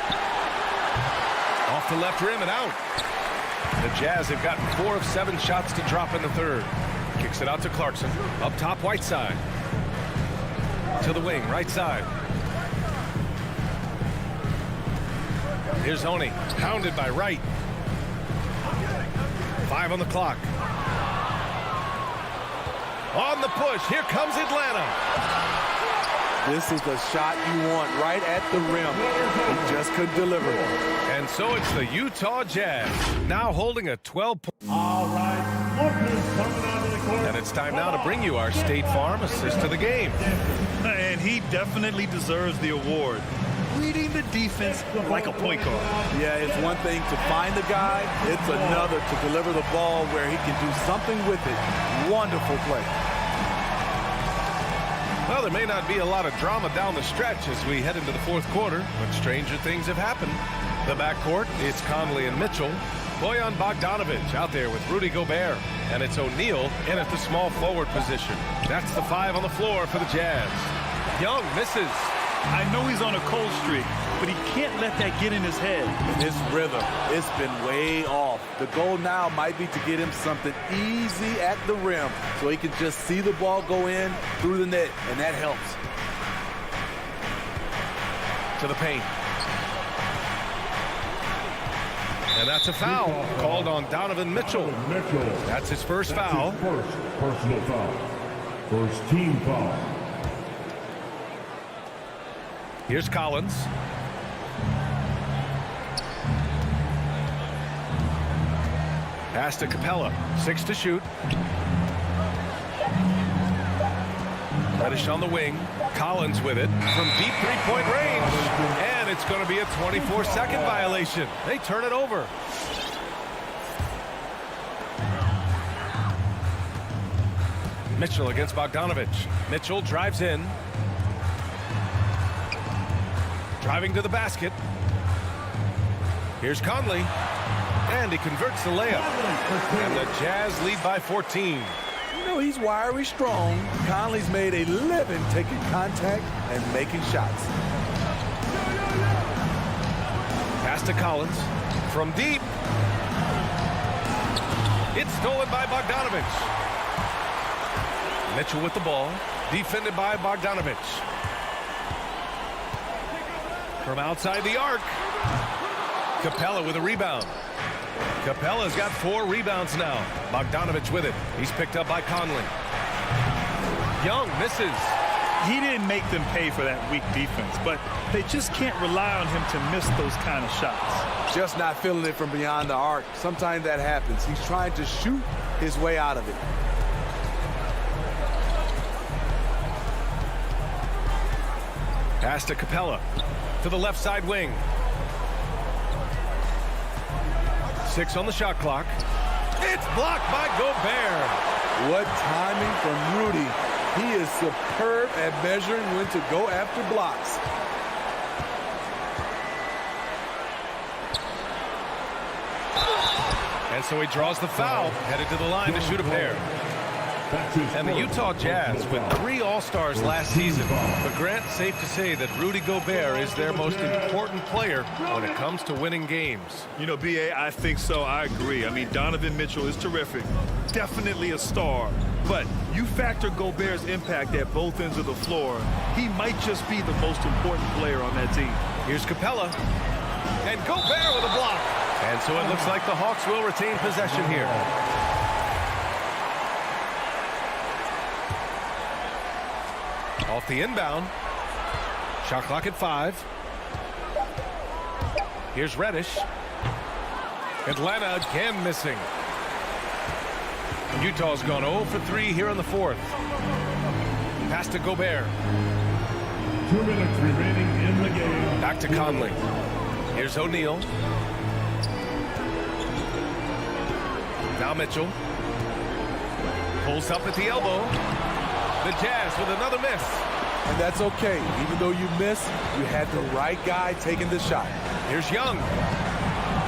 Off the left rim and out. The Jazz have gotten 4 of 7 shots to drop in the third. Kicks it out to Clarkson. Up top, Whiteside. To the wing, right side. Here's Oni, pounded by Wright. 5 on the clock. On the push, here comes Atlanta. This is the shot you want right at the rim. He just couldn't deliver. And so it's the Utah Jazz, now holding a 12-point. All right, Lucas coming onto the court. And it's time now to bring you our State Farm assist of the game. And he definitely deserves the award. Reading the defense like a point guard. Yeah, it's one thing to find the guy. It's another to deliver the ball where he can do something with it. Wonderful play. Well, there may not be a lot of drama down the stretch as we head into the fourth quarter, but stranger things have happened. The backcourt, it's Conley and Mitchell. Bojan Bogdanovic out there with Rudy Gobert. And it's O'Neal in at the small forward position. That's the 5 on the floor for the Jazz. Young misses. I know he's on a cold streak, but he can't let that get in his head. His rhythm, it's been way off. The goal now might be to get him something easy at the rim so he can just see the ball go in through the net, and that helps. To the paint. And that's a foul called on Donovan Mitchell. That's his first foul. First personal foul. First team foul. Here's Collins. Pass to Capella. 6 to shoot. Reddish on the wing. Collins with it from deep three-point range. And it's going to be a 24-second violation. They turn it over. Mitchell against Bogdanovich. Mitchell drives in. Driving to the basket. Here's Conley. And he converts the layup. And the Jazz lead by 14. You know, he's wiry strong. Conley's made a living taking contact and making shots. Pass to Collins. From deep. It's stolen by Bogdanovich. Mitchell with the ball. Defended by Bogdanovich. From outside the arc. Capella with a rebound. Capella's got 4 rebounds now. Bogdanovich with it. He's picked up by Conley. Young misses. He didn't make them pay for that weak defense, but they just can't rely on him to miss those kind of shots. Just not feeling it from beyond the arc. Sometimes that happens. He's trying to shoot his way out of it. Pass to Capella. To the left side wing. 6 on the shot clock. It's blocked by Gobert. What timing from Rudy. He is superb at measuring when to go after blocks. And so he draws the foul, headed to the line to shoot a pair. And the Utah Jazz with 3 All-Stars last season. But Grant, safe to say that Rudy Gobert is their most important player when it comes to winning games. You know, B.A., I think so. I agree. I mean, Donovan Mitchell is terrific. Definitely a star. But you factor Gobert's impact at both ends of the floor, he might just be the most important player on that team. Here's Capella. And Gobert with a block. And so it looks like the Hawks will retain possession here. Off the inbound. Shot clock at 5. Here's Reddish. Atlanta again missing. Utah's gone 0 for 3 here in the 4th. Pass to Gobert. 2 minutes remaining in the game. Back to Conley. Here's O'Neal. Now Mitchell. Pulls up at the elbow. The Jazz with another miss. And that's okay. Even though you miss, you had the right guy taking the shot. Here's Young.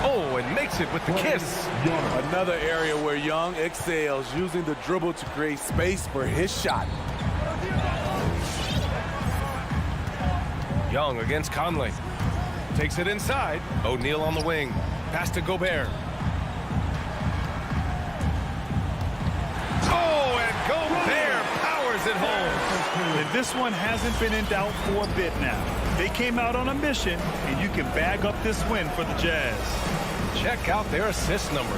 Oh, and makes it with the kiss. Another area where Young excels, using the dribble to create space for his shot. Young against Conley. Takes it inside. O'Neal on the wing. Pass to Gobert. Oh, and Gobert powers it home. And this one hasn't been in doubt for a bit now. They came out on a mission, and you can bag up this win for the Jazz. Check out their assist numbers.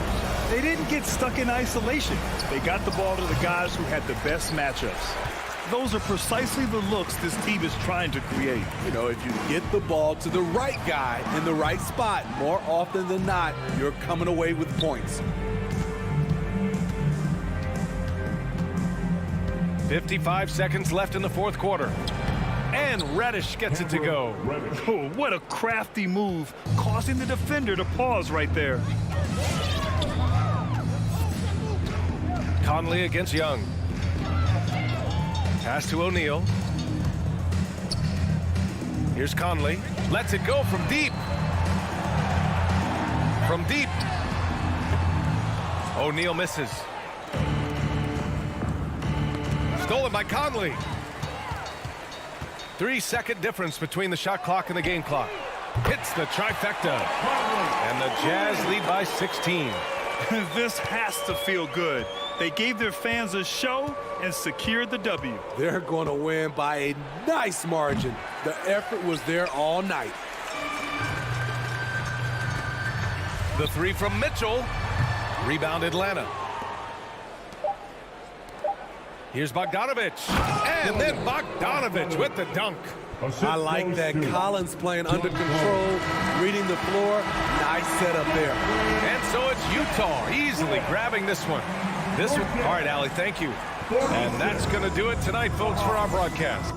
They didn't get stuck in isolation. They got the ball to the guys who had the best matchups. Those are precisely the looks this team is trying to create. You know, if you get the ball to the right guy in the right spot, more often than not, you're coming away with points. 55 seconds left in the 4th quarter. And Reddish gets it to go. Oh, what a crafty move, causing the defender to pause right there. Conley against Young. Pass to O'Neal. Here's Conley. Lets it go from deep. From deep. O'Neal misses. Stolen by Conley. 3-second difference between the shot clock and the game clock. Hits the trifecta. And the Jazz lead by 16. This has to feel good. They gave their fans a show and secured the W. They're going to win by a nice margin. The effort was there all night. The 3 from Mitchell. Rebound Atlanta. Here's Bogdanovich. And then Bogdanovich with the dunk. I like that. Collins playing under control, reading the floor. Nice setup there. And so it's Utah easily grabbing this one. All right, Allie, thank you. And that's going to do it tonight, folks, for our broadcast.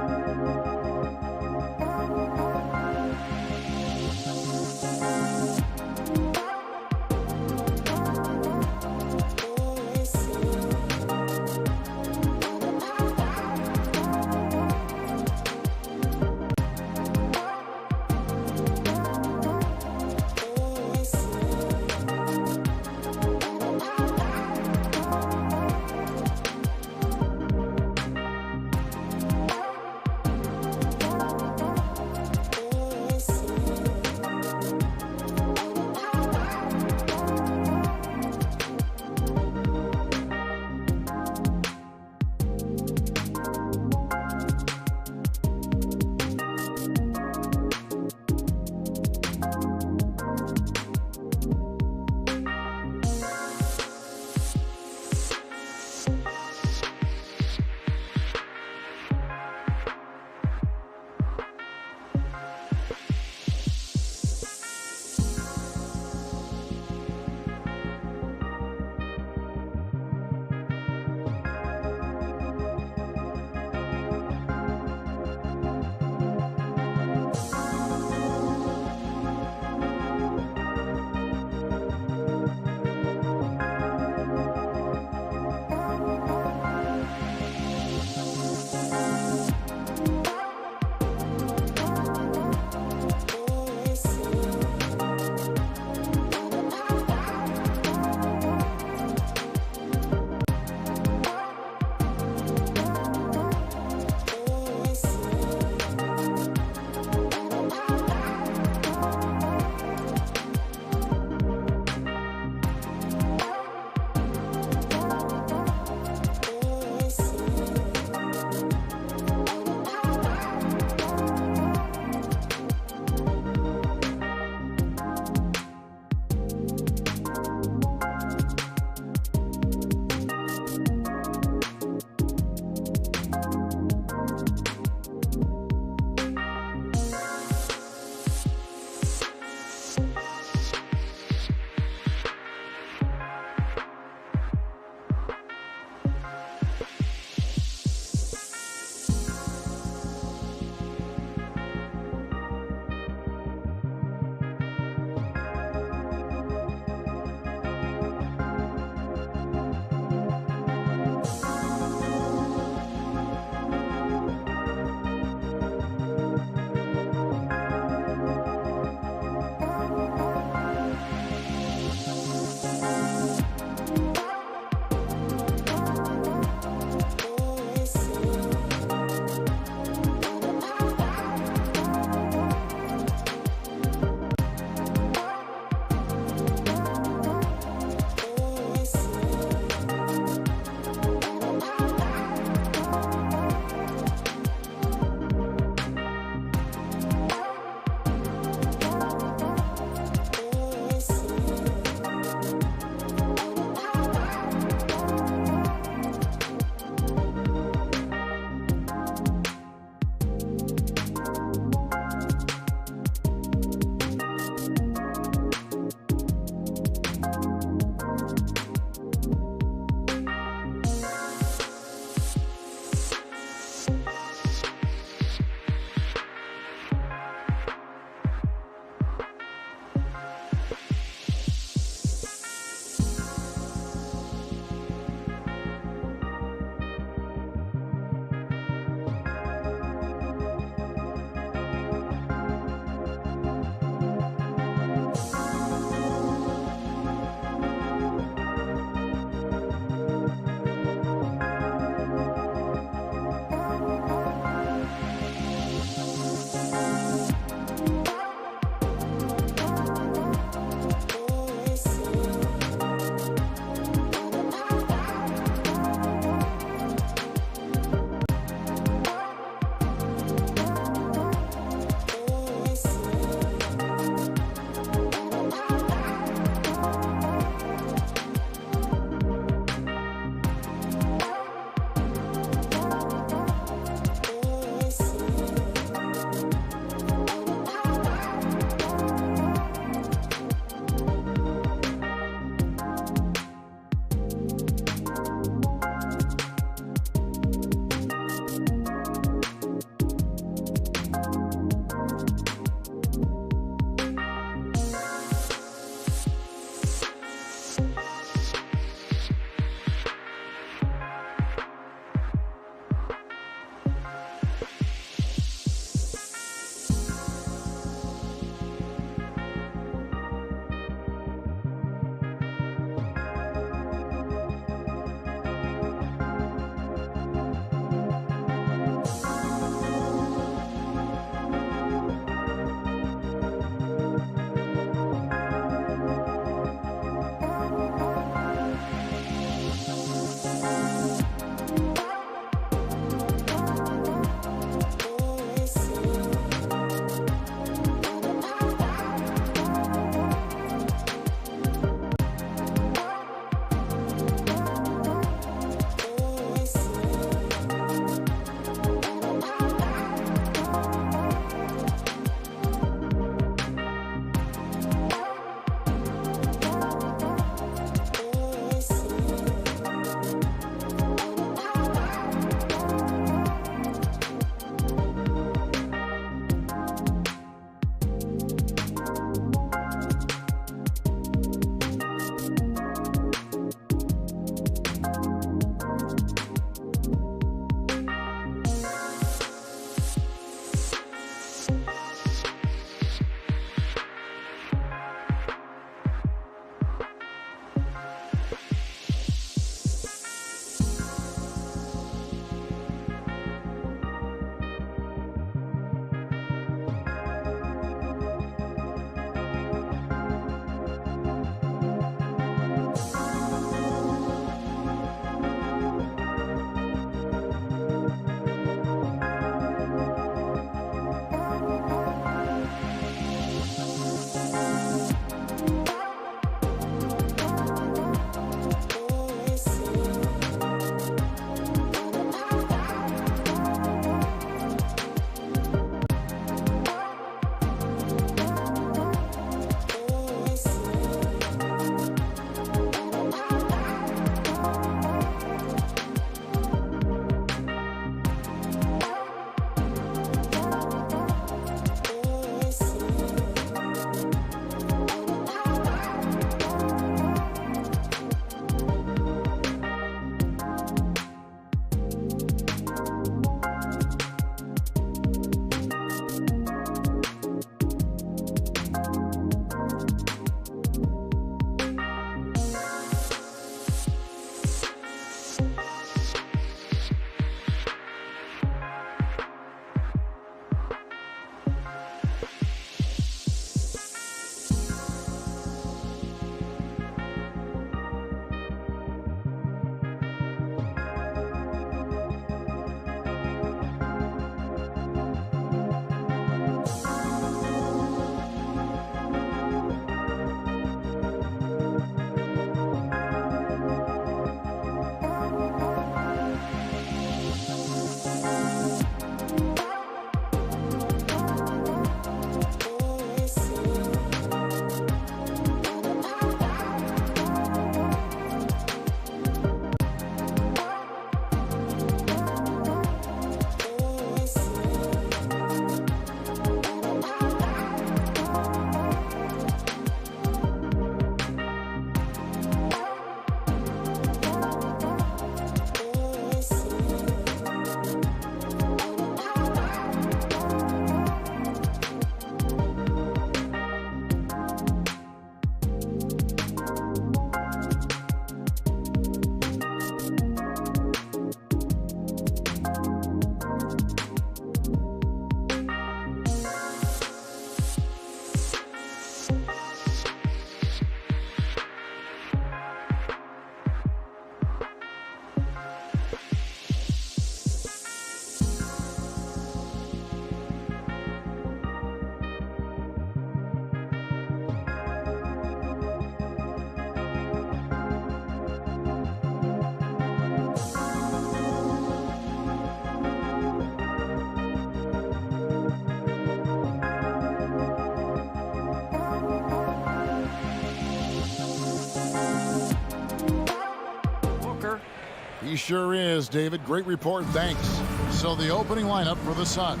He sure is, David. Great report. Thanks. So the opening lineup for the Suns.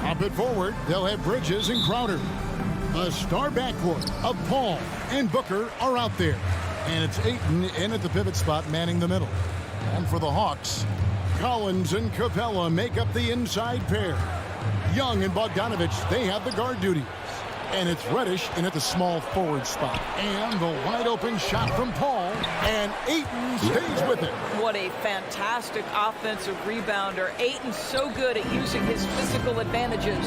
Up and forward, they'll have Bridges and Crowder. A star backcourt of Paul and Booker are out there. And it's Ayton in at the pivot spot, manning the middle. And for the Hawks, Collins and Capella make up the inside pair. Young and Bogdanovich, they have the guard duties. And it's Reddish in at the small forward spot. And the wide open shot from Paul. And Ayton stays with it. What a fantastic offensive rebounder. Ayton's so good at using his physical advantages.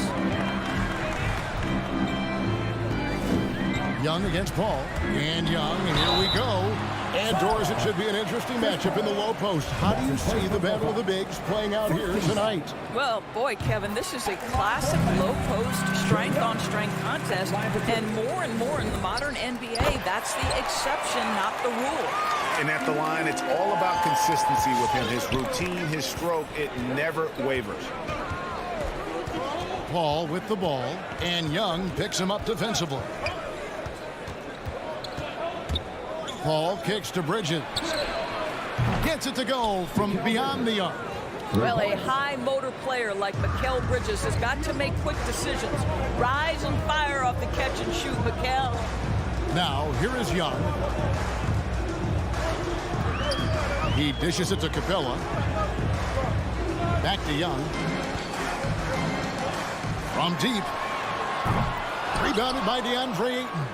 Young against Paul. And Young, and here we go. And doors, it should be an interesting matchup in the low post. How do you see the battle of the bigs playing out here tonight? Well, boy, Kevin, this is a classic low-post, strength-on-strength contest. And more in the modern NBA, that's the exception, not the rule. And at the line, it's all about consistency with him. His routine, his stroke, it never wavers. Paul with the ball, and Young picks him up defensively. Paul kicks to Bridges. Gets it to go from beyond the arc. Well, a high motor player like Mikal Bridges has got to make quick decisions. Rise and fire off the catch and shoot, Mikal. Now, here is Young. He dishes it to Capella. Back to Young. From deep. Rebounded by DeAndre Ayton.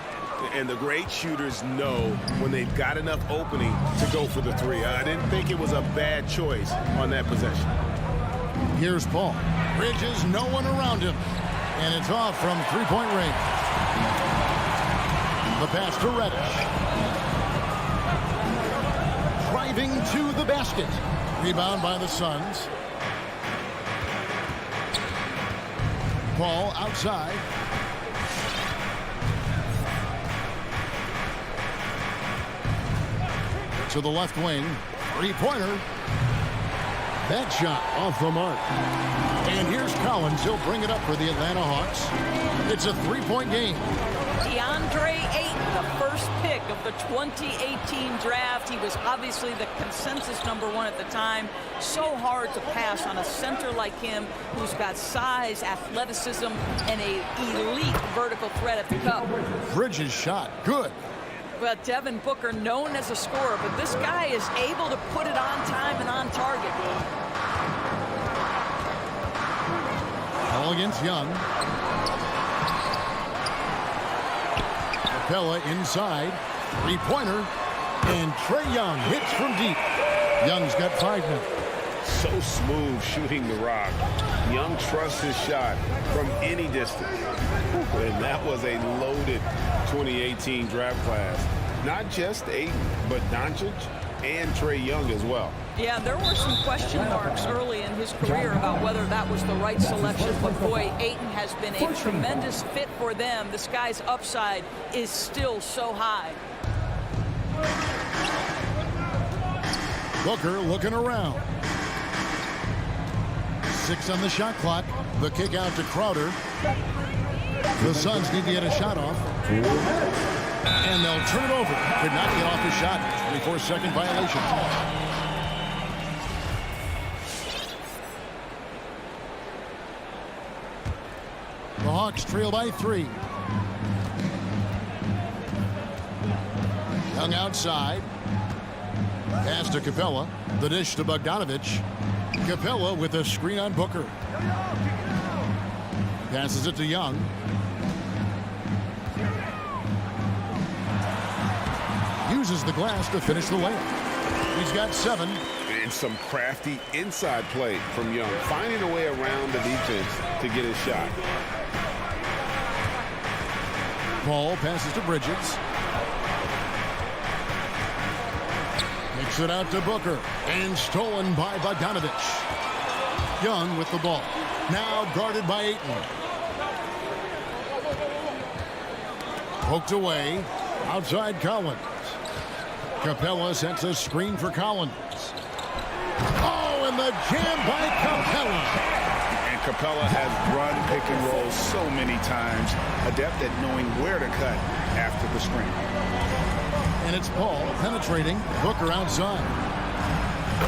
And the great shooters know when they've got enough opening to go for the three. I didn't think it was a bad choice on that possession. Here's Paul. Bridges, no one around him. And it's off from three-point range. The pass to Reddish. Driving to the basket. Rebound by the Suns. Paul outside. To the left wing. Three-pointer. That shot off the mark. And here's Collins. He'll bring it up for the Atlanta Hawks. It's a three-point game. DeAndre Ayton, the first pick of the 2018 draft. He was obviously the consensus #1 at the time. So hard to pass on a center like him who's got size, athleticism, and an elite vertical threat at the cup. Bridges shot. Good. Well, Devin Booker, known as a scorer, but this guy is able to put it on time and on target. All against Young. Capella inside. Three-pointer. And Trae Young hits from deep. Young's got 5 minutes. So smooth shooting the rock. Young trusts his shot from any distance. And that was a loaded 2018 draft class. Not just Ayton, but Doncic and Trae Young as well. Yeah, there were some question marks early in his career about whether that was the right selection. But boy, Ayton has been a tremendous fit for them. This guy's upside is still so high. Booker looking around. 6 on the shot clock. The kick out to Crowder. The Suns need to get a shot off. And they'll turn it over. Could not get off the shot. 24-second violation. The Hawks trail by 3. Young outside. Pass to Capella. The dish to Bogdanovich. Capella with a screen on Booker. Passes it to Young. Uses the glass to finish the layup. He's got 7. And some crafty inside play from Young, finding a way around the defense to get his shot. Paul passes to Bridges. Kicks it out to Booker. And stolen by Bogdanovich. Young with the ball. Now guarded by Ayton. Poked away. Outside Collins. Capella sets a screen for Collins. Oh, and the jam by Capella. And Capella has run pick and roll so many times. Adept at knowing where to cut after the screen. And it's Paul penetrating. Booker outside.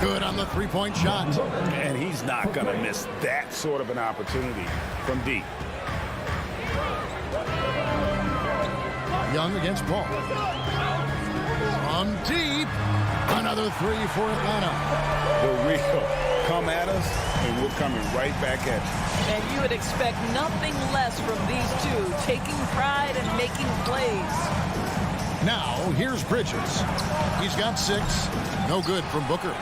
Good on the three-point shot. And he's not going to miss that sort of an opportunity from deep. Young against Paul. From deep. Another three for Atlanta. The real come at us, and we're coming right back at you. And you would expect nothing less from these two, taking pride and making plays. Now, here's Bridges. He's got 6. No good from Booker.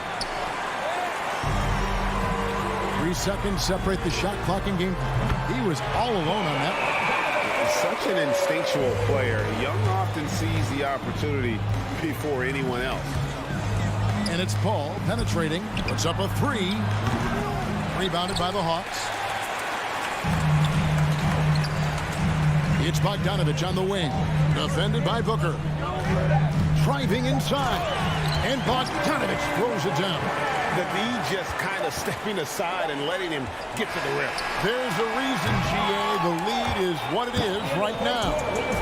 3 seconds separate the shot clock and game. He was all alone on that. Such an instinctual player. Young often sees the opportunity before anyone else. And it's Paul penetrating. Puts up a 3. Rebounded by the Hawks. It's Bogdanovich on the wing. Defended by Booker. Driving inside. And Bogdanovich throws it down. The D just kind of stepping aside and letting him get to the rim. There's a reason, GA. The lead is what it is right now.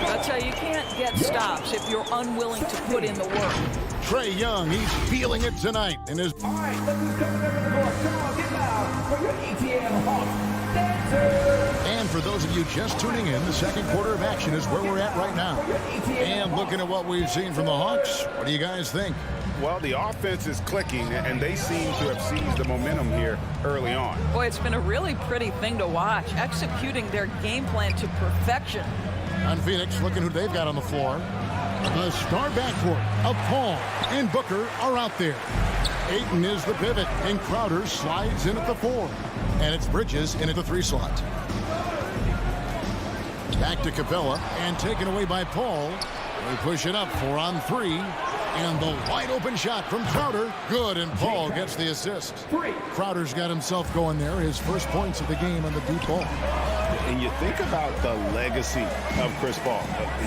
I'll tell you, you can't get stops if you're unwilling to put in the work. Trae Young, he's feeling it tonight in his... All right, let's go to the floor. Come on, get loud for your ATL Hawks dancers. And for those of you just tuning in, the second quarter of action is where we're at right now. And looking at what we've seen from the Hawks, what do you guys think? Well, the offense is clicking, and they seem to have seized the momentum here early on. Boy, it's been a really pretty thing to watch, executing their game plan to perfection. On Phoenix, looking who they've got on the floor. The star backcourt of Paul and Booker are out there. Ayton is the pivot, and Crowder slides in at the 4. And it's Bridges in at the 3 slot. Back to Capella, and taken away by Paul. They push it up 4 on 3. And the wide open shot from Crowder. Good, and Paul gets the assist. Crowder's got himself going there. His first points of the game on the deep ball. And you think about the legacy of Chris Paul.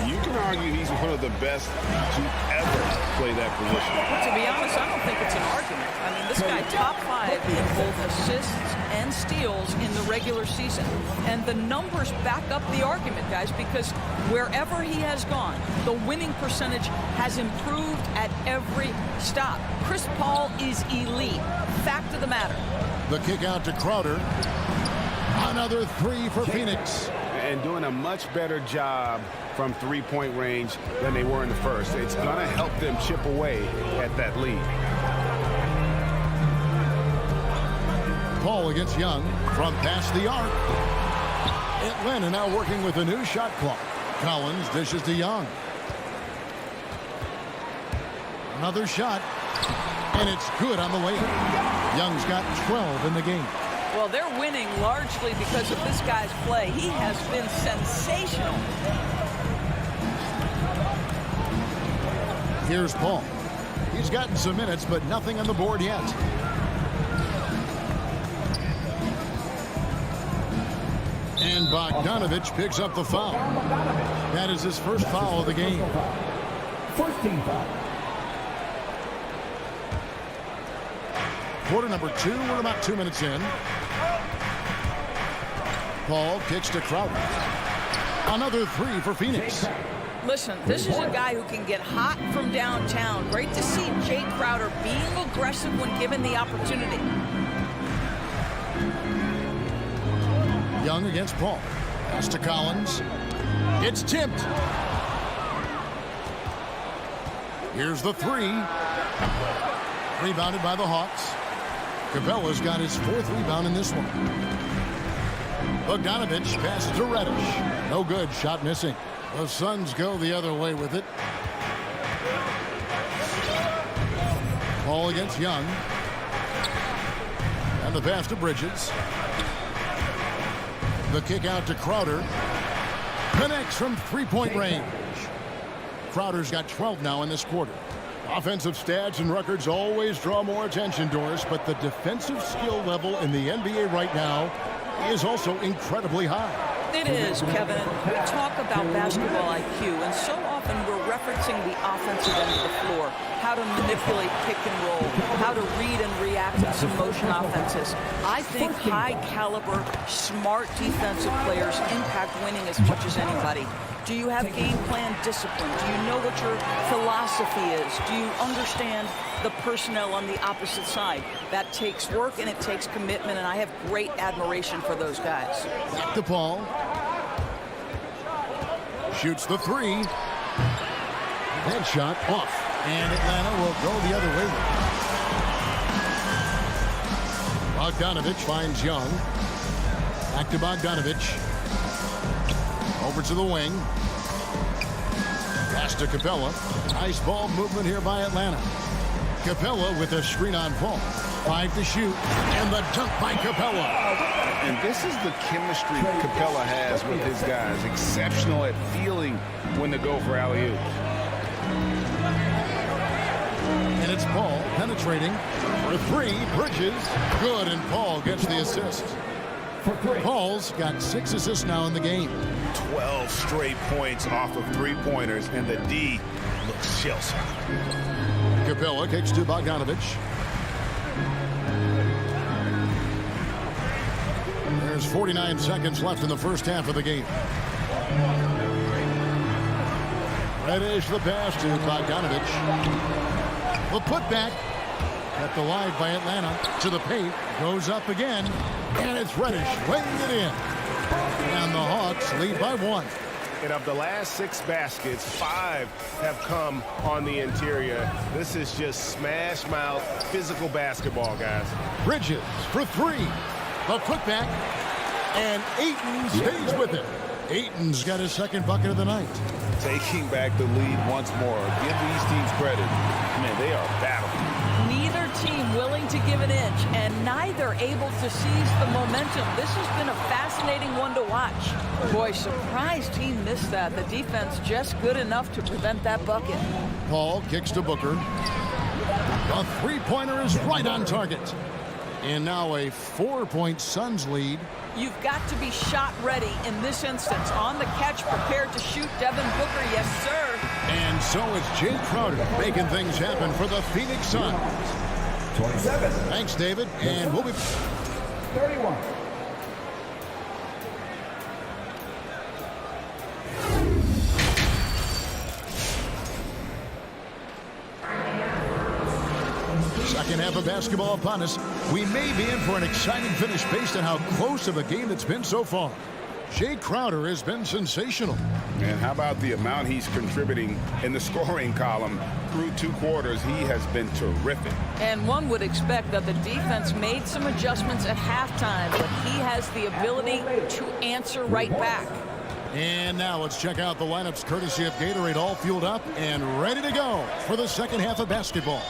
You can argue he's one of the best to ever play that position. To be honest, I don't think it's an argument. I mean, this guy top 5 in both assists and steals in the regular season. And the numbers back up the argument, guys, because wherever he has gone, the winning percentage has improved at every stop. Chris Paul is elite. Fact of the matter. The kick out to Crowder. Another 3 for Phoenix. And doing a much better job from three-point range than they were in the first. It's going to help them chip away at that lead. Paul against Young from past the arc. Atlanta now working with a new shot clock. Collins dishes to Young. Another shot. And it's good on the way. Young's got 12 in the game. Well, they're winning largely because of this guy's play. He has been sensational. Here's Paul. He's gotten some minutes, but nothing on the board yet. And Bogdanovich picks up the foul. That is his first foul of the game. First team foul. Quarter number 2, we're about 2 minutes in. Paul kicks to Crowder. Another 3 for Phoenix. Listen, this is a guy who can get hot from downtown. Great to see Jay Crowder being aggressive when given the opportunity. Young against Paul. Pass to Collins. It's tipped. Here's the 3. Rebounded by the Hawks. Capella's got his 4th rebound in this one. Bogdanovich passes to Reddish. No good. Shot missing. The Suns go the other way with it. Paul against Young. And the pass to Bridges. The kick out to Crowder. Connects from three-point range. Crowder's got 12 now in this quarter. Offensive stats and records always draw more attention, Doris, but the defensive skill level in the NBA right now is also incredibly high. It is, Kevin. We talk about basketball IQ, and so often often we're referencing the offensive end of the floor, how to manipulate pick and roll, how to read and react to some motion offenses. I think high-caliber, smart defensive players impact winning as much as anybody. Do you have game plan discipline? Do you know what your philosophy is? Do you understand the personnel on the opposite side? That takes work and it takes commitment, and I have great admiration for those guys. Back to Paul. Shoots the three. Headshot off. And Atlanta will go the other way. Bogdanovich finds Young. Back to Bogdanovich. Over to the wing. Pass to Capella. Nice ball movement here by Atlanta. Capella with a screen on Paul. 5 to shoot. And the dunk by Capella. And this is the chemistry Capella has with his guys. Exceptional at feeling when to go for alley-oop. And it's Paul penetrating for three. Bridges. Good, and Paul gets the assist. Paul's got 6 assists now in the game. 12 straight points off of three-pointers, and the D looks shell-shocked. Capella kicks to Bogdanovich. There's 49 seconds left in the first half of the game. Reddish the pass to Bogdanovich. The putback. Kept alive by Atlanta. To the paint. Goes up again. And it's Reddish laying it in. And the Hawks lead by 1. And of the last 6 baskets, 5 have come on the interior. This is just smash mouth, physical basketball, guys. Bridges for 3. The putback. And Ayton stays with it. Ayton's got his second bucket of the night. Taking back the lead once more. Give these teams credit. Man, they are battling. Neither team willing to give an inch, and neither able to seize the momentum. This has been a fascinating one to watch. Boy, surprised he missed that. The defense just good enough to prevent that bucket. Paul kicks to Booker. The three-pointer is right on target. And now a 4-point Suns lead. You've got to be shot ready in this instance. On the catch, prepared to shoot. Devin Booker, yes, sir. And so it's Jay Crowder making things happen for the Phoenix Suns. 27. Thanks, David. And we'll be... 31. Second half of basketball upon us. We may be in for an exciting finish based on how close of a game it's been so far. Jay Crowder has been sensational. And how about the amount he's contributing in the scoring column? Through 2 quarters, he has been terrific. And one would expect that the defense made some adjustments at halftime, but he has the ability to answer right back. And now let's check out the lineups courtesy of Gatorade, all fueled up and ready to go for the second half of basketball.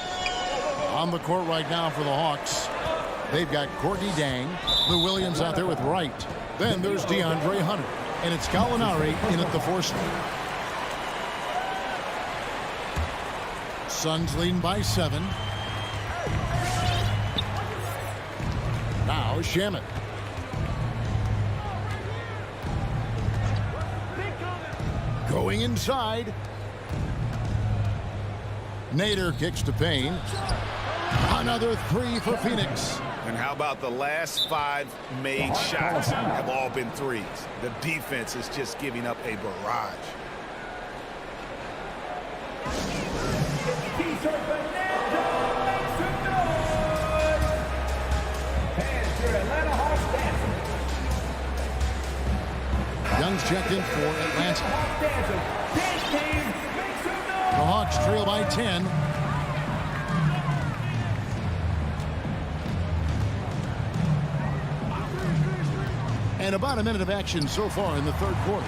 On the court right now for the Hawks, they've got Courtney Dang, Lou Williams out there with Wright. Then there's DeAndre Hunter, and it's Gallinari in at the 4 slot. Suns leading by 7. Now Shamet. Going inside. Nader kicks to Payne. Another 3 for Phoenix. And how about the last 5 made shots have all been threes? The defense is just giving up a barrage. Young's checked in for Atlanta. The Hawks trail by 10. And about a minute of action so far in the third quarter.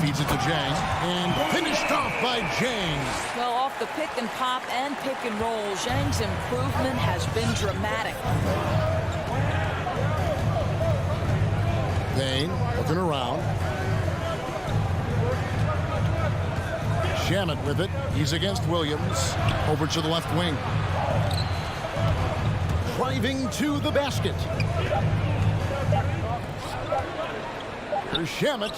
Feeds it to Jang. And finished off by Jang. Well, off the pick and pop and pick and roll, Zhang's improvement has been dramatic. Payne looking around. Shamet with it. He's against Williams. Over to the left wing. Driving to the basket. Here's Shamet.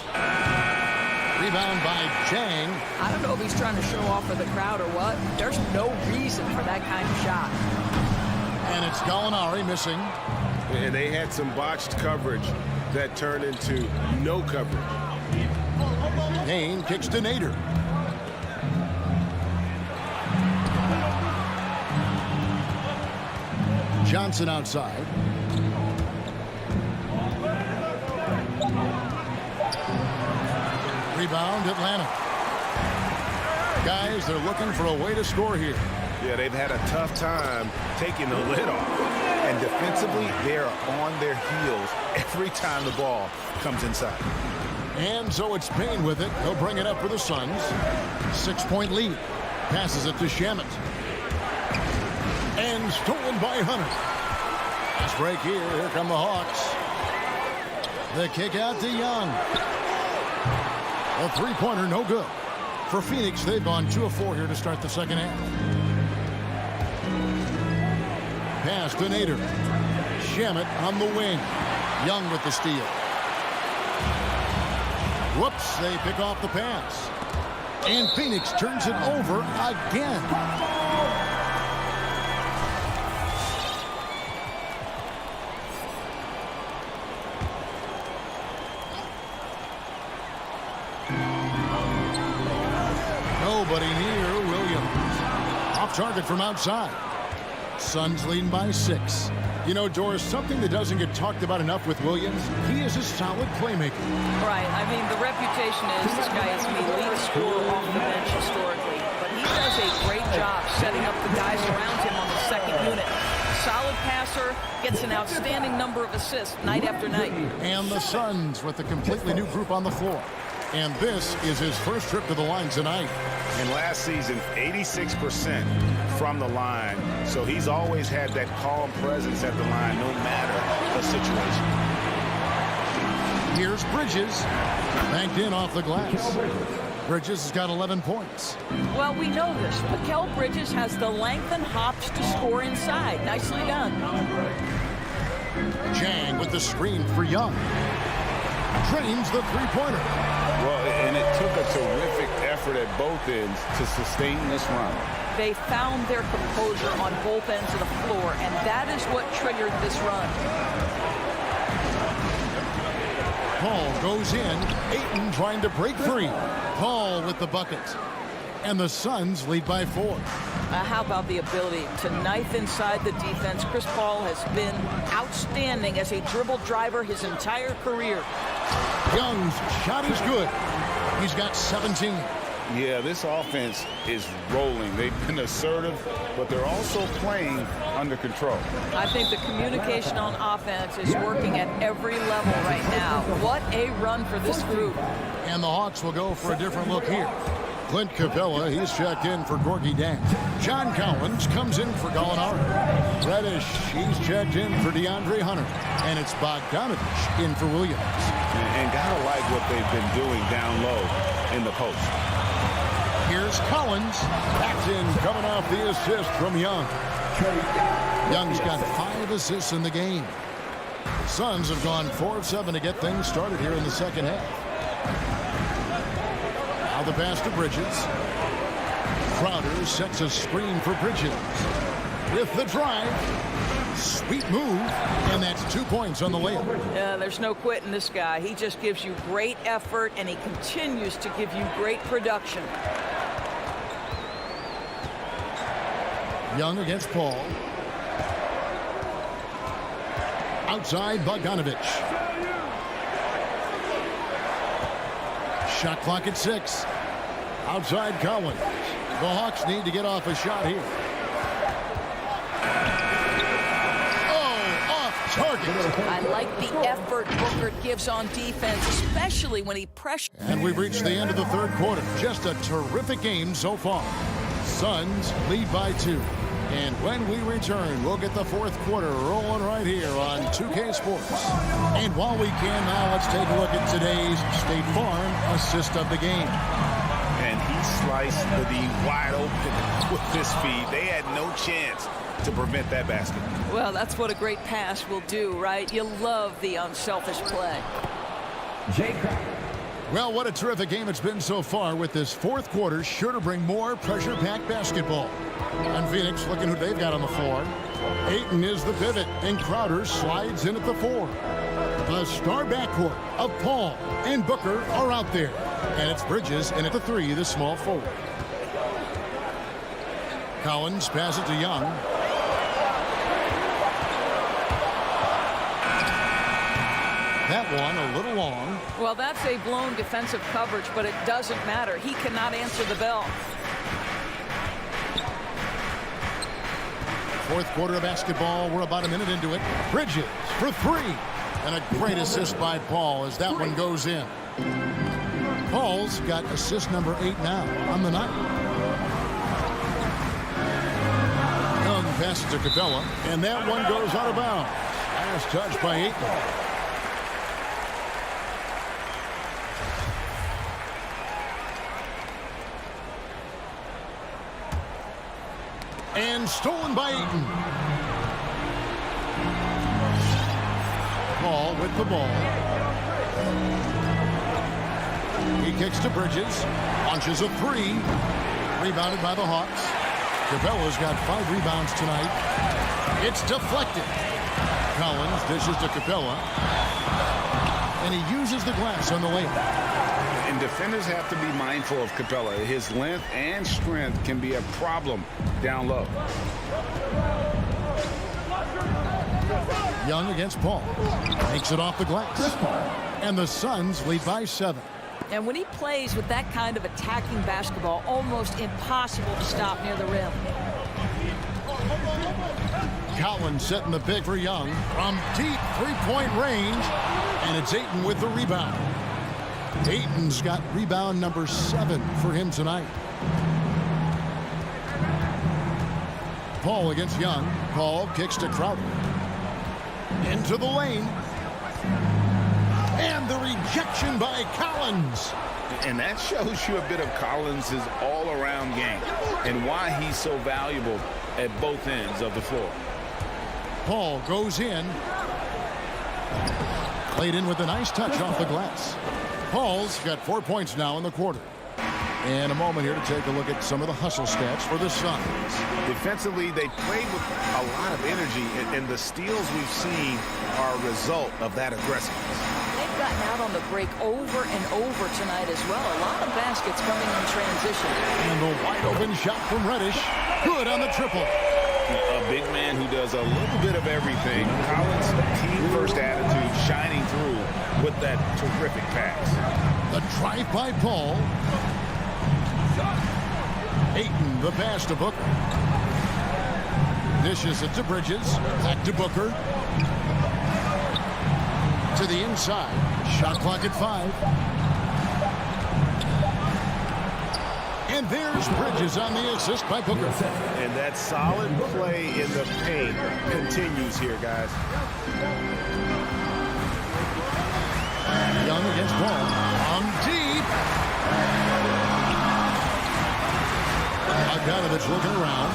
Rebound by Chang. I don't know if he's trying to show off for the crowd or what. There's no reason for that kind of shot. And it's Gallinari missing. And they had some botched coverage that turned into no coverage. Kane kicks to Nader. Johnson outside. Rebound, Atlanta. Guys, they're looking for a way to score here. Yeah, they've had a tough time taking the lid off. And defensively, they're on their heels every time the ball comes inside. And so it's Payne with it. He'll bring it up for the Suns. 6-point lead. Passes it to Shamet. And stolen by Hunter. Fast break here. Here come the Hawks. The kick out to Young. A three-pointer, no good. For Phoenix, they've gone 2 of 4 here to start the second half. Pass to Nader. Shamet on the wing. Young with the steal. Whoops, they pick off the pass. And Phoenix turns it over again. Nobody near Williams. Off target from outside. Suns leading by 6. You know, Doris, something that doesn't get talked about enough with Williams, he is a solid playmaker. Right. I mean, the reputation is this guy is the lead scorer off the bench historically. But he does a great job setting up the guys around him on the second unit. Solid passer, gets an outstanding number of assists night after night. And the Suns with a completely new group on the floor. And this is his first trip to the line tonight. And last season, 86% from the line. So he's always had that calm presence at the line, no matter the situation. Here's Bridges. Banked in off the glass. Bridges has got 11 points. Well, we know this. Mikal Bridges has the length and hops to score inside. Nicely done. Chang with the screen for Young. Drains the three-pointer. Well, and it took a terrific effort at both ends to sustain this run. They found their composure on both ends of the floor, and that is what triggered this run. Paul goes in. Ayton trying to break free. Paul with the bucket. And the Suns lead by 4. How about the ability to knife inside the defense? Chris Paul has been outstanding as a dribble driver his entire career. Young's shot is good. He's got 17. Yeah, this offense is rolling. They've been assertive, but they're also playing under control. I think the communication on offense is working at every level right now. What a run for this group. And the Hawks will go for a different look here. Clint Capella, he's checked in for Gorgie Dance. John Collins comes in for Gallinari. Reddish, he's checked in for DeAndre Hunter. And it's Bogdanovich in for Williams. And gotta like what they've been doing down low in the post. Here's Collins. Backed in, coming off the assist from Young. Young's got 5 assists in the game. The Suns have gone 4 of 7 to get things started here in the second half. Now the pass to Bridges. Crowder sets a screen for Bridges. With the drive. Sweet move. And that's 2 points on the layup. There's no quitting this guy. He just gives you great effort, and he continues to give you great production. Young against Paul. Outside Bogdanovich. Shot clock at 6. Outside Collins. The Hawks need to get off a shot here. Oh, off target. I like the effort Booker gives on defense, especially when he pressures. And we've reached the end of the third quarter. Just a terrific game so far. Suns lead by 2. And when we return, we'll get the fourth quarter rolling right here on 2K Sports. And while we can now, let's take a look at today's State Farm assist of the game. And he sliced the D wide open with his feet. They had no chance to prevent that basket. Well, that's what a great pass will do, right? You love the unselfish play. Jay Crowder. Well, what a terrific game it's been so far, with this fourth quarter sure to bring more pressure-packed basketball. And Phoenix looking who they've got on the floor. Ayton is the pivot, and Crowder slides in at the 4. The star backcourt of Paul and Booker are out there. And it's Bridges in at the 3, the small forward. Collins passes it to Young. That one a little long. Well, that's a blown defensive coverage, but it doesn't matter. He cannot answer the bell. Fourth quarter of basketball. We're about a minute into it. Bridges for 3. And a great assist by Paul as that one goes in. Paul's got assist number 8 now on the night. Young passes to Capella, and that one goes out of bounds. Last touch by Ayton. And stolen by Ayton. Paul with the ball. He kicks to Bridges. Launches a 3. Rebounded by the Hawks. Capella's got 5 rebounds tonight. It's deflected. Collins dishes to Capella. And he uses the glass on the layup. And defenders have to be mindful of Capella. His length and strength can be a problem down low. Young against Paul. Takes it off the glass. And the Suns lead by 7. And when he plays with that kind of attacking basketball, almost impossible to stop near the rim. Collins setting the pick for Young from deep three-point range. And it's Ayton with the rebound. Ayton's got rebound number 7 for him tonight. Paul against Young. Paul kicks to Crowder. Into the lane. And the rejection by Collins. And that shows you a bit of Collins' all-around game and why he's so valuable at both ends of the floor. Paul goes in. Played in with a nice touch off the glass. Paul's got 4 points now in the quarter. And a moment here to take a look at some of the hustle stats for the Suns. Defensively, they played with a lot of energy, and the steals we've seen are a result of that aggressiveness. They've gotten out on the break over and over tonight as well. A lot of baskets coming in transition. And a wide open shot from Reddish. Good on the triple. A big man who does a little bit of everything. Collins' team-first attitude shining through with that terrific pass. The drive by Paul. Ayton, the pass to Booker. Dishes it to Bridges. Back to Booker. To the inside. Shot clock at 5. And there's Bridges on the assist by Booker. And that solid play in the paint continues here, guys. Young against Paul. Deep. Bogdanovich looking around.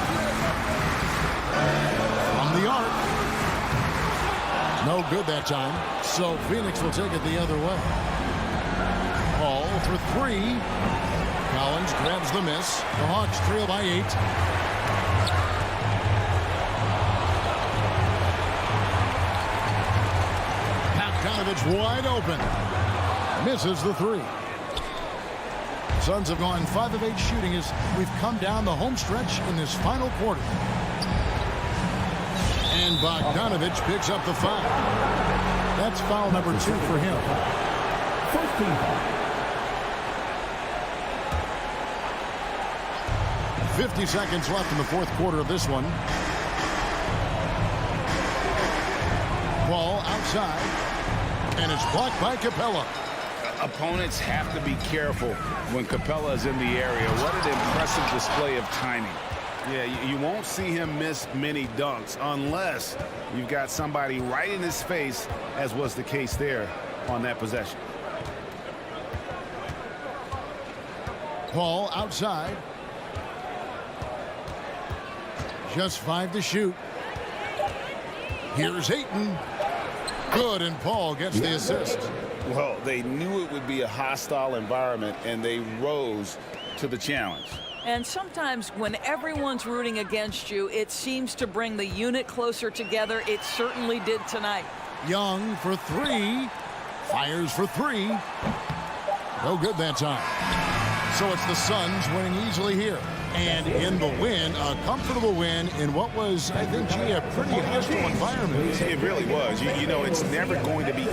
From the arc. No good that time. So Phoenix will take it the other way. Paul for 3. Collins grabs the miss. The Hawks trail by 8. Bogdanovich wide open. Misses the 3. Suns have gone 5 of 8 shooting as we've come down the home stretch in this final quarter. And Bogdanovich picks up the foul. That's foul number 2 for him. 50 seconds left in the fourth quarter of this one. Ball outside. And it's blocked by Capella. Opponents have to be careful when Capella is in the area. What an impressive display of timing. Yeah, you won't see him miss many dunks unless you've got somebody right in his face, as was the case there on that possession. Paul outside. Just 5 to shoot. Here's Ayton. Good, and Paul gets the assist. Well, they knew it would be a hostile environment, and they rose to the challenge. And sometimes when everyone's rooting against you, it seems to bring the unit closer together. It certainly did tonight. Young for three. Fires for three. No good that time. So it's the Suns winning easily here. And in the win, a comfortable win in what was, I think, a pretty hostile environment. It really was. You know, it's never going to be